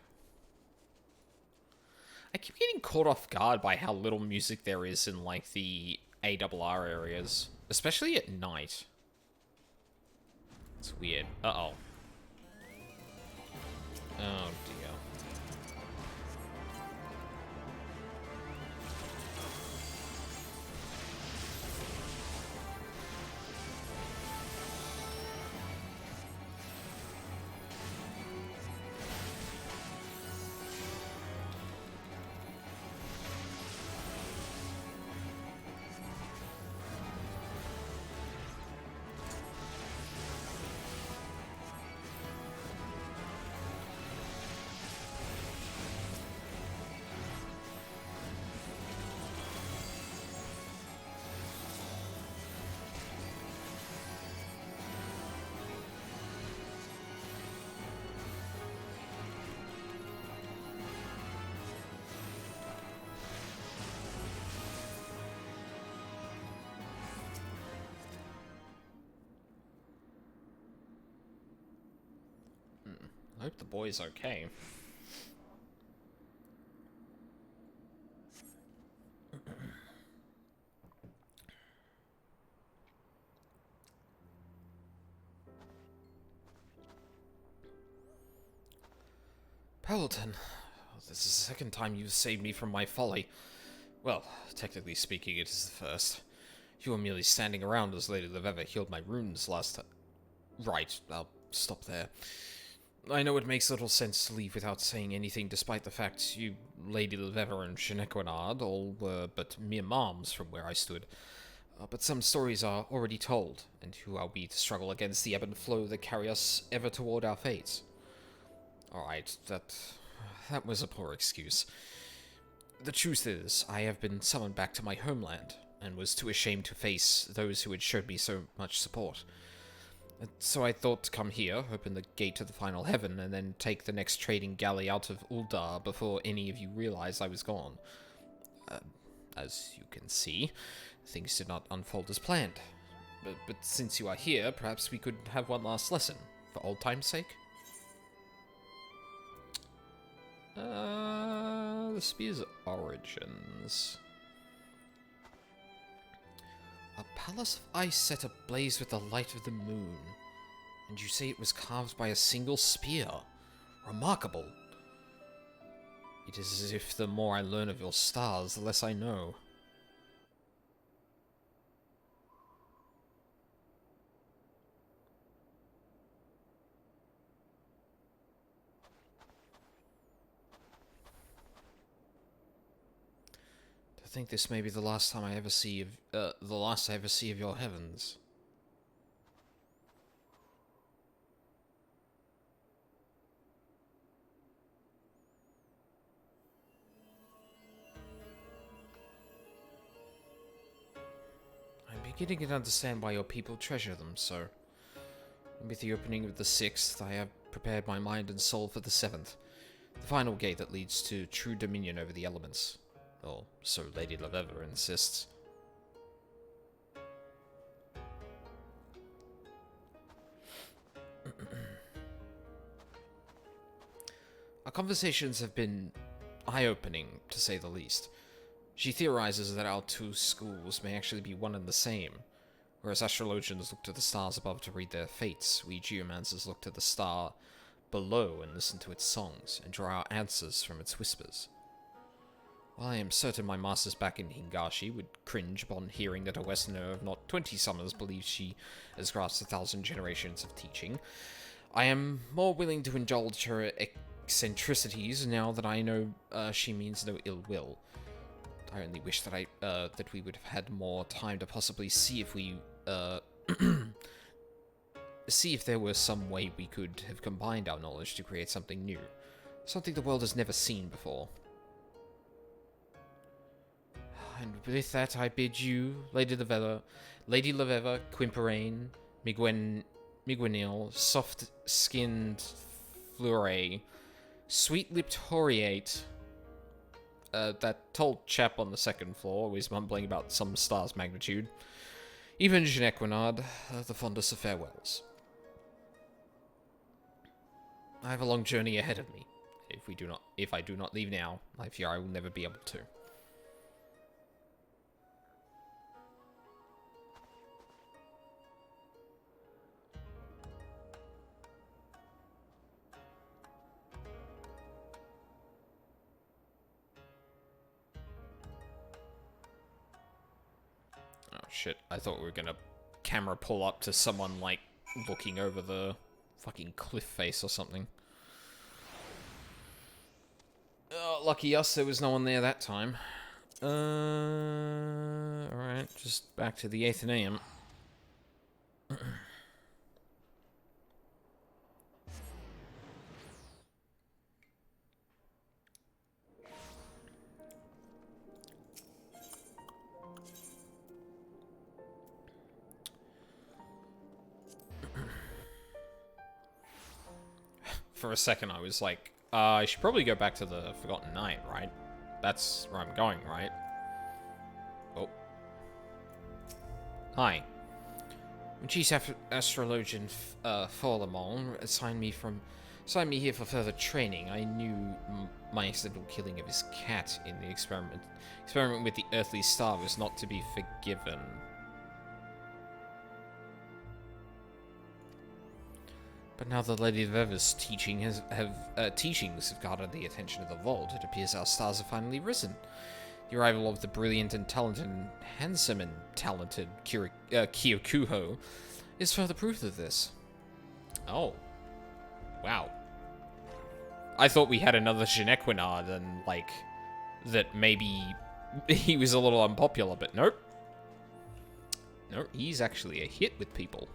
I keep getting caught off guard by how little music there is in, like, the ARR areas. Especially at night. It's weird. Uh-oh. Oh, dear. hope the boy's okay. Paladin, this is the second time you've saved me from my folly. Well, technically speaking, it is the first. You were merely standing around as Lady Leveva healed my wounds last time. Right, I'll stop there. I know it makes little sense to leave without saying anything, despite the fact you, Lady Leveva and Shenequinard, all were but mere moms from where I stood. But some stories are already told, and who are we to struggle against the ebb and flow that carry us ever toward our fates? Alright, that was a poor excuse. The truth is, I have been summoned back to my homeland, and was too ashamed to face those who had showed me so much support. So I thought to come here, open the gate to the final heaven, and then take the next trading galley out of Uldar before any of you realized I was gone. As you can see, things did not unfold as planned. But since you are here, perhaps we could have one last lesson, for old time's sake? The spear's origins. A palace of ice set ablaze with the light of the moon. And you say it was carved by a single spear. Remarkable. It is as if the more I learn of your stars, the less I know. I think this may be the last time I ever see of, the last I ever see of your heavens. I'm beginning to understand why your people treasure them so. And with the opening of the 6th, I have prepared my mind and soul for the 7th, the final gate that leads to true dominion over the elements. Or so Lady Leveva insists. Our conversations have been eye-opening, to say the least. She theorizes that our two schools may actually be one and the same. Whereas astrologians look to the stars above to read their fates, we geomancers look to the star below and listen to its songs, and draw our answers from its whispers. While I am certain my masters back in Hingashi would cringe upon hearing that a Westerner of not 20 summers believes she has grasped 1,000 generations of teaching, I am more willing to indulge her eccentricities now that I know she means no ill will. I only wish that that we would have had more time to possibly see if we see if there was some way we could have combined our knowledge to create something new, something the world has never seen before. And with that, I bid you, Lady Leveva, Quimperane, Miguenil, soft-skinned Fleuret, sweet-lipped Horiate, that tall chap on the second floor, always mumbling about some star's magnitude, even Jeanne, the fondest of farewells. I have a long journey ahead of me. If I do not leave now, I fear I will never be able to. Oh shit, I thought we were gonna camera pull up to someone, like, looking over the fucking cliff face or something. Oh, lucky us, there was no one there that time. Alright, just back to the Athenaeum. For a second, I was like, I should probably go back to the Forgotten Night, right? That's where I'm going, right? Oh. Hi. When Chief Astrologian Forlamon assigned me from Signed me here for further training. I knew my accidental killing of his cat in the experiment with the earthly star was not to be forgiven. But now the Lady of Ever's teachings have garnered the attention of the vault. It appears our stars have finally risen. The arrival of the brilliant and talented, and handsome and talented Kyokuho is further proof of this. Oh. Wow. I thought we had another Genequinard and, like, that maybe he was a little unpopular, but nope. Nope, he's actually a hit with people.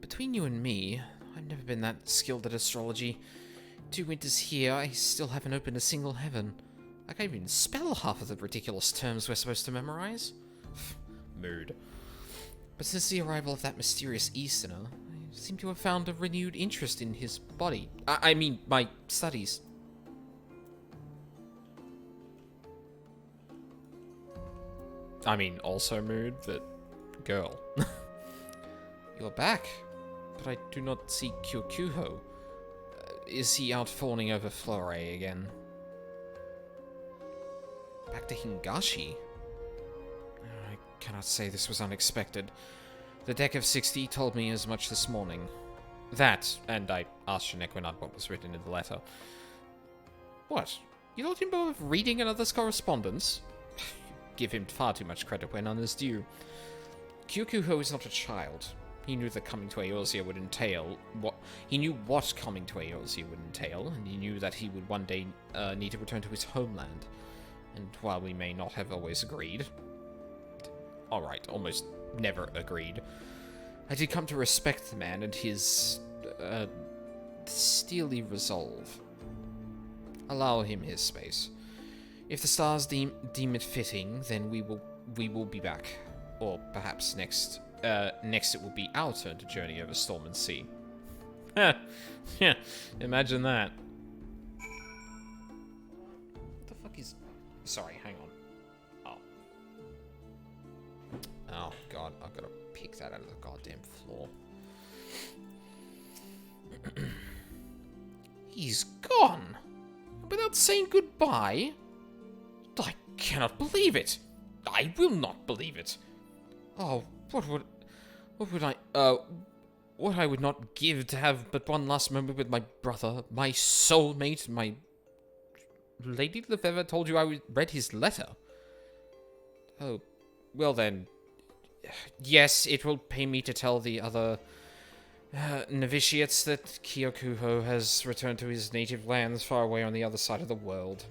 Between you and me, I've never been that skilled at astrology. 2 winters here, I still haven't opened a single heaven. I can't even spell half of the ridiculous terms we're supposed to memorize. Mood. But since the arrival of that mysterious Easterner, I seem to have found a renewed interest in his body. I mean, my studies. I mean, also mood, but girl. You're back, but I do not see Kyokuho. Is he out fawning over Flore again? Back to Hingashi? I cannot say this was unexpected. The deck of 60 told me as much this morning. That, and I asked Genequinard what was written in the letter. What? You told him of reading another's correspondence? Give him far too much credit where none is due. Kyokuho is not a child. He knew that coming to Eorzea would entail what coming to Eorzea would entail, and he knew that he would one day need to return to his homeland. And while we may not have always agreed, alright, almost never agreed, I did come to respect the man and his steely resolve. Allow him his space. If the stars deem it fitting, then we will be back, or perhaps next it will be our turn to journey over storm and sea. Yeah, imagine that. What the fuck is... Sorry, hang on. Oh god, I've got to pick that out of the goddamn floor. He's gone! Without saying goodbye? I cannot believe it! I will not believe it! Oh, what I would not give to have but one last moment with my brother, my soulmate, my... Lady Lefevre told you I read his letter? Oh, well then... Yes, it will pay me to tell the other novitiates that Kyokuho has returned to his native lands far away on the other side of the world.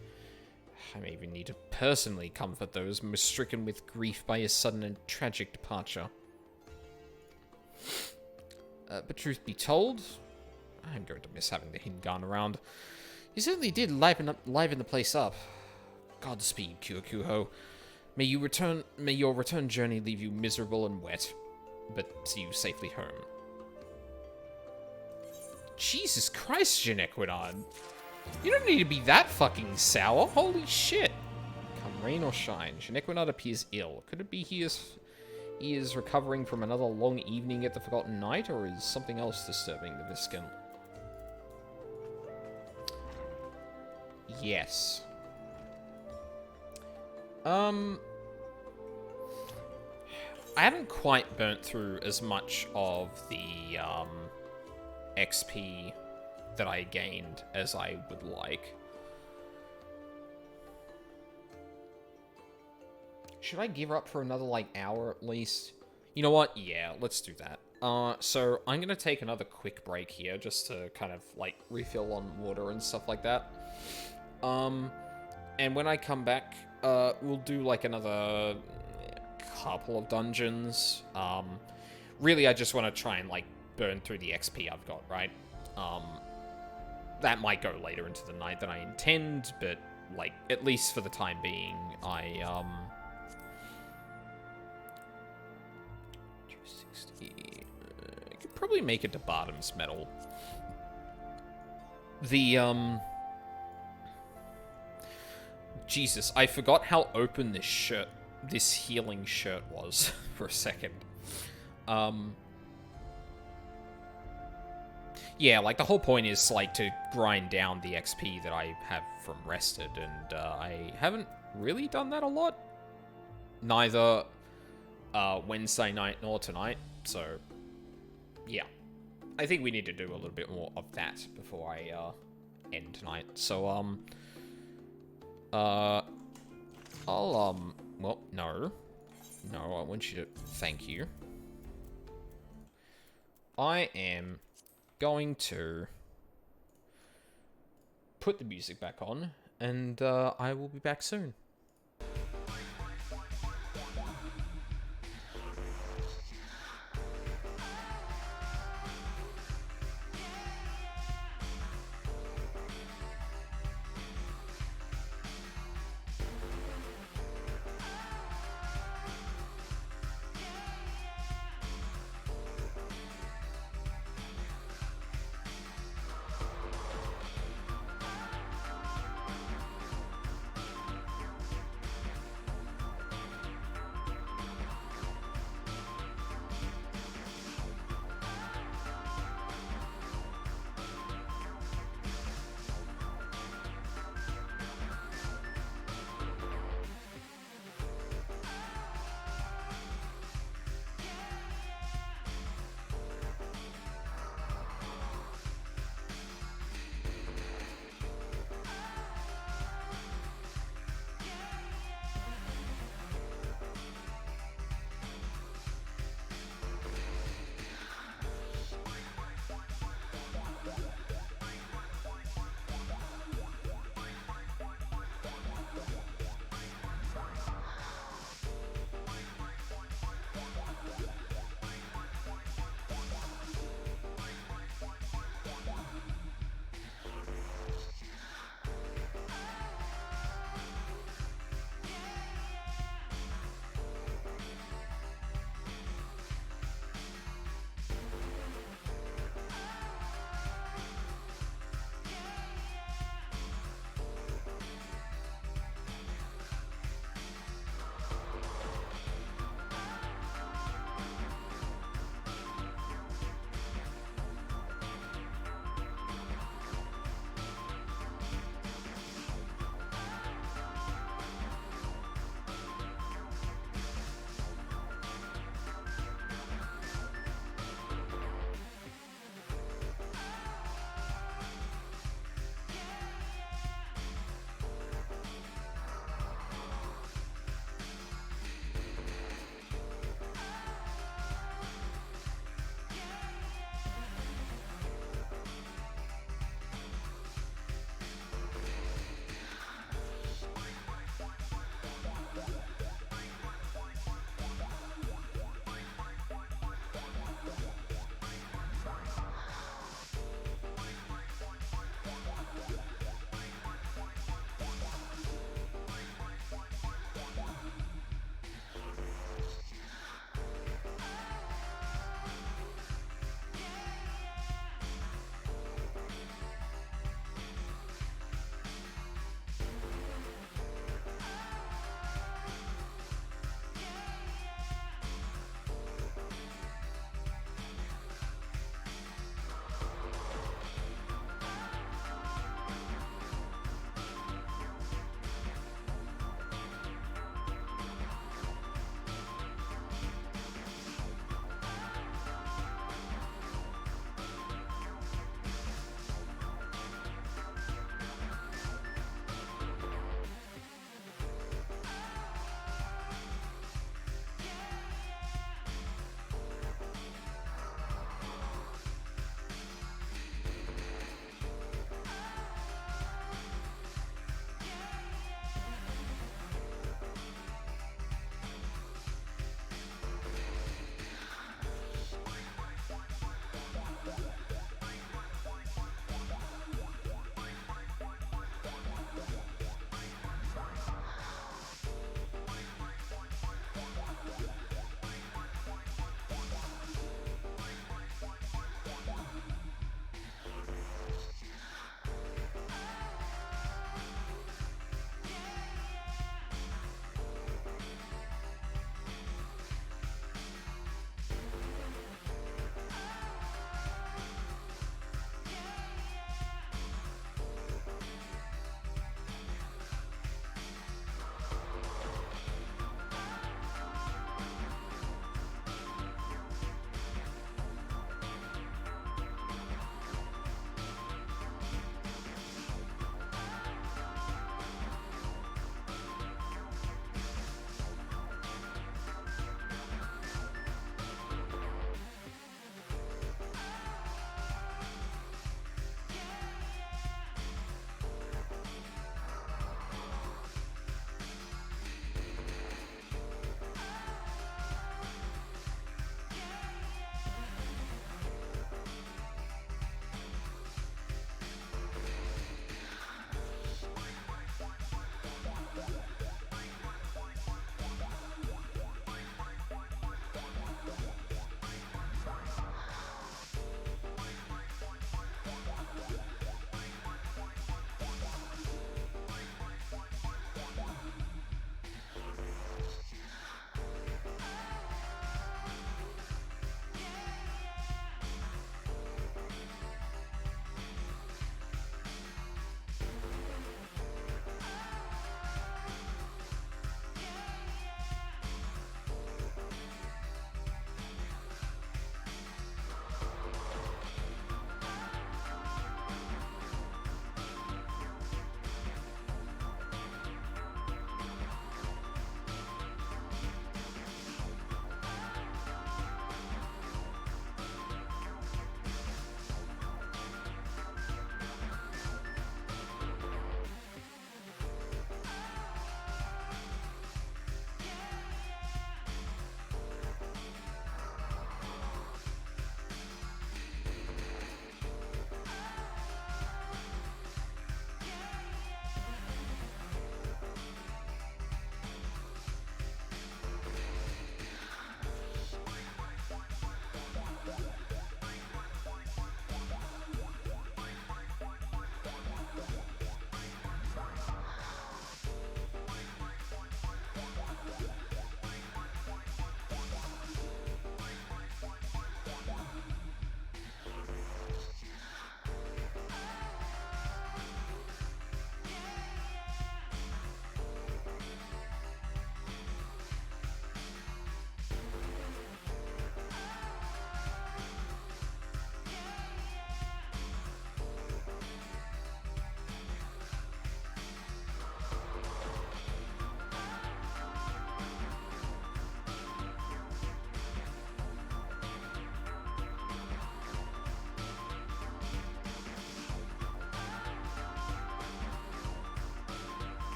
I may even need to personally comfort those most stricken with grief by his sudden and tragic departure. But truth be told, I'm going to miss having the Hingan around. He certainly did liven the place up. Godspeed, Kyokuho. May your return journey leave you miserable and wet, but see you safely home. Jesus Christ, Genequinard. You don't need to be that fucking sour. Holy shit. Come rain or shine, Genequinard appears ill. Could it be he is recovering from another long evening at the Forgotten Night, or is something else disturbing the Viscount? Yes. I haven't quite burnt through as much of the, XP that I gained as I would like. Should I give up for another, like, hour at least? You know what? Yeah, let's do that. So I'm gonna take another quick break here just to kind of, like, refill on water and stuff like that. And when I come back, we'll do, like, another couple of dungeons. Really, I just want to try and, like, burn through the XP I've got, right? That might go later into the night than I intend, but, like, at least for the time being, I 260... I could probably make it to Bottom's Metal. The, Jesus, I forgot how open this healing shirt was for a second. yeah, like, the whole point is, like, to grind down the XP that I have from Rested, and I haven't really done that a lot. Neither Wednesday night nor tonight, so, yeah. I think we need to do a little bit more of that before I end tonight. So, well, no. No, I want you to... Thank you. I am going to put the music back on, and I will be back soon.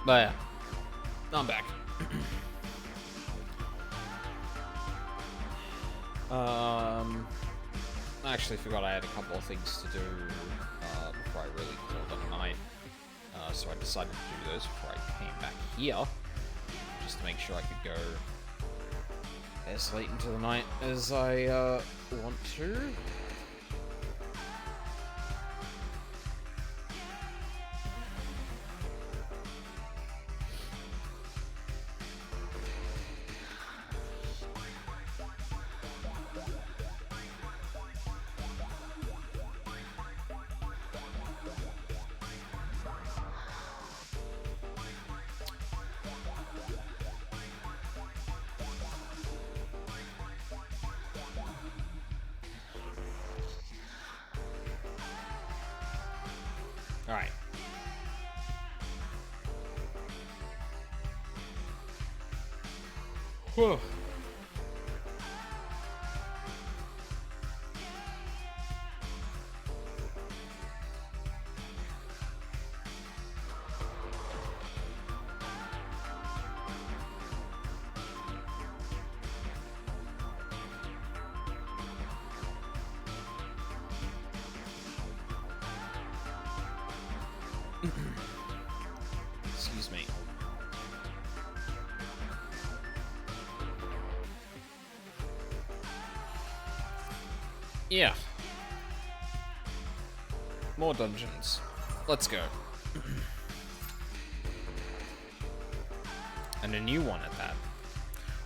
But yeah, I'm back. I actually forgot I had a couple of things to do before I really called it a night. So I decided to do those before I came back here, just to make sure I could go as late into the night as I want to. Alright. Whew. Excuse me. Yeah. More dungeons. Let's go. And a new one at that.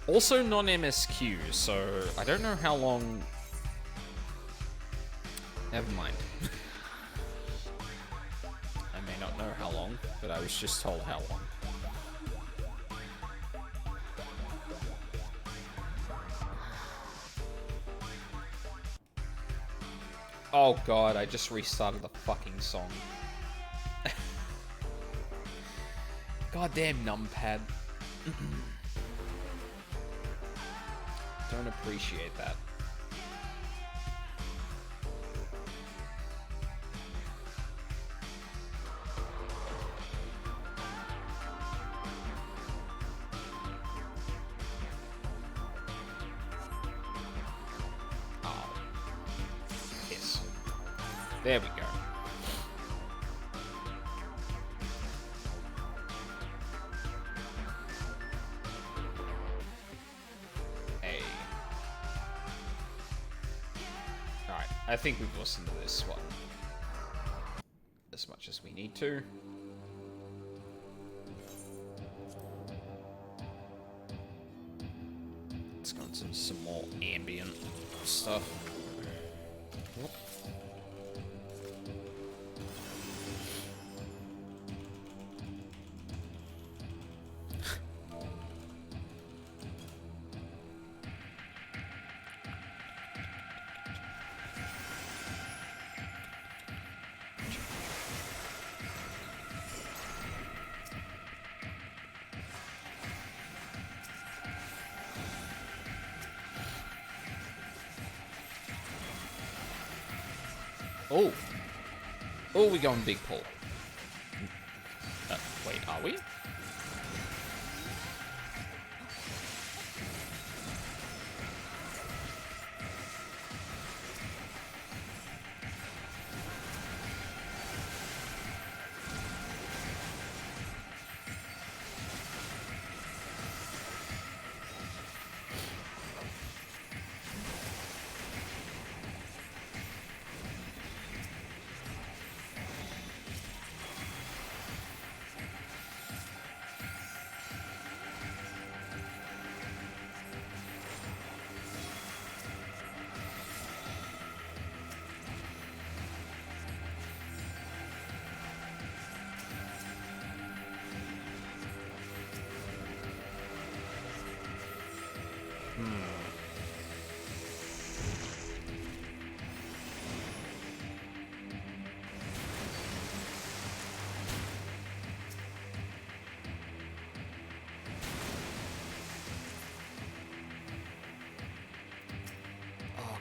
Also non-MSQ, so I don't know how long... Never mind. I may not know how long, but I was just told how long. Oh god, I just restarted the fucking song. Goddamn numpad. Don't appreciate that. Oh. Yes. There we go. I think we've listened to this one as much as we need to. Let's go into some more ambient stuff. Oh. Oh, we're going big pull. Wait, are we?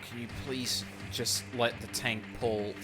Can you please just let the tank pull?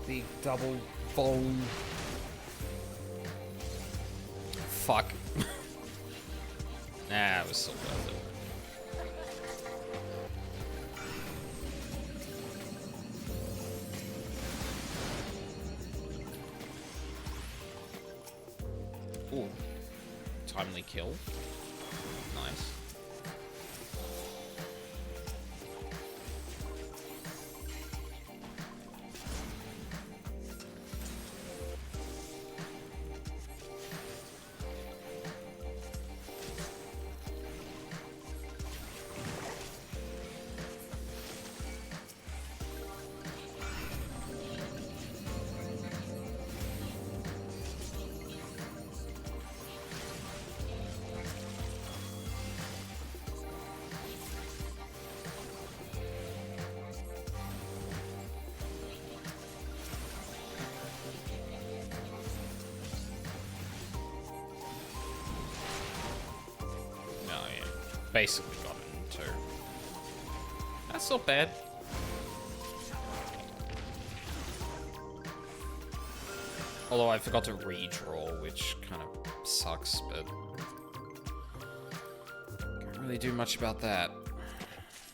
big double volume. Fuck. Nah, it was still worth it. Ooh. Timely kill. Nice. Basically got it in two. That's not bad. Although I forgot to redraw, which kind of sucks, but can't really do much about that.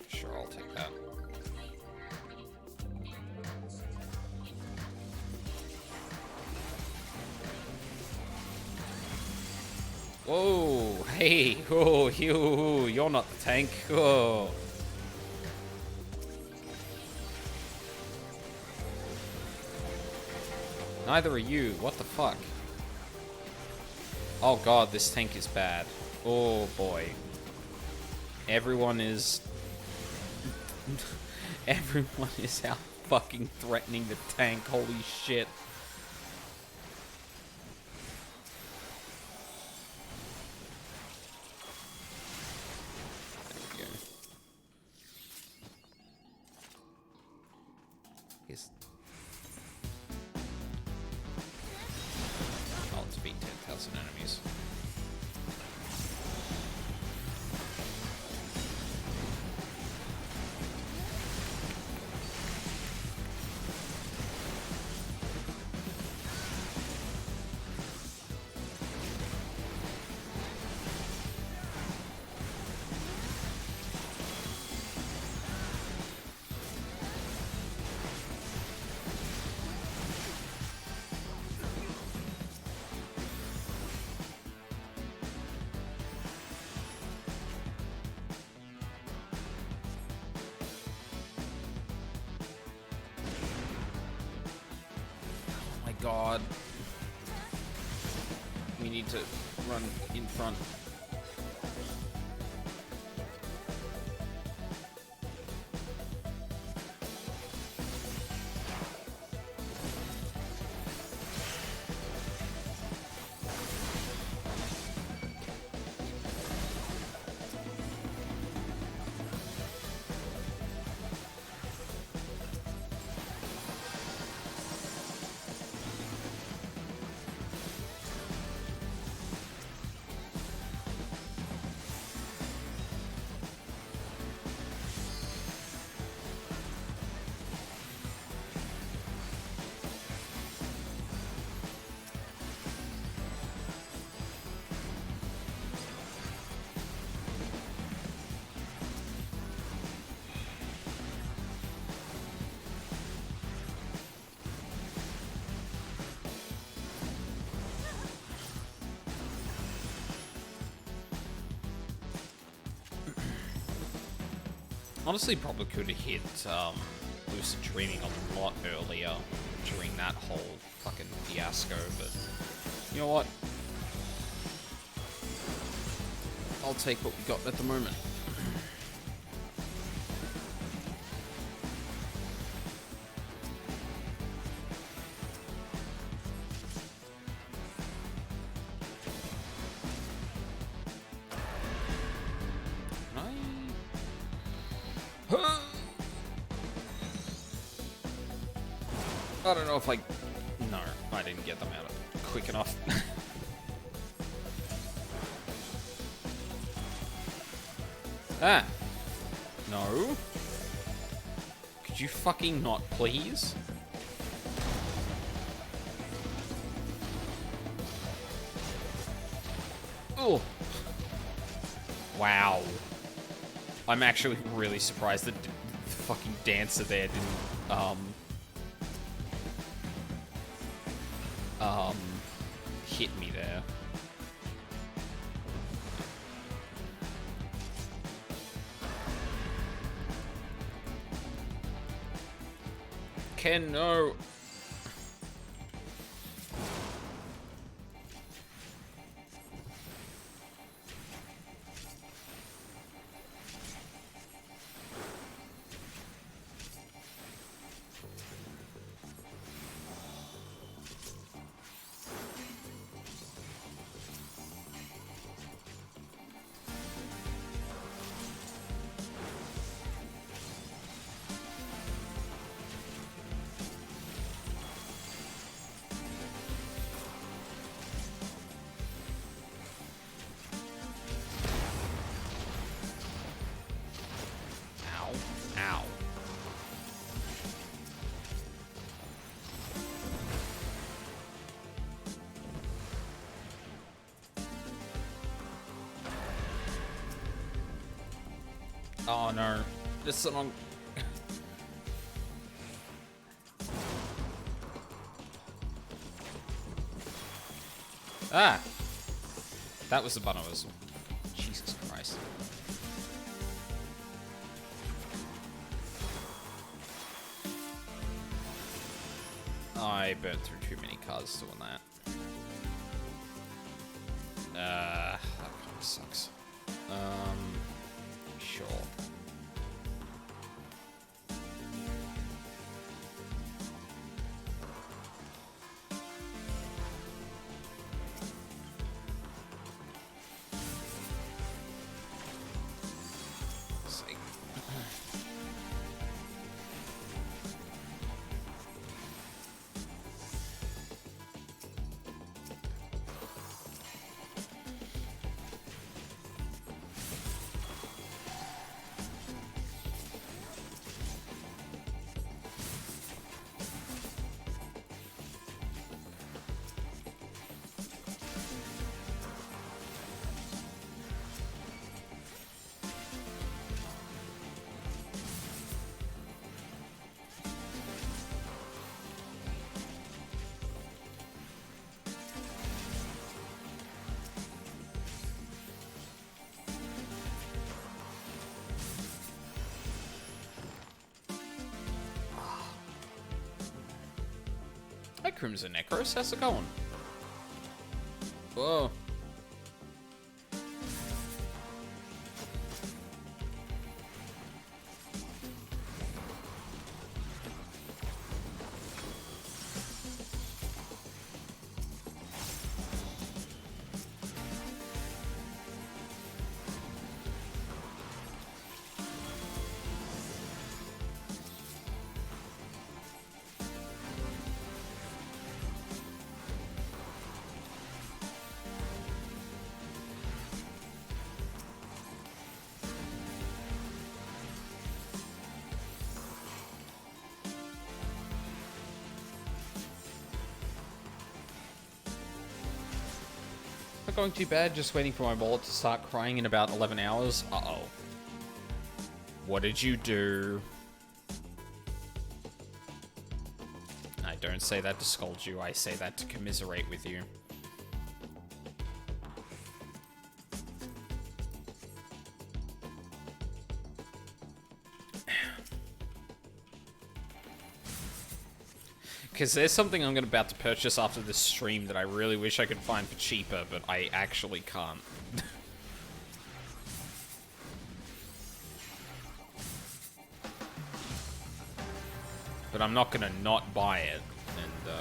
Sure, I'll take that. Whoa, hey, oh, you're not the tank. Oh. Neither are you. What the fuck? Oh god, this tank is bad. Oh boy. Everyone is... Everyone is out fucking threatening the tank. Holy shit. Enemies. God. We need to run in front. Honestly, probably could have hit Lucid Dreaming a lot earlier during that whole fucking fiasco, but you know what? I'll take what we got at the moment. I don't know if I... No, I didn't get them out quick enough. Ah! No. Could you fucking not, please? Oh. Wow. I'm actually really surprised that the fucking dancer there didn't, hit me there. Ken, no. Ow. Oh no. There's someone. Ah! That was the button I was. Jesus Christ. I burnt through too many cards doing that. That kind of sucks. Sure. See. Hi, Crimson Necros. How's it going? Whoa. Not going too bad, just waiting for my wallet to start crying in about 11 hours. Uh-oh. What did you do? I don't say that to scold you, I say that to commiserate with you. Because there's something I'm about to purchase after this stream that I really wish I could find for cheaper, but I actually can't. But I'm not gonna not buy it, and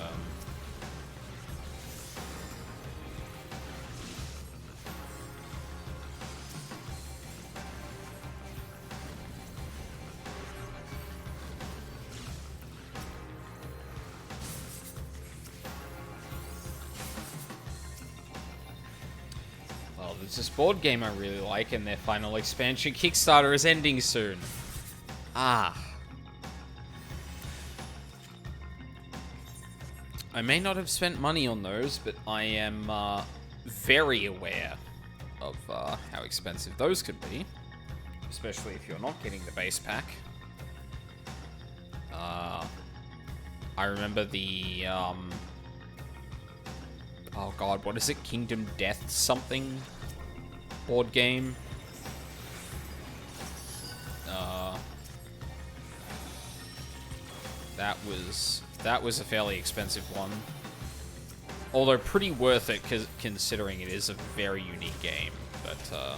well, there's this board game I really like, and their final expansion Kickstarter is ending soon. Ah. I may not have spent money on those, but I am very aware of how expensive those could be, especially if you're not getting the base pack. I remember the, oh god, what is it? Kingdom Death something board game? That was a fairly expensive one. Although pretty worth it, considering it is a very unique game. But,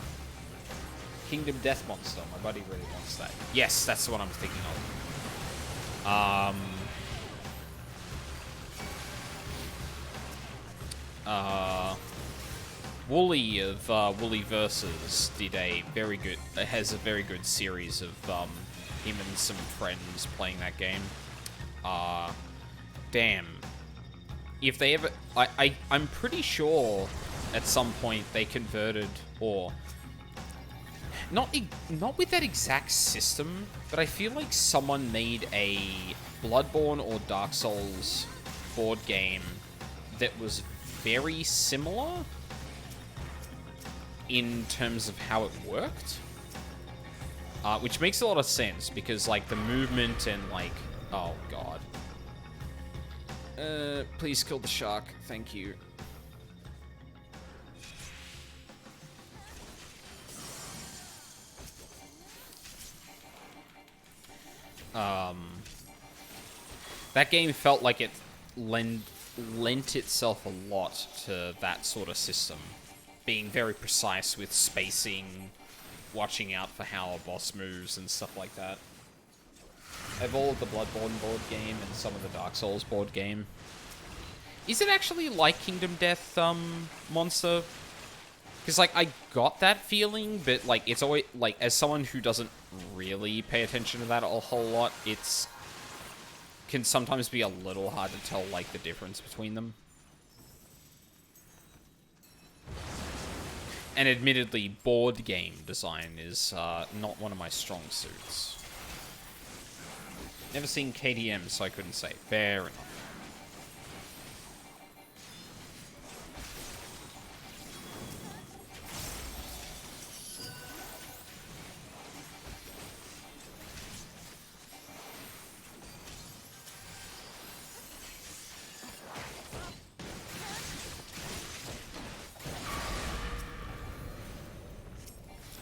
Kingdom Death Monster, my buddy really wants that. Yes, that's the one I'm thinking of. Wooly of Wooly Versus has a very good series of him and some friends playing that game. Damn. If they ever, I'm pretty sure at some point they converted, or not with that exact system, but I feel like someone made a Bloodborne or Dark Souls board game that was very similar in terms of how it worked, which makes a lot of sense because like the movement and like, oh god, please kill the shark, thank you. That game felt like it lent itself a lot to that sort of system. Being very precise with spacing, watching out for how a boss moves and stuff like that. I've all of the Bloodborne board game and some of the Dark Souls board game. Is it actually like Kingdom Death, Monster? Because, like, I got that feeling, but, like, it's always, like, as someone who doesn't really pay attention to that a whole lot, can sometimes be a little hard to tell, like, the difference between them. And admittedly, board game design is not one of my strong suits. Never seen KDM, so I couldn't say. Fair enough.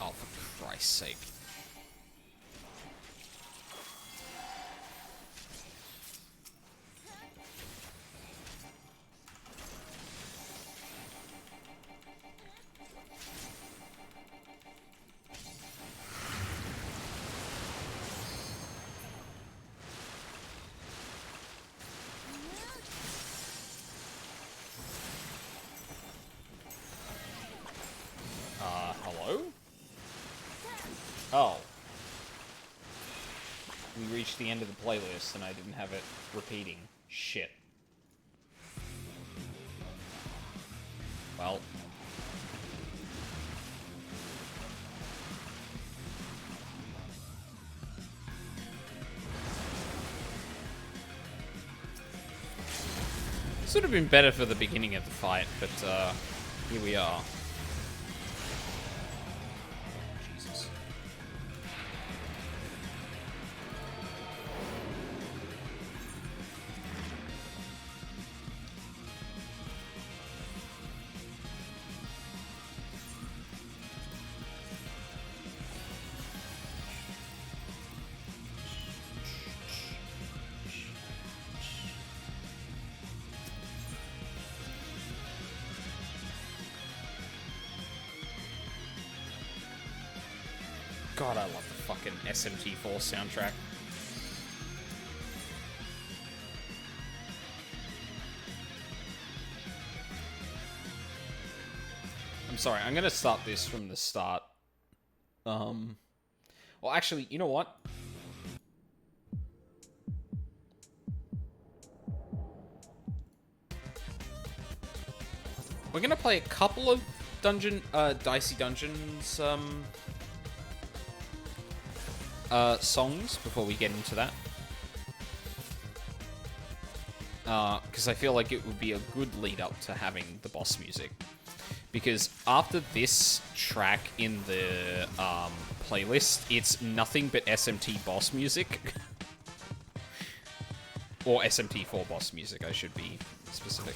Oh, for Christ's sake. Hello? Oh. We reached the end of the playlist and I didn't have it repeating. Shit. Well. This would have been better for the beginning of the fight, but, here we are. Jesus. God, I love the fucking SMT4 soundtrack. I'm sorry, I'm gonna start this from the start. Well, actually, you know what? We're gonna play a couple of Dicey Dungeons, songs before we get into that. Because I feel like it would be a good lead up to having the boss music. Because after this track in the playlist, it's nothing but SMT boss music. Or SMT4 boss music, I should be specific.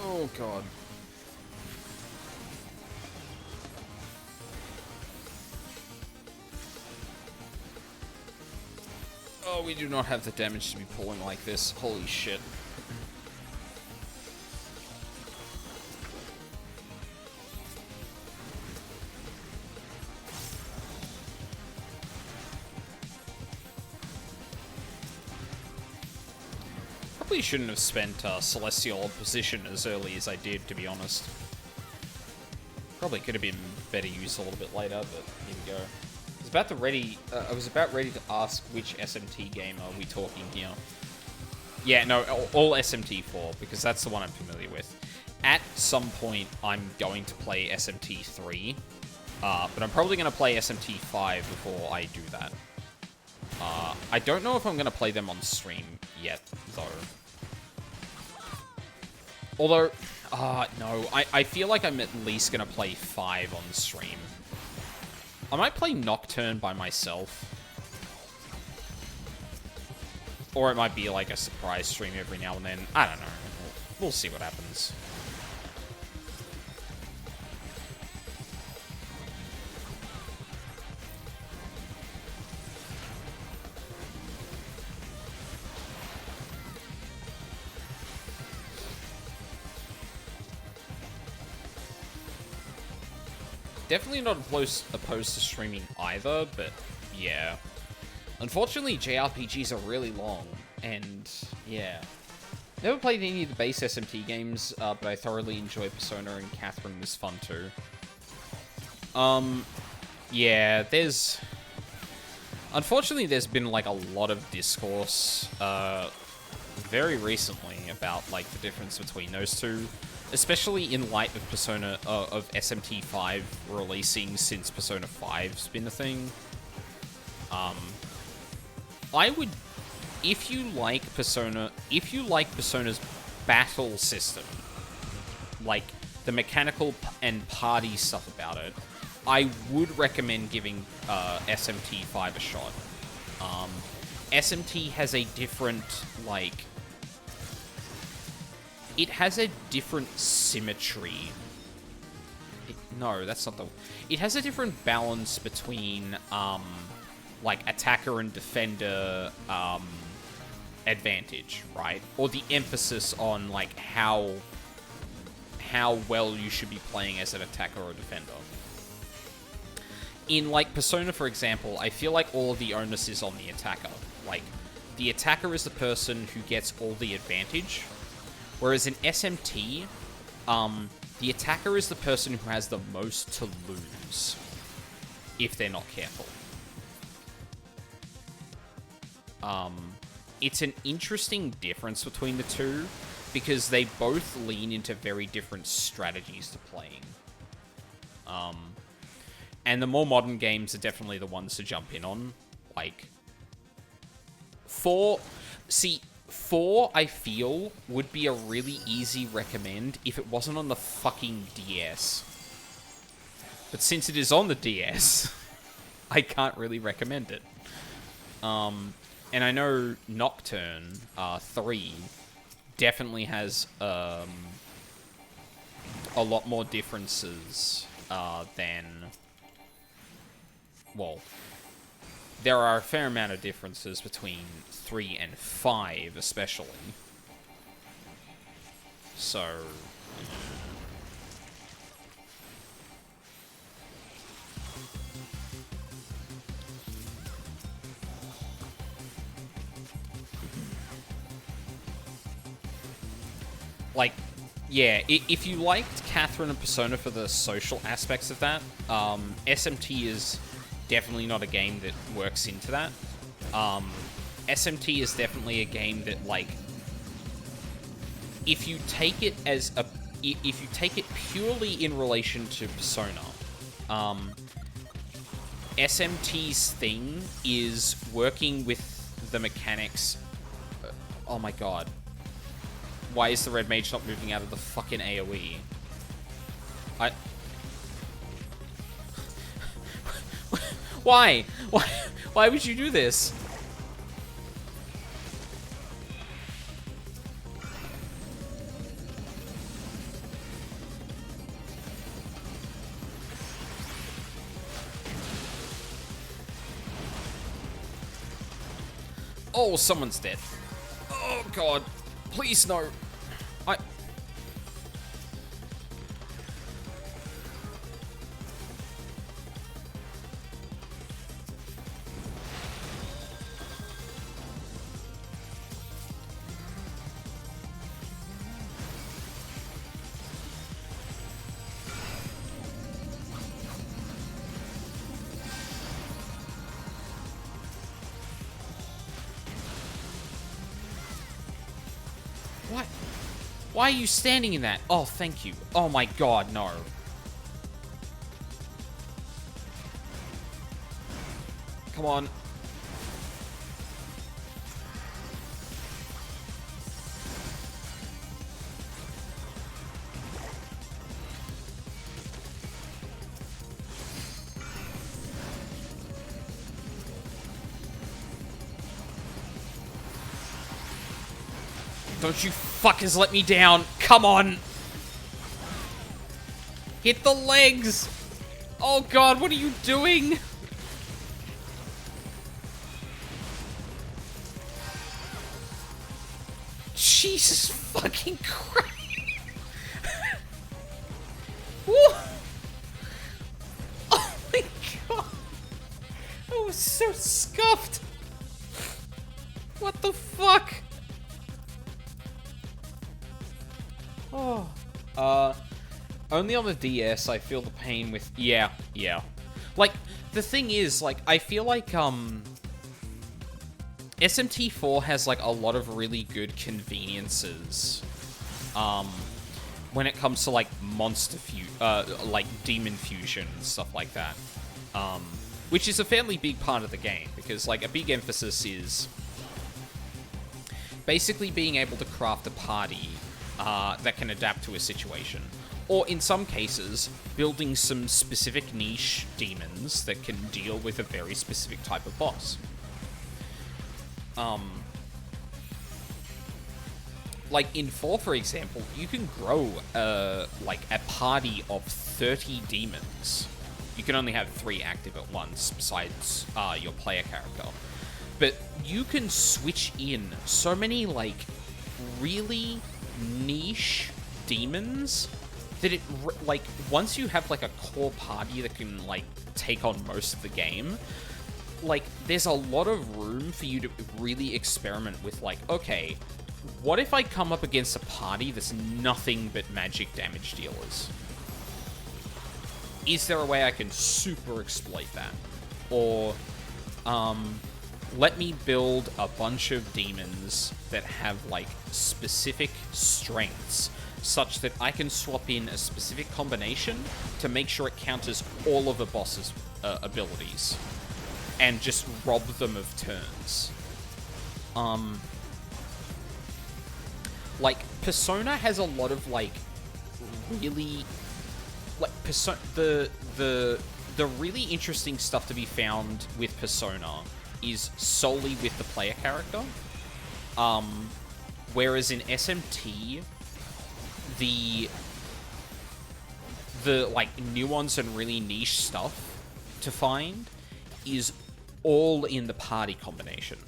Oh, God. Oh, we do not have the damage to be pulling like this. Holy shit. Probably shouldn't have spent Celestial Opposition as early as I did, to be honest. Probably could have been better used a little bit later, but here we go. I was about ready to ask which SMT game are we talking here. Yeah, no, all SMT4, because that's the one I'm familiar with. At some point, I'm going to play SMT3, but I'm probably going to play SMT5 before I do that. I don't know if I'm going to play them on stream yet, though. Although, no, I feel like I'm at least going to play 5 on stream. I might play Nocturne by myself. Or it might be like a surprise stream every now and then. I don't know. We'll see what happens. Definitely not opposed to streaming either, but yeah. Unfortunately, JRPGs are really long, and yeah. Never played any of the base SMT games, but I thoroughly enjoy Persona, and Catherine was fun too. Yeah, unfortunately, there's been, like, a lot of discourse, very recently about, like, the difference between those two. Especially in light of of SMT5 releasing since Persona 5's been a thing. I would, if you like Persona's battle system, like the mechanical and party stuff about it, I would recommend giving SMT5 a shot. SMT has a different, like, it has a different symmetry. No, that's not the... It has a different balance between, like, attacker and defender, advantage, right? Or the emphasis on, like, how well you should be playing as an attacker or defender. In, like, Persona, for example, I feel like all of the onus is on the attacker. Like, the attacker is the person who gets all the advantage. Whereas in SMT, the attacker is the person who has the most to lose if they're not careful. It's an interesting difference between the two because they both lean into very different strategies to playing. And the more modern games are definitely the ones to jump in on. Like, 4, I feel, would be a really easy recommend if it wasn't on the fucking DS. But since it is on the DS, I can't really recommend it. And I know Nocturne 3 definitely has a lot more differences than... Well, there are a fair amount of differences between 3 and 5, especially. So... like, yeah, if you liked Catherine and Persona for the social aspects of that, SMT is definitely not a game that works into that. SMT is definitely a game that, like, if you take it purely in relation to Persona, SMT's thing is working with the mechanics. Oh my god. Why is the red mage not moving out of the fucking AoE? Why? Why would you do this? Oh, someone's dead. Oh god. Please no. What? Why are you standing in that? Oh, thank you. Oh my god, no. Come on. Don't you fuckers let me down. Come on. Hit the legs. Oh god, what are you doing? Jesus fucking Christ. Woo. Oh my god. I was so scuffed. What the fuck? Oh. Only on the DS I feel the pain with... Yeah. Like, the thing is, like, I feel like, SMT4 has, like, a lot of really good conveniences, when it comes to, like, like, demon fusion and stuff like that. Which is a fairly big part of the game, because, like, a big emphasis is basically being able to craft a party that can adapt to a situation. Or, in some cases, building some specific niche demons that can deal with a very specific type of boss. Like, in 4, for example, you can grow, like, a party of 30 demons. You can only have 3 active at once, besides, your player character. But you can switch in so many, like, really niche demons that it, like, once you have, like, a core party that can, like, take on most of the game, like, there's a lot of room for you to really experiment with, like, okay, what if I come up against a party that's nothing but magic damage dealers? Is there a way I can super exploit that? Or, let me build a bunch of demons that have, like, specific strengths, such that I can swap in a specific combination to make sure it counters all of a boss's abilities, and just rob them of turns. Like, Persona has a lot of, like, really... Like, the really interesting stuff to be found with Persona is solely with the player character. Whereas in SMT, the like, nuance and really niche stuff to find is all in the party combination.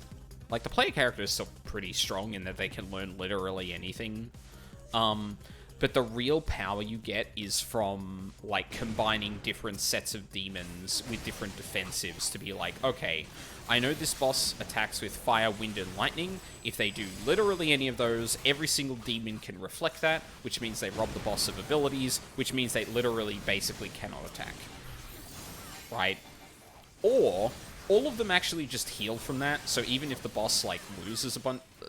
Like, the player character is still pretty strong in that they can learn literally anything. But the real power you get is from, like, combining different sets of demons with different defensives to be like, okay, I know this boss attacks with fire, wind, and lightning. If they do literally any of those, every single demon can reflect that, which means they rob the boss of abilities, which means they literally basically cannot attack. Right? Or all of them actually just heal from that, so even if the boss, like,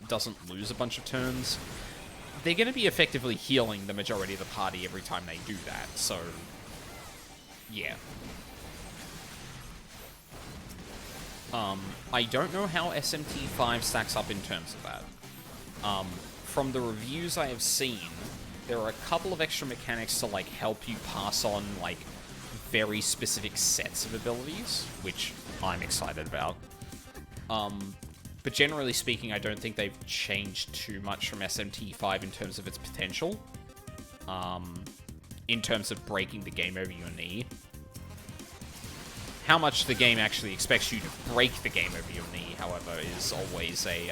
doesn't lose a bunch of turns, they're going to be effectively healing the majority of the party every time they do that, so yeah. I don't know how FFXIV stacks up in terms of that. From the reviews I have seen, there are a couple of extra mechanics to, like, help you pass on, like, very specific sets of abilities, which I'm excited about. But generally speaking, I don't think they've changed too much from FFXIV in terms of its potential. In terms of breaking the game over your knee. How much the game actually expects you to break the game over your knee, however, is always a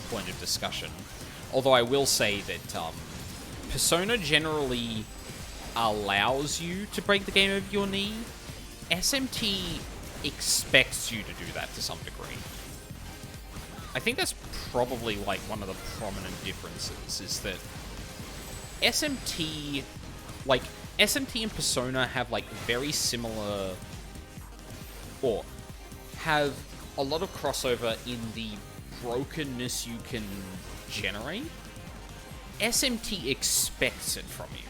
point of discussion. Although I will say that Persona generally allows you to break the game over your knee. SMT expects you to do that to some degree. I think that's probably, like, one of the prominent differences, is that SMT and Persona have, like, very similar, or have a lot of crossover in the brokenness you can generate. SMT expects it from you.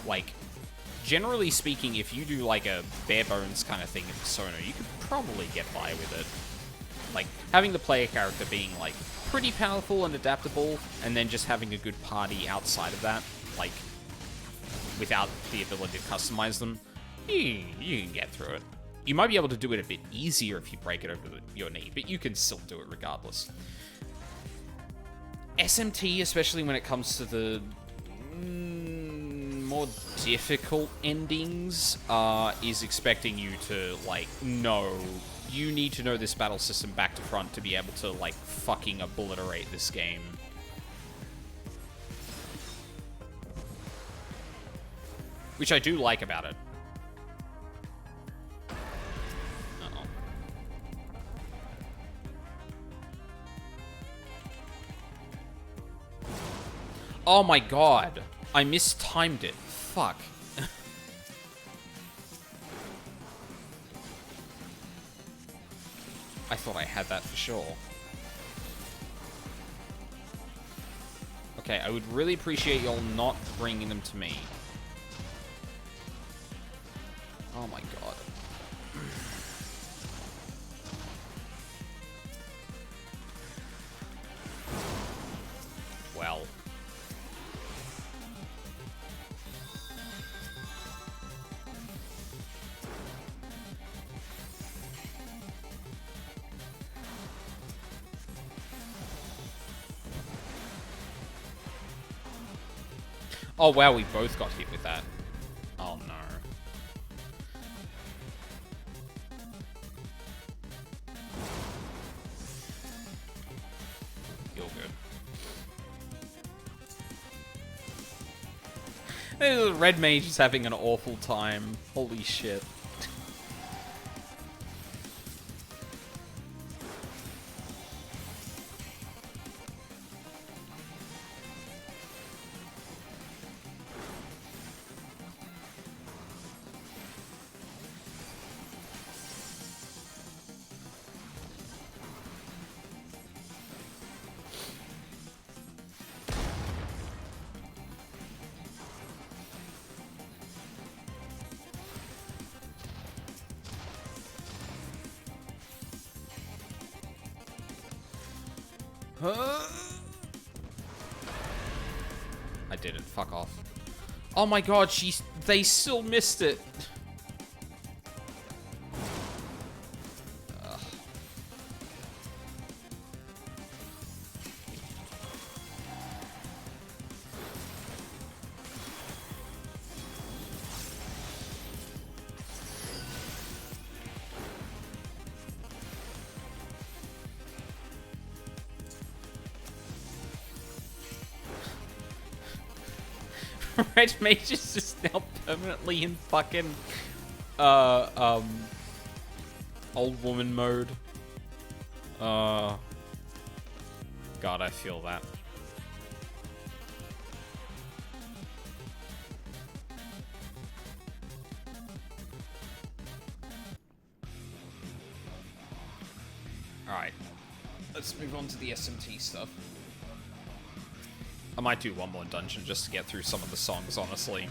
Like, generally speaking, if you do, like, a bare bones kind of thing in Persona, you could probably get by with it. Like, having the player character being, like, pretty powerful and adaptable, and then just having a good party outside of that, like, without the ability to customize them, you can get through it. You might be able to do it a bit easier if you break it over your knee, but you can still do it regardless. SMT, especially when it comes to the more difficult endings, is expecting you to, like, know. You need to know this battle system back to front to be able to, like, fucking obliterate this game. Which I do like about it. Uh-oh. Oh my god. I mistimed it. Fuck. I thought I had that for sure. Okay, I would really appreciate y'all not bringing them to me. Oh my god. Well. Oh wow, we both got hit with that. Oh no. You're good. The red mage is having an awful time. Holy shit. I didn't. Fuck off. Oh my god, they still missed it. Ugh. Red Mage is just now permanently in fucking, old woman mode. God, I feel that. Alright. Let's move on to the SMT stuff. I might do one more dungeon just to get through some of the songs, honestly.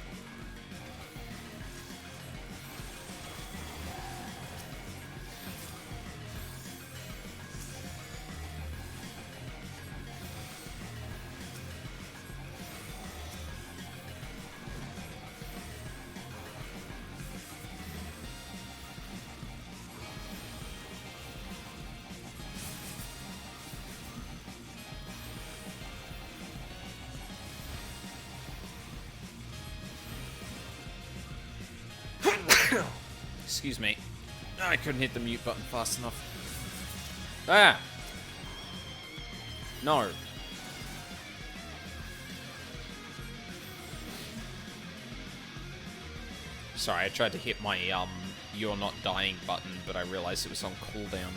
Excuse me. I couldn't hit the mute button fast enough. Ah! No. Sorry, I tried to hit my, you're not dying button, but I realized it was on cooldown.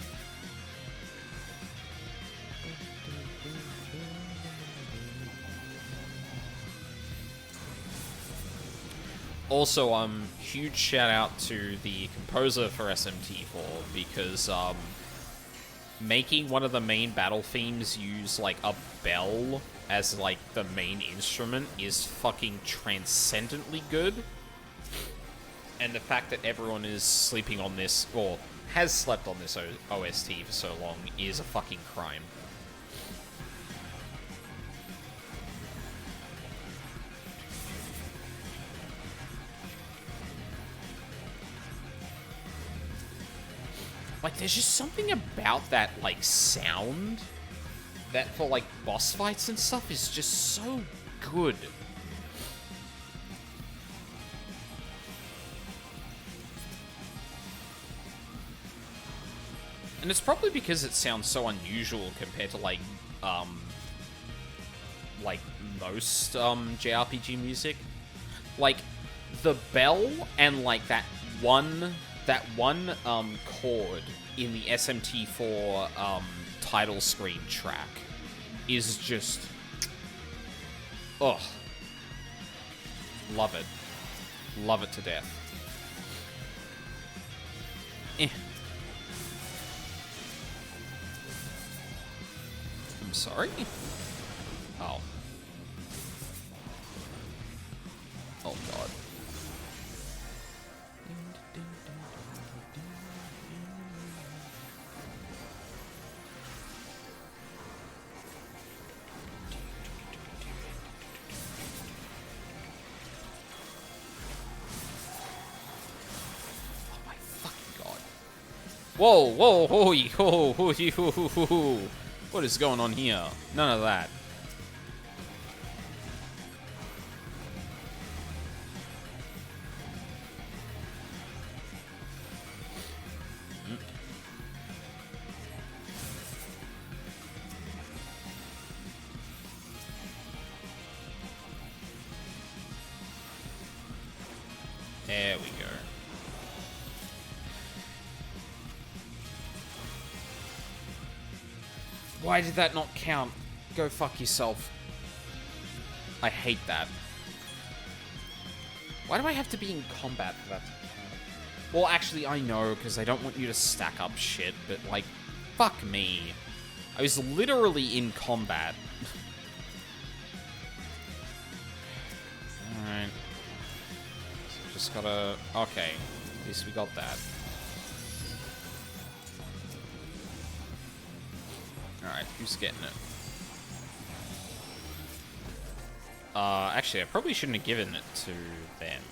Also, huge shout out to the composer for SMT4, because, making one of the main battle themes use, like, a bell as, like, the main instrument is fucking transcendently good. And the fact that everyone is sleeping on this, or has slept on this OST for so long, is a fucking crime. Like, there's just something about that, like, sound that for, like, boss fights and stuff is just so good. And it's probably because it sounds so unusual compared to, like most, JRPG music. Like, the bell and, like, that one chord in the SMT4 title screen track is just, ugh, love it to death. I'm sorry. Oh god. Whoa, whoa, holy, ho, ho, ho, ho, ho, ho. What is going on here? None of that. There we go. Why did that not count? Go fuck yourself. I hate that. Why do I have to be in combat for that to count? Well, actually, I know, because I don't want you to stack up shit, but, like, fuck me. I was literally in combat. Alright. So just gotta... Okay. At least we got that. Alright, who's getting it? Actually, I probably shouldn't have given it to them.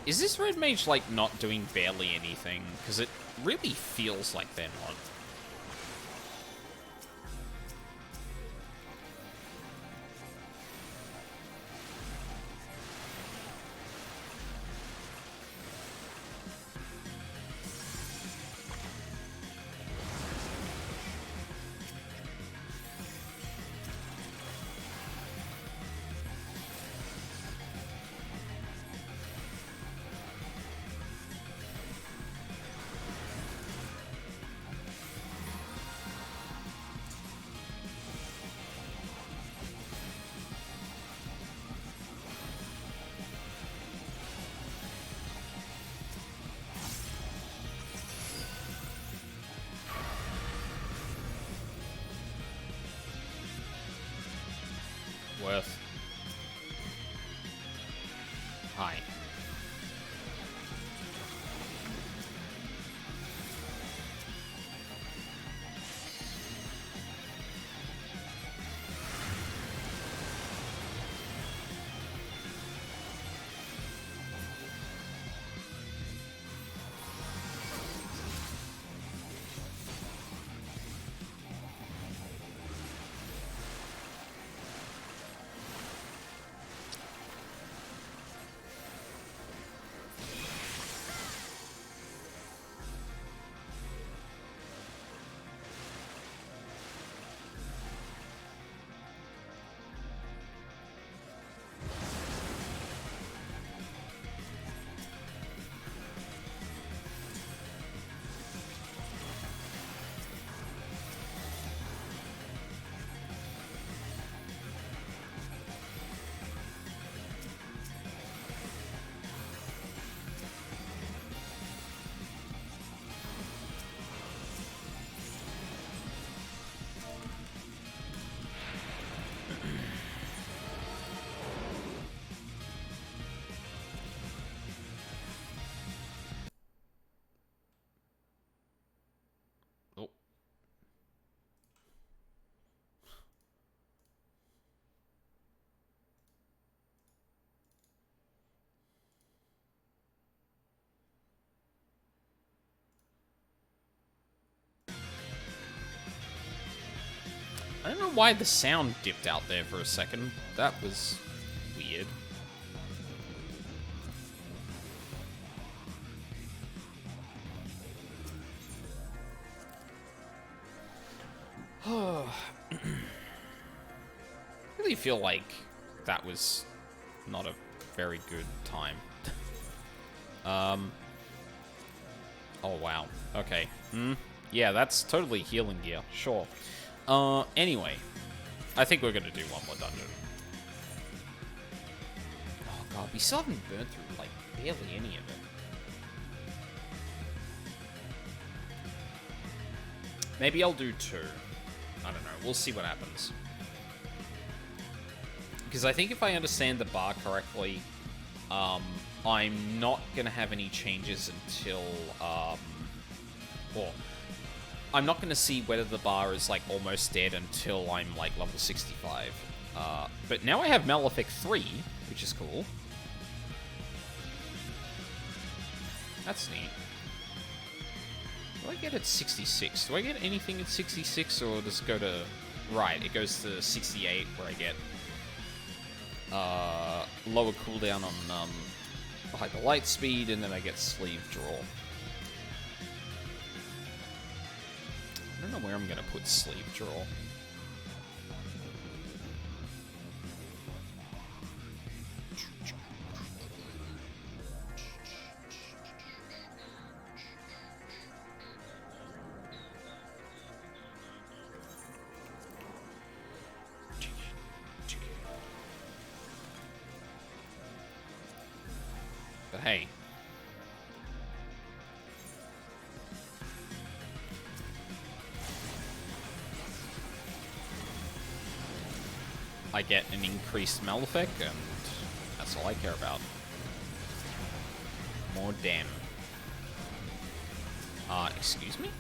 Is this red mage, like, not doing barely anything? Because it really feels like they're not. Worth. Hi. Oh. I don't know why the sound dipped out there for a second. That was weird. Really feel like that was not a very good time. Oh wow. Okay. Yeah, that's totally healing gear. Sure. Anyway, I think we're gonna do one more dungeon. Oh god, we still haven't burned through like barely any of it. Maybe I'll do 2. I don't know. We'll see what happens. Because I think if I understand the bar correctly, I'm not going to have any changes until, well, I'm not going to see whether the bar is, like, almost dead until I'm, like, level 65. But now I have Malefic 3, which is cool. That's neat. Do I get it 66? Do I get anything at 66, or does it go to... Right, it goes to 68, where I get lower cooldown on hyper light speed, and then I get sleeve draw. I don't know where I'm going to put sleeve draw. But hey. I get an increased Malefic, and that's all I care about. More damn. Excuse me?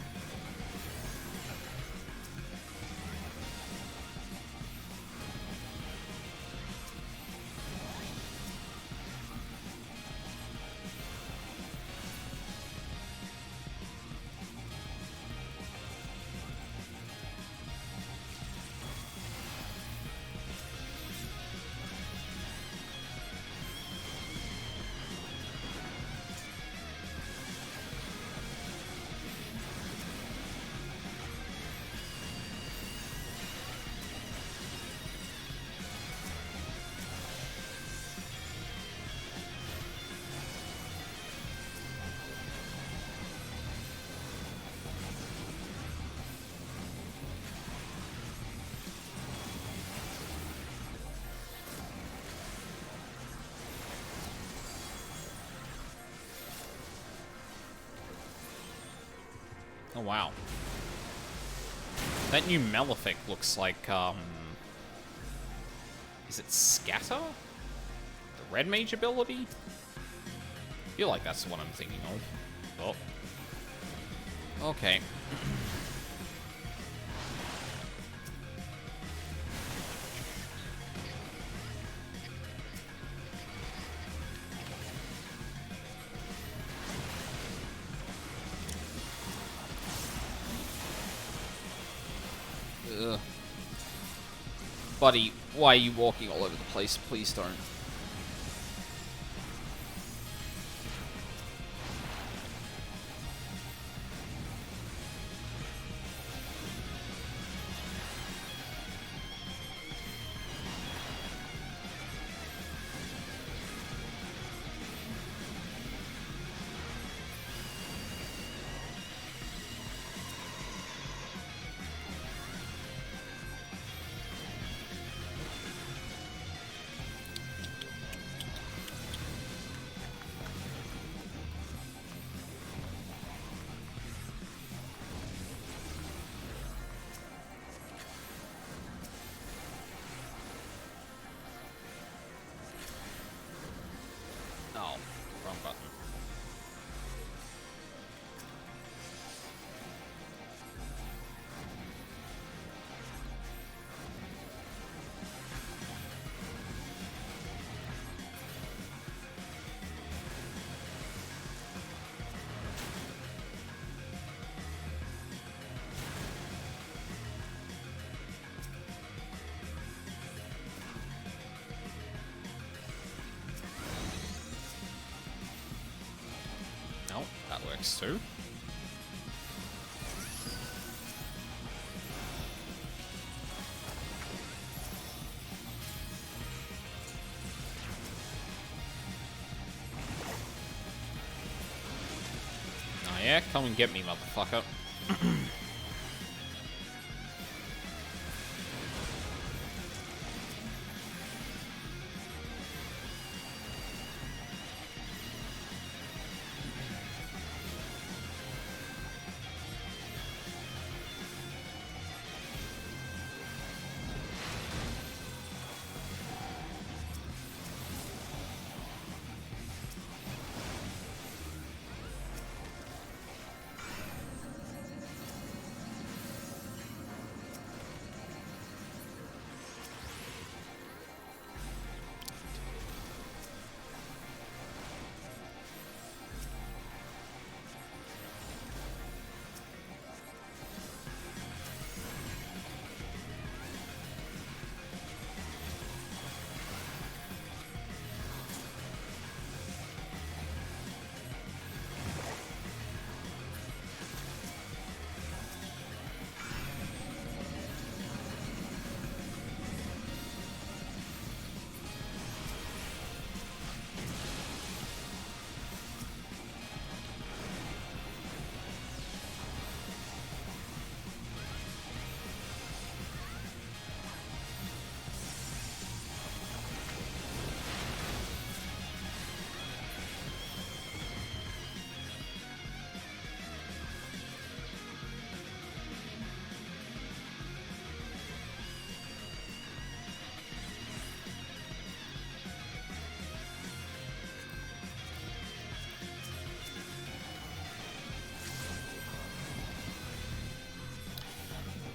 wow. That new Malefic looks like, is it Scatter? The red mage ability? I feel like that's the one I'm thinking of. Oh. Okay. Ugh. Buddy, why are you walking all over the place? Please don't. Oh, wrong button. No, that works too. Oh yeah, come and get me, motherfucker.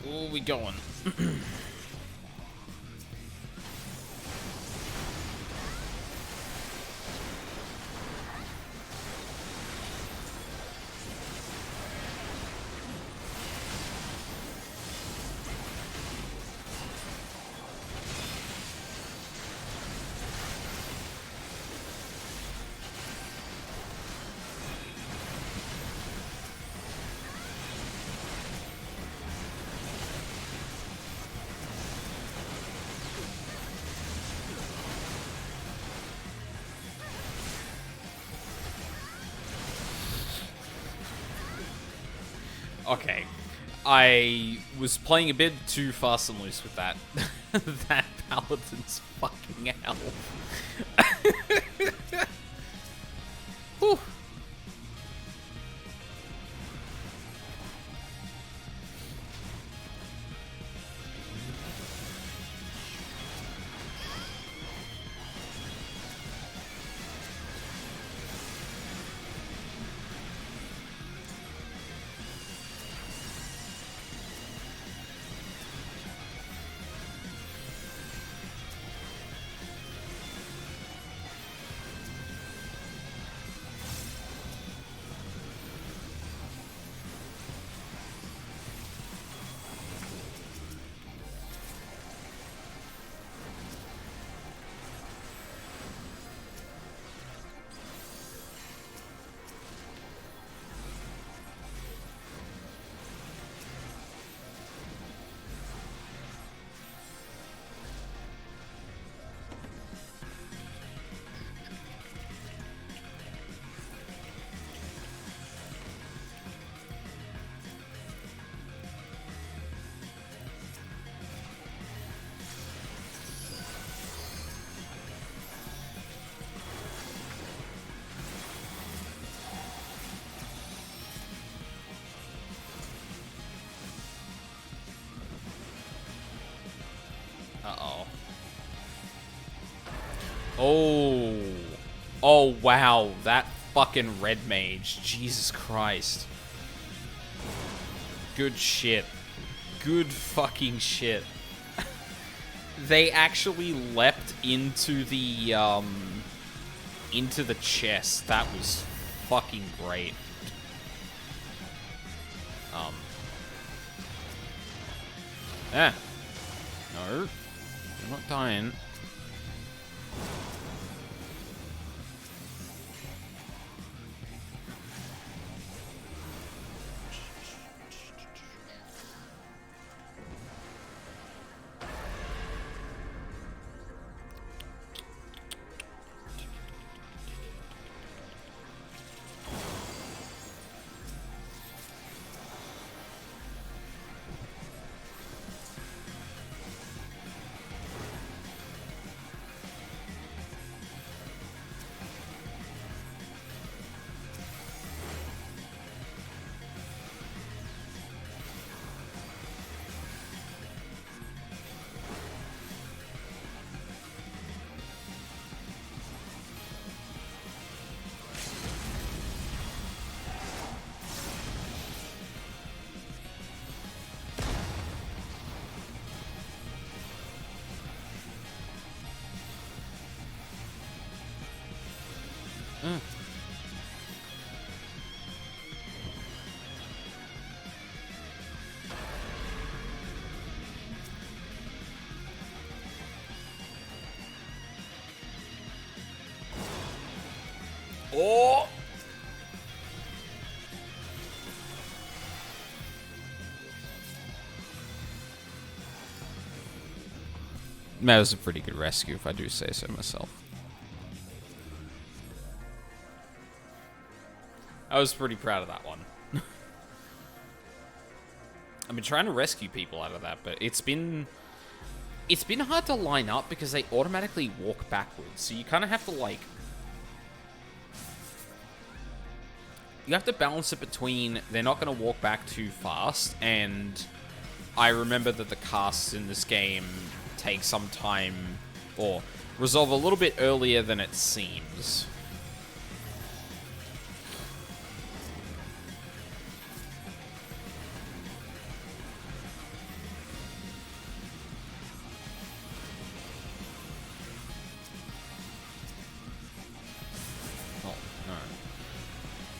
Where are we going? Okay. I was playing a bit too fast and loose with that. That paladin's fucking hell. Whew. Uh-oh. Oh. Oh, wow. That fucking red mage. Jesus Christ. Good shit. Good fucking shit. They actually leapt into the chest. That was fucking great. No. You're not dying. Oh! That was a pretty good rescue, if I do say so myself. I was pretty proud of that one. I've been trying to rescue people out of that, but it's been hard to line up because they automatically walk backwards. So you kind of have to, like... You have to balance it between they're not going to walk back too fast, and I remember that the casts in this game take some time, or resolve a little bit earlier than it seems. Oh, no.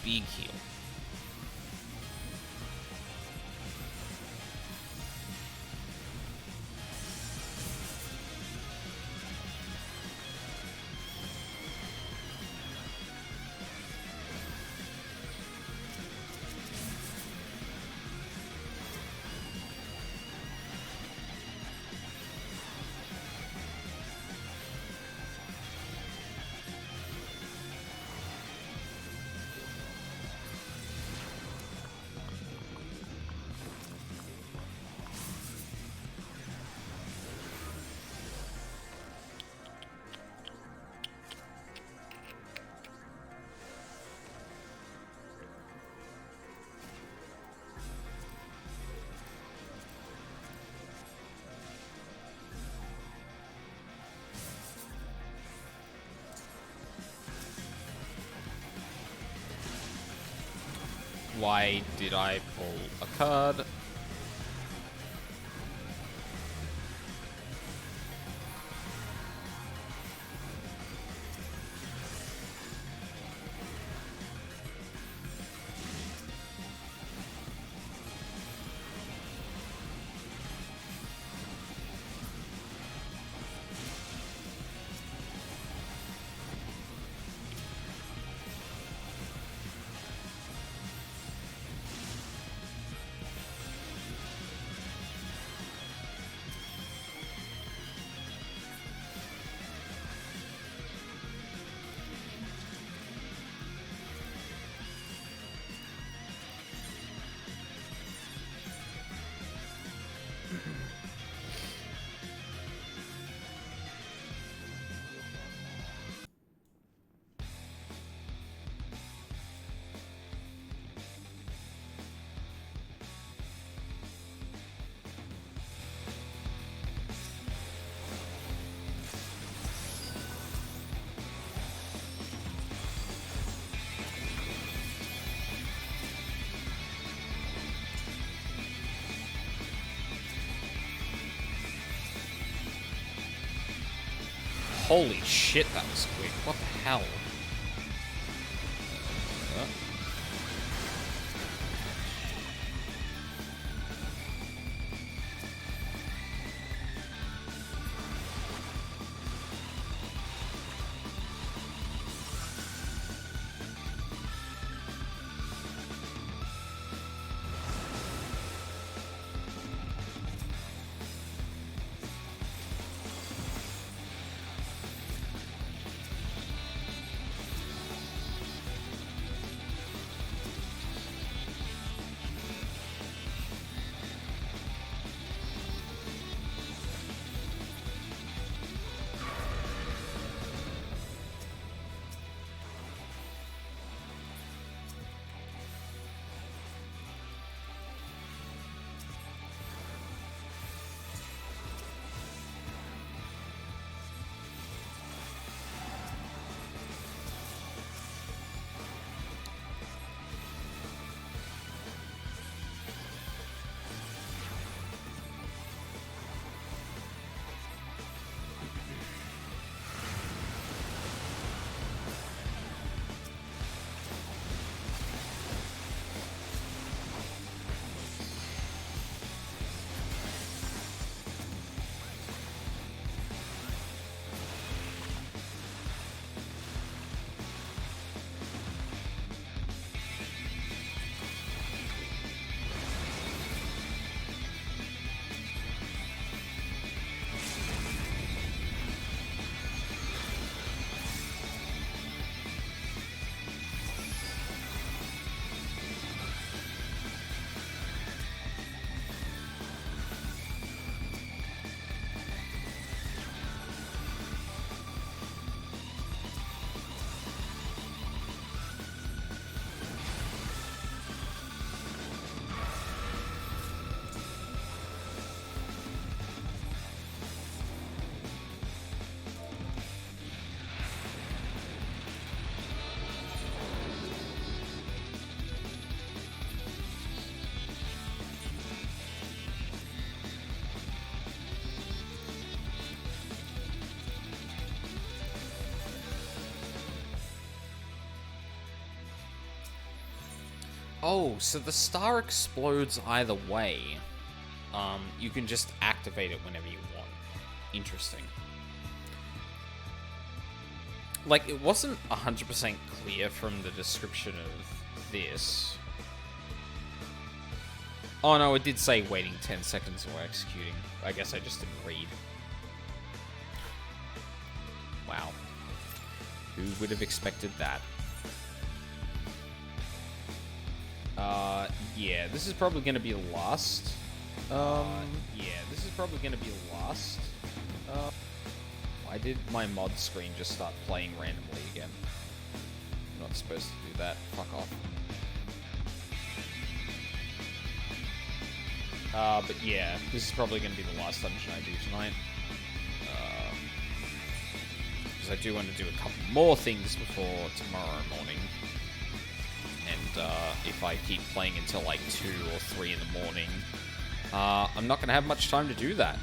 Big heal. Why did I pull a card? Holy shit, that was quick. What the hell? Oh, so the star explodes either way. You can just activate it whenever you want. Interesting. Like, it wasn't 100% clear from the description of this. Oh no, it did say waiting 10 seconds or executing. I guess I just didn't read. Wow. Who would have expected that? Yeah, this is probably going to be the last. Why did my mod screen just start playing randomly again? I'm not supposed to do that. Fuck off. But yeah, this is probably going to be the last dungeon I do tonight. Because I do want to do a couple more things before tomorrow morning. And if I keep playing until like 2 or 3 in the morning, I'm not going to have much time to do that.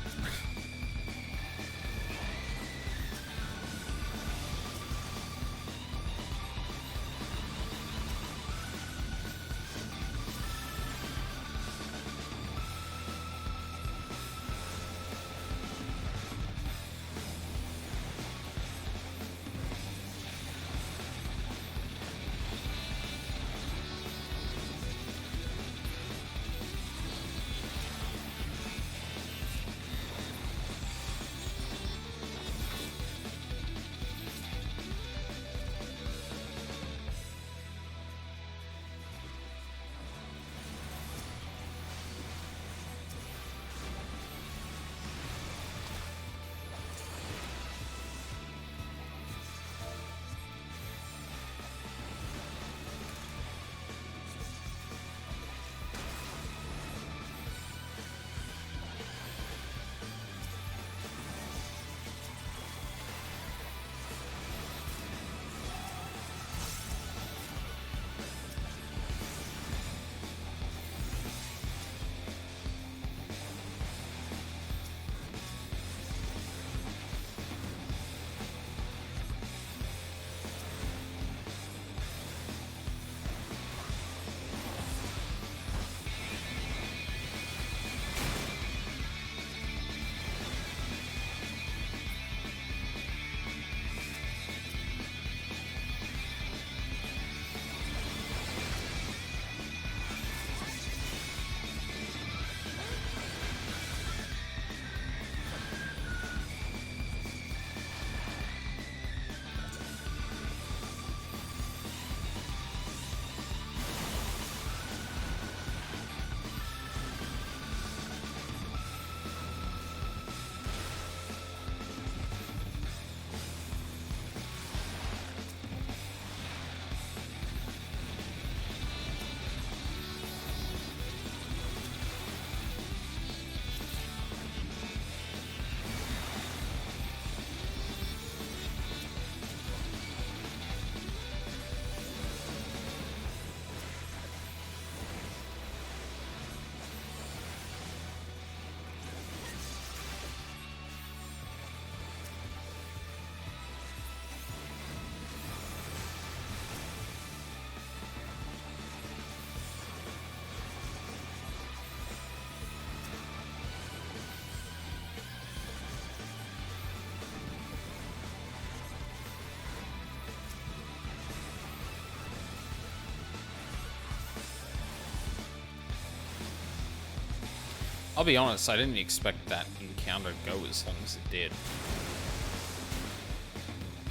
I'll be honest, I didn't expect that encounter to go as long as it did.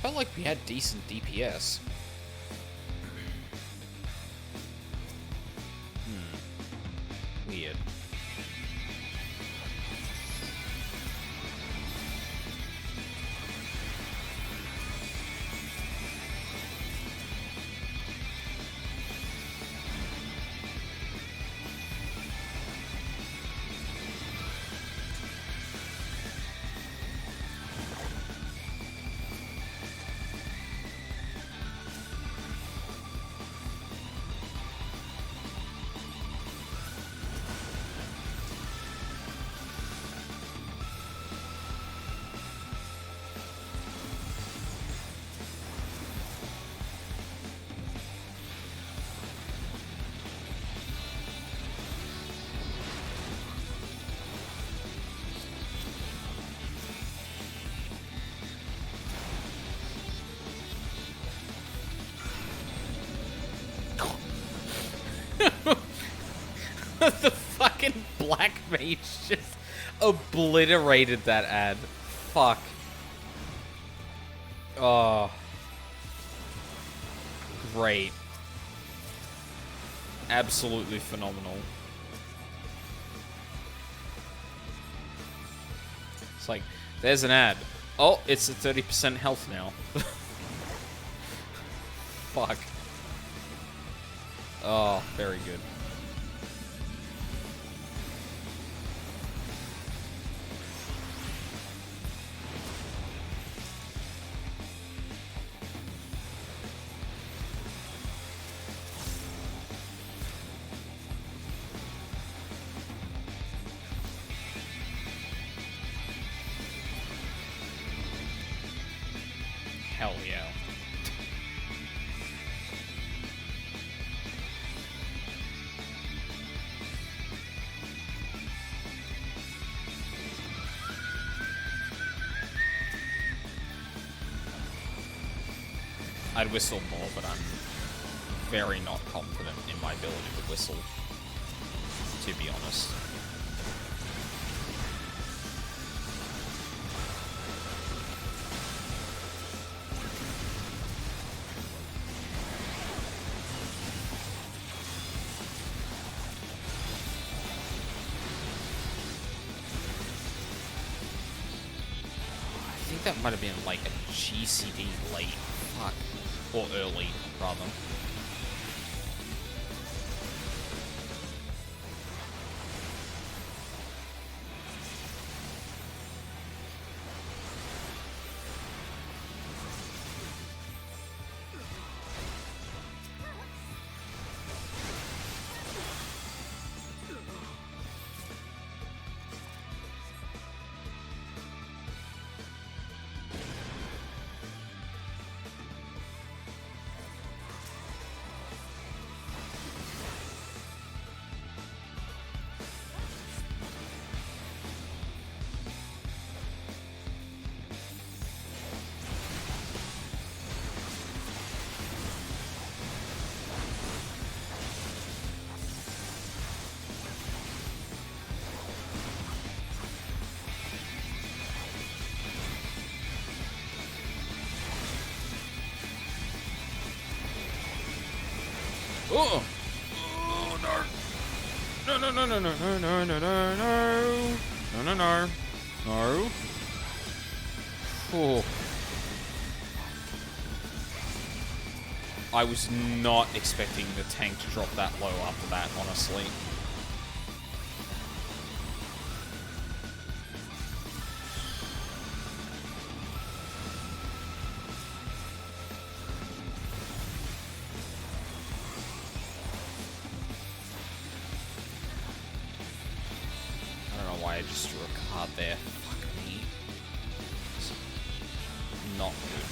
Felt like we had decent DPS. Weird. The fucking black mage just obliterated that ad. Fuck. Oh. Great. Absolutely phenomenal. It's like, there's an ad. Oh, it's at 30% health now. Fuck. Oh, very good. Hell yeah. I'd whistle more, but I'm very not confident in my ability to whistle, to be honest. I think that might have been like a GCD late. Fuck. Or early, rather. Oh! Oh no! No no no no no no no no no no no no no. Oh. I was not expecting the tank to drop that low after that, honestly. I just drew a card there. Fuck me. It's not good.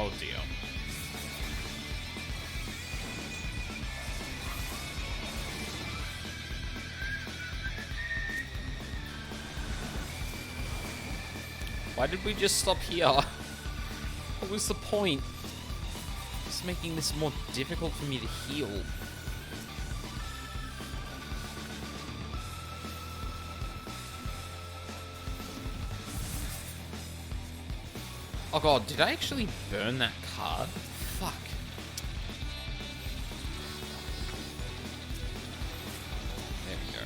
Oh dear. Why did we just stop here? What was the point? It's making this more difficult for me to heal. Oh god, did I actually burn that card? Fuck. There we go.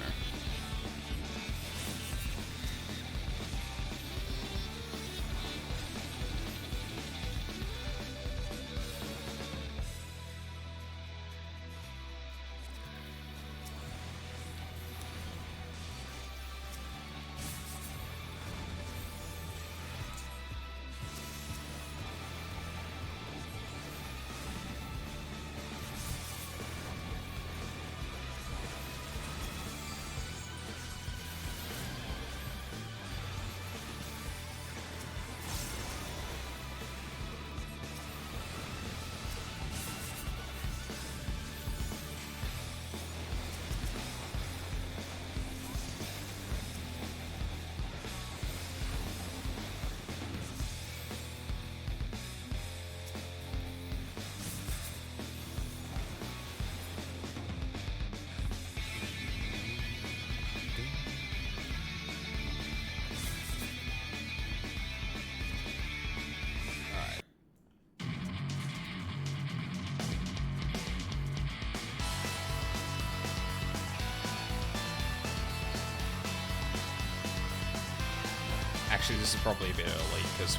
Actually, this is probably a bit early, because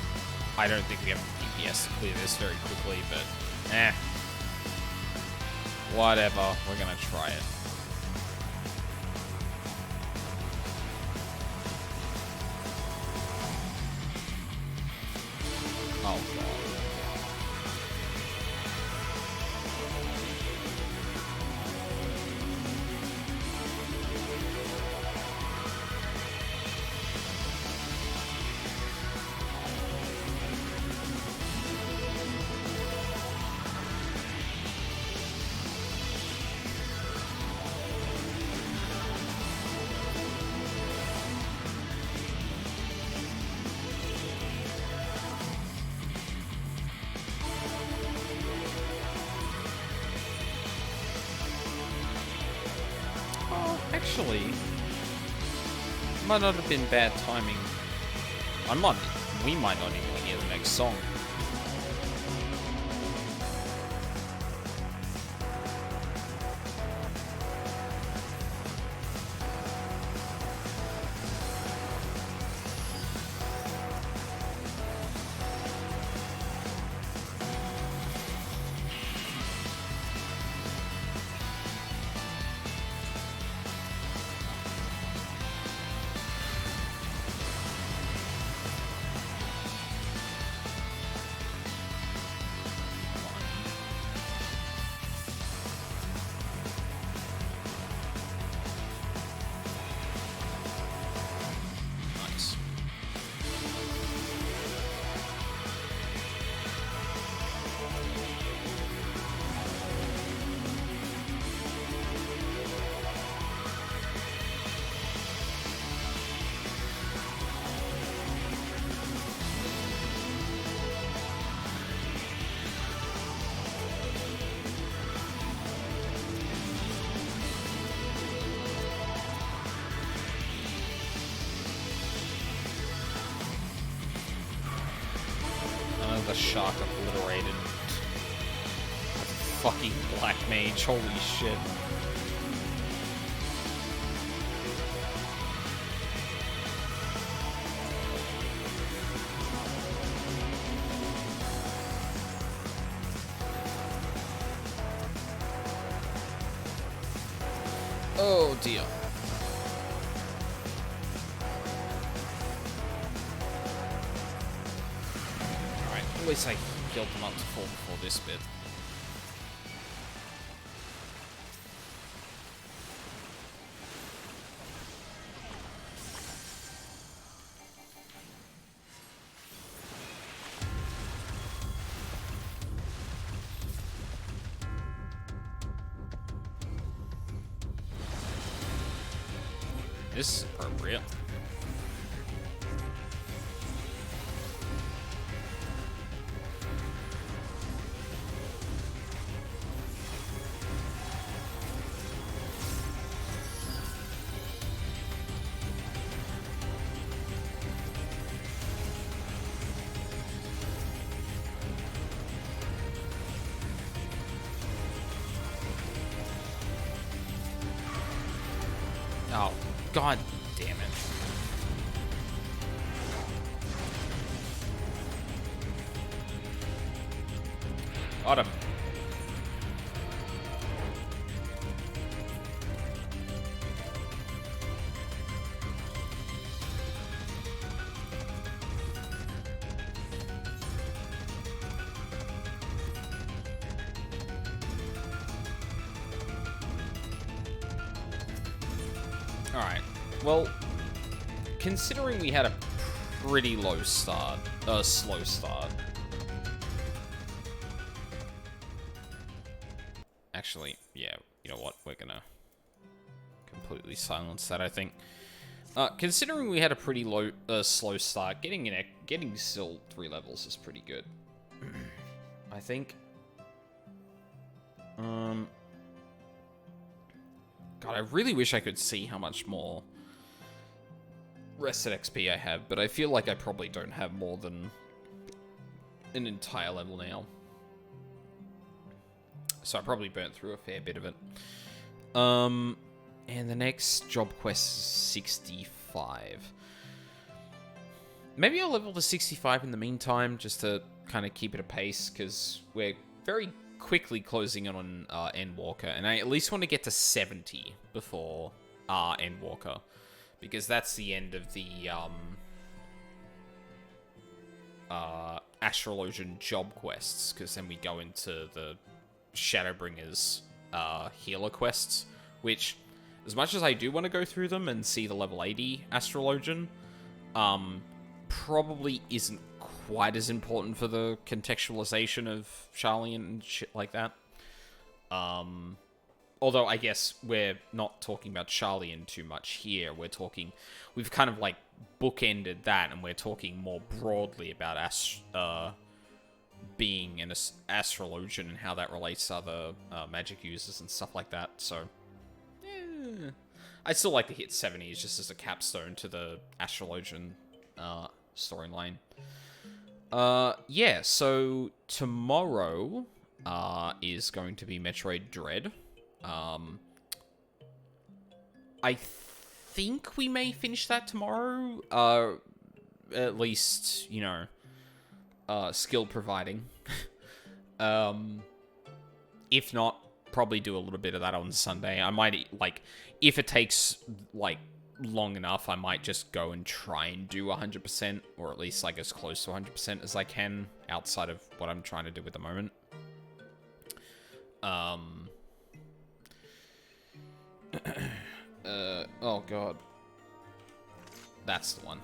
I don't think we have DPS to clear this very quickly, but whatever, we're gonna try it. Oh god. Actually, might not have been bad timing. We might not even hear the next song. The shark obliterated. Fucking black mage, holy shit. Oh dear. At least I killed them up to full before this bit. This is appropriate. Oh, god damn it. Got him. Alright, well, considering we had a pretty slow start. Actually, yeah, you know what, we're gonna completely silence that, I think. Considering we had a pretty slow start, getting still 3 levels is pretty good. I think. God, I really wish I could see how much more rested XP I have, but I feel like I probably don't have more than an entire level now. So I probably burnt through a fair bit of it. And the next job quest is 65. Maybe I'll level to 65 in the meantime, just to kind of keep it a pace, because we're very quickly closing in on Endwalker, and I at least want to get to 70 before Endwalker, because that's the end of the Astrologian job quests, because then we go into the Shadowbringers healer quests, which, as much as I do want to go through them and see the level 80 Astrologian, probably isn't quite as important for the contextualization of Charlian and shit like that. Although I guess we're not talking about Charlian too much here. We've kind of like bookended that, and we're talking more broadly about being an astrologian and how that relates to other magic users and stuff like that. So, I'd still like to hit 70s just as a capstone to the astrologian storyline. Yeah, so tomorrow is going to be Metroid Dread. I think we may finish that tomorrow. At least, you know, skill providing. If not, probably do a little bit of that on Sunday. I might, like, if it takes, like, long enough, I might just go and try and do 100%, or at least, like, as close to 100% as I can, outside of what I'm trying to do at the moment. Oh god. That's the one.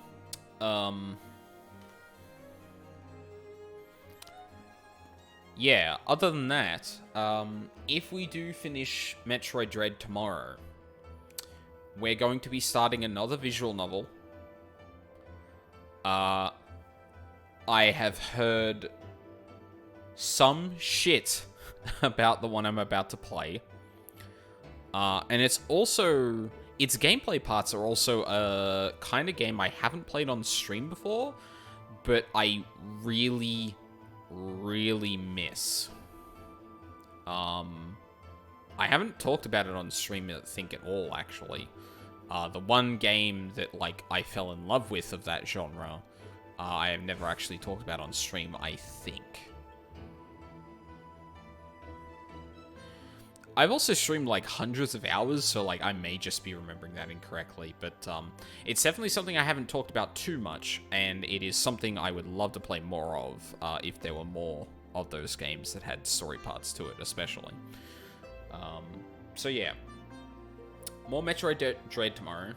Yeah, other than that, if we do finish Metroid Dread tomorrow, we're going to be starting another visual novel. I have heard some shit about the one I'm about to play. And its gameplay parts are also a kind of game I haven't played on stream before, but I really, really miss. I haven't talked about it on stream, I think, at all, actually. The one game that, like, I fell in love with of that genre, I have never actually talked about on stream, I think. I've also streamed, like, hundreds of hours, so, like, I may just be remembering that incorrectly, but, it's definitely something I haven't talked about too much, and it is something I would love to play more of, if there were more of those games that had story parts to it, especially. So yeah. More Metroid Dread tomorrow.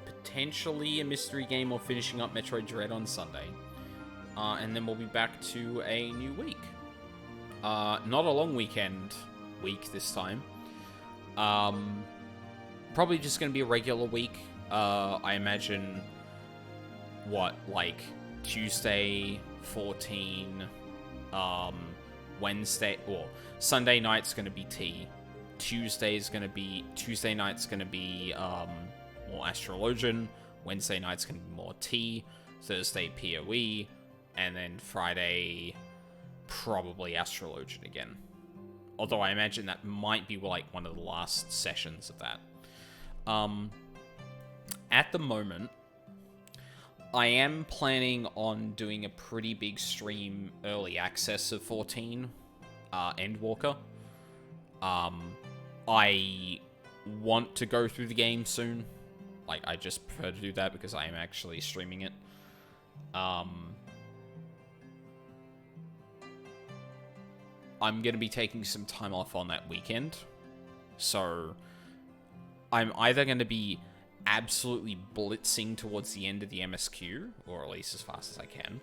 Potentially a mystery game or finishing up Metroid Dread on Sunday. And then we'll be back to a new week. Not a long week this time. Probably just going to be a regular week. I imagine, what, like, Tuesday, 14, Wednesday, or Sunday night's gonna be T. Tuesday night's gonna be, more Astrologian. Wednesday night's gonna be more T. Thursday, PoE. And then Friday, probably Astrologian again. Although I imagine that might be, like, one of the last sessions of that. At the moment, I am planning on doing a pretty big stream early access of 14, Endwalker. I want to go through the game soon. Like, I just prefer to do that because I am actually streaming it. I'm going to be taking some time off on that weekend. So, I'm either going to be absolutely blitzing towards the end of the MSQ, or at least as fast as I can.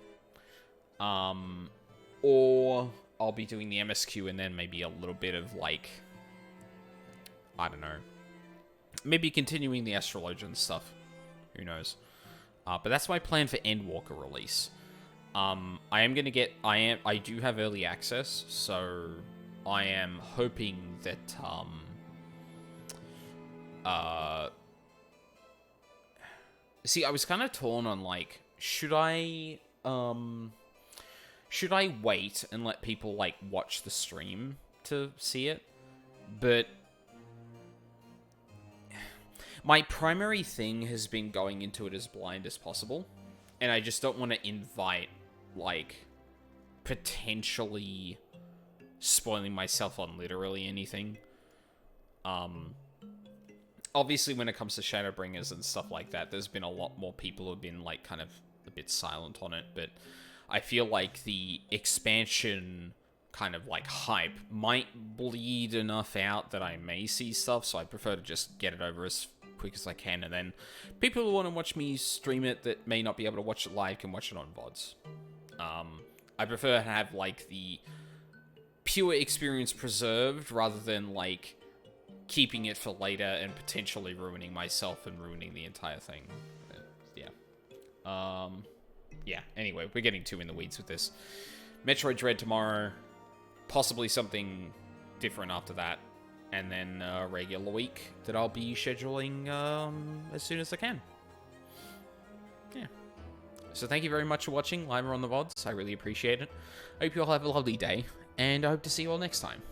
Or I'll be doing the MSQ and then maybe a little bit of, like, I don't know, maybe continuing the Astrologian stuff. Who knows? But that's my plan for Endwalker release. I do have early access, so I am hoping that, see, I was kind of torn on, like, should I wait and let people, like, watch the stream to see it? But my primary thing has been going into it as blind as possible, and I just don't want to invite, like, potentially spoiling myself on literally anything. Obviously, when it comes to Shadowbringers and stuff like that, there's been a lot more people who have been, like, kind of a bit silent on it, but I feel like the expansion kind of, like, hype might bleed enough out that I may see stuff, so I prefer to just get it over as quick as I can, and then people who want to watch me stream it that may not be able to watch it live can watch it on VODs. I prefer to have, like, the pure experience preserved rather than, like, keeping it for later and potentially ruining myself and ruining the entire thing. Yeah, anyway, we're getting too in the weeds with this. Metroid Dread tomorrow, possibly something different after that, and then a regular week that I'll be scheduling as soon as I can. Yeah. So thank you very much for watching live or on the VODs. I really appreciate it. I hope you all have a lovely day, and I hope to see you all next time.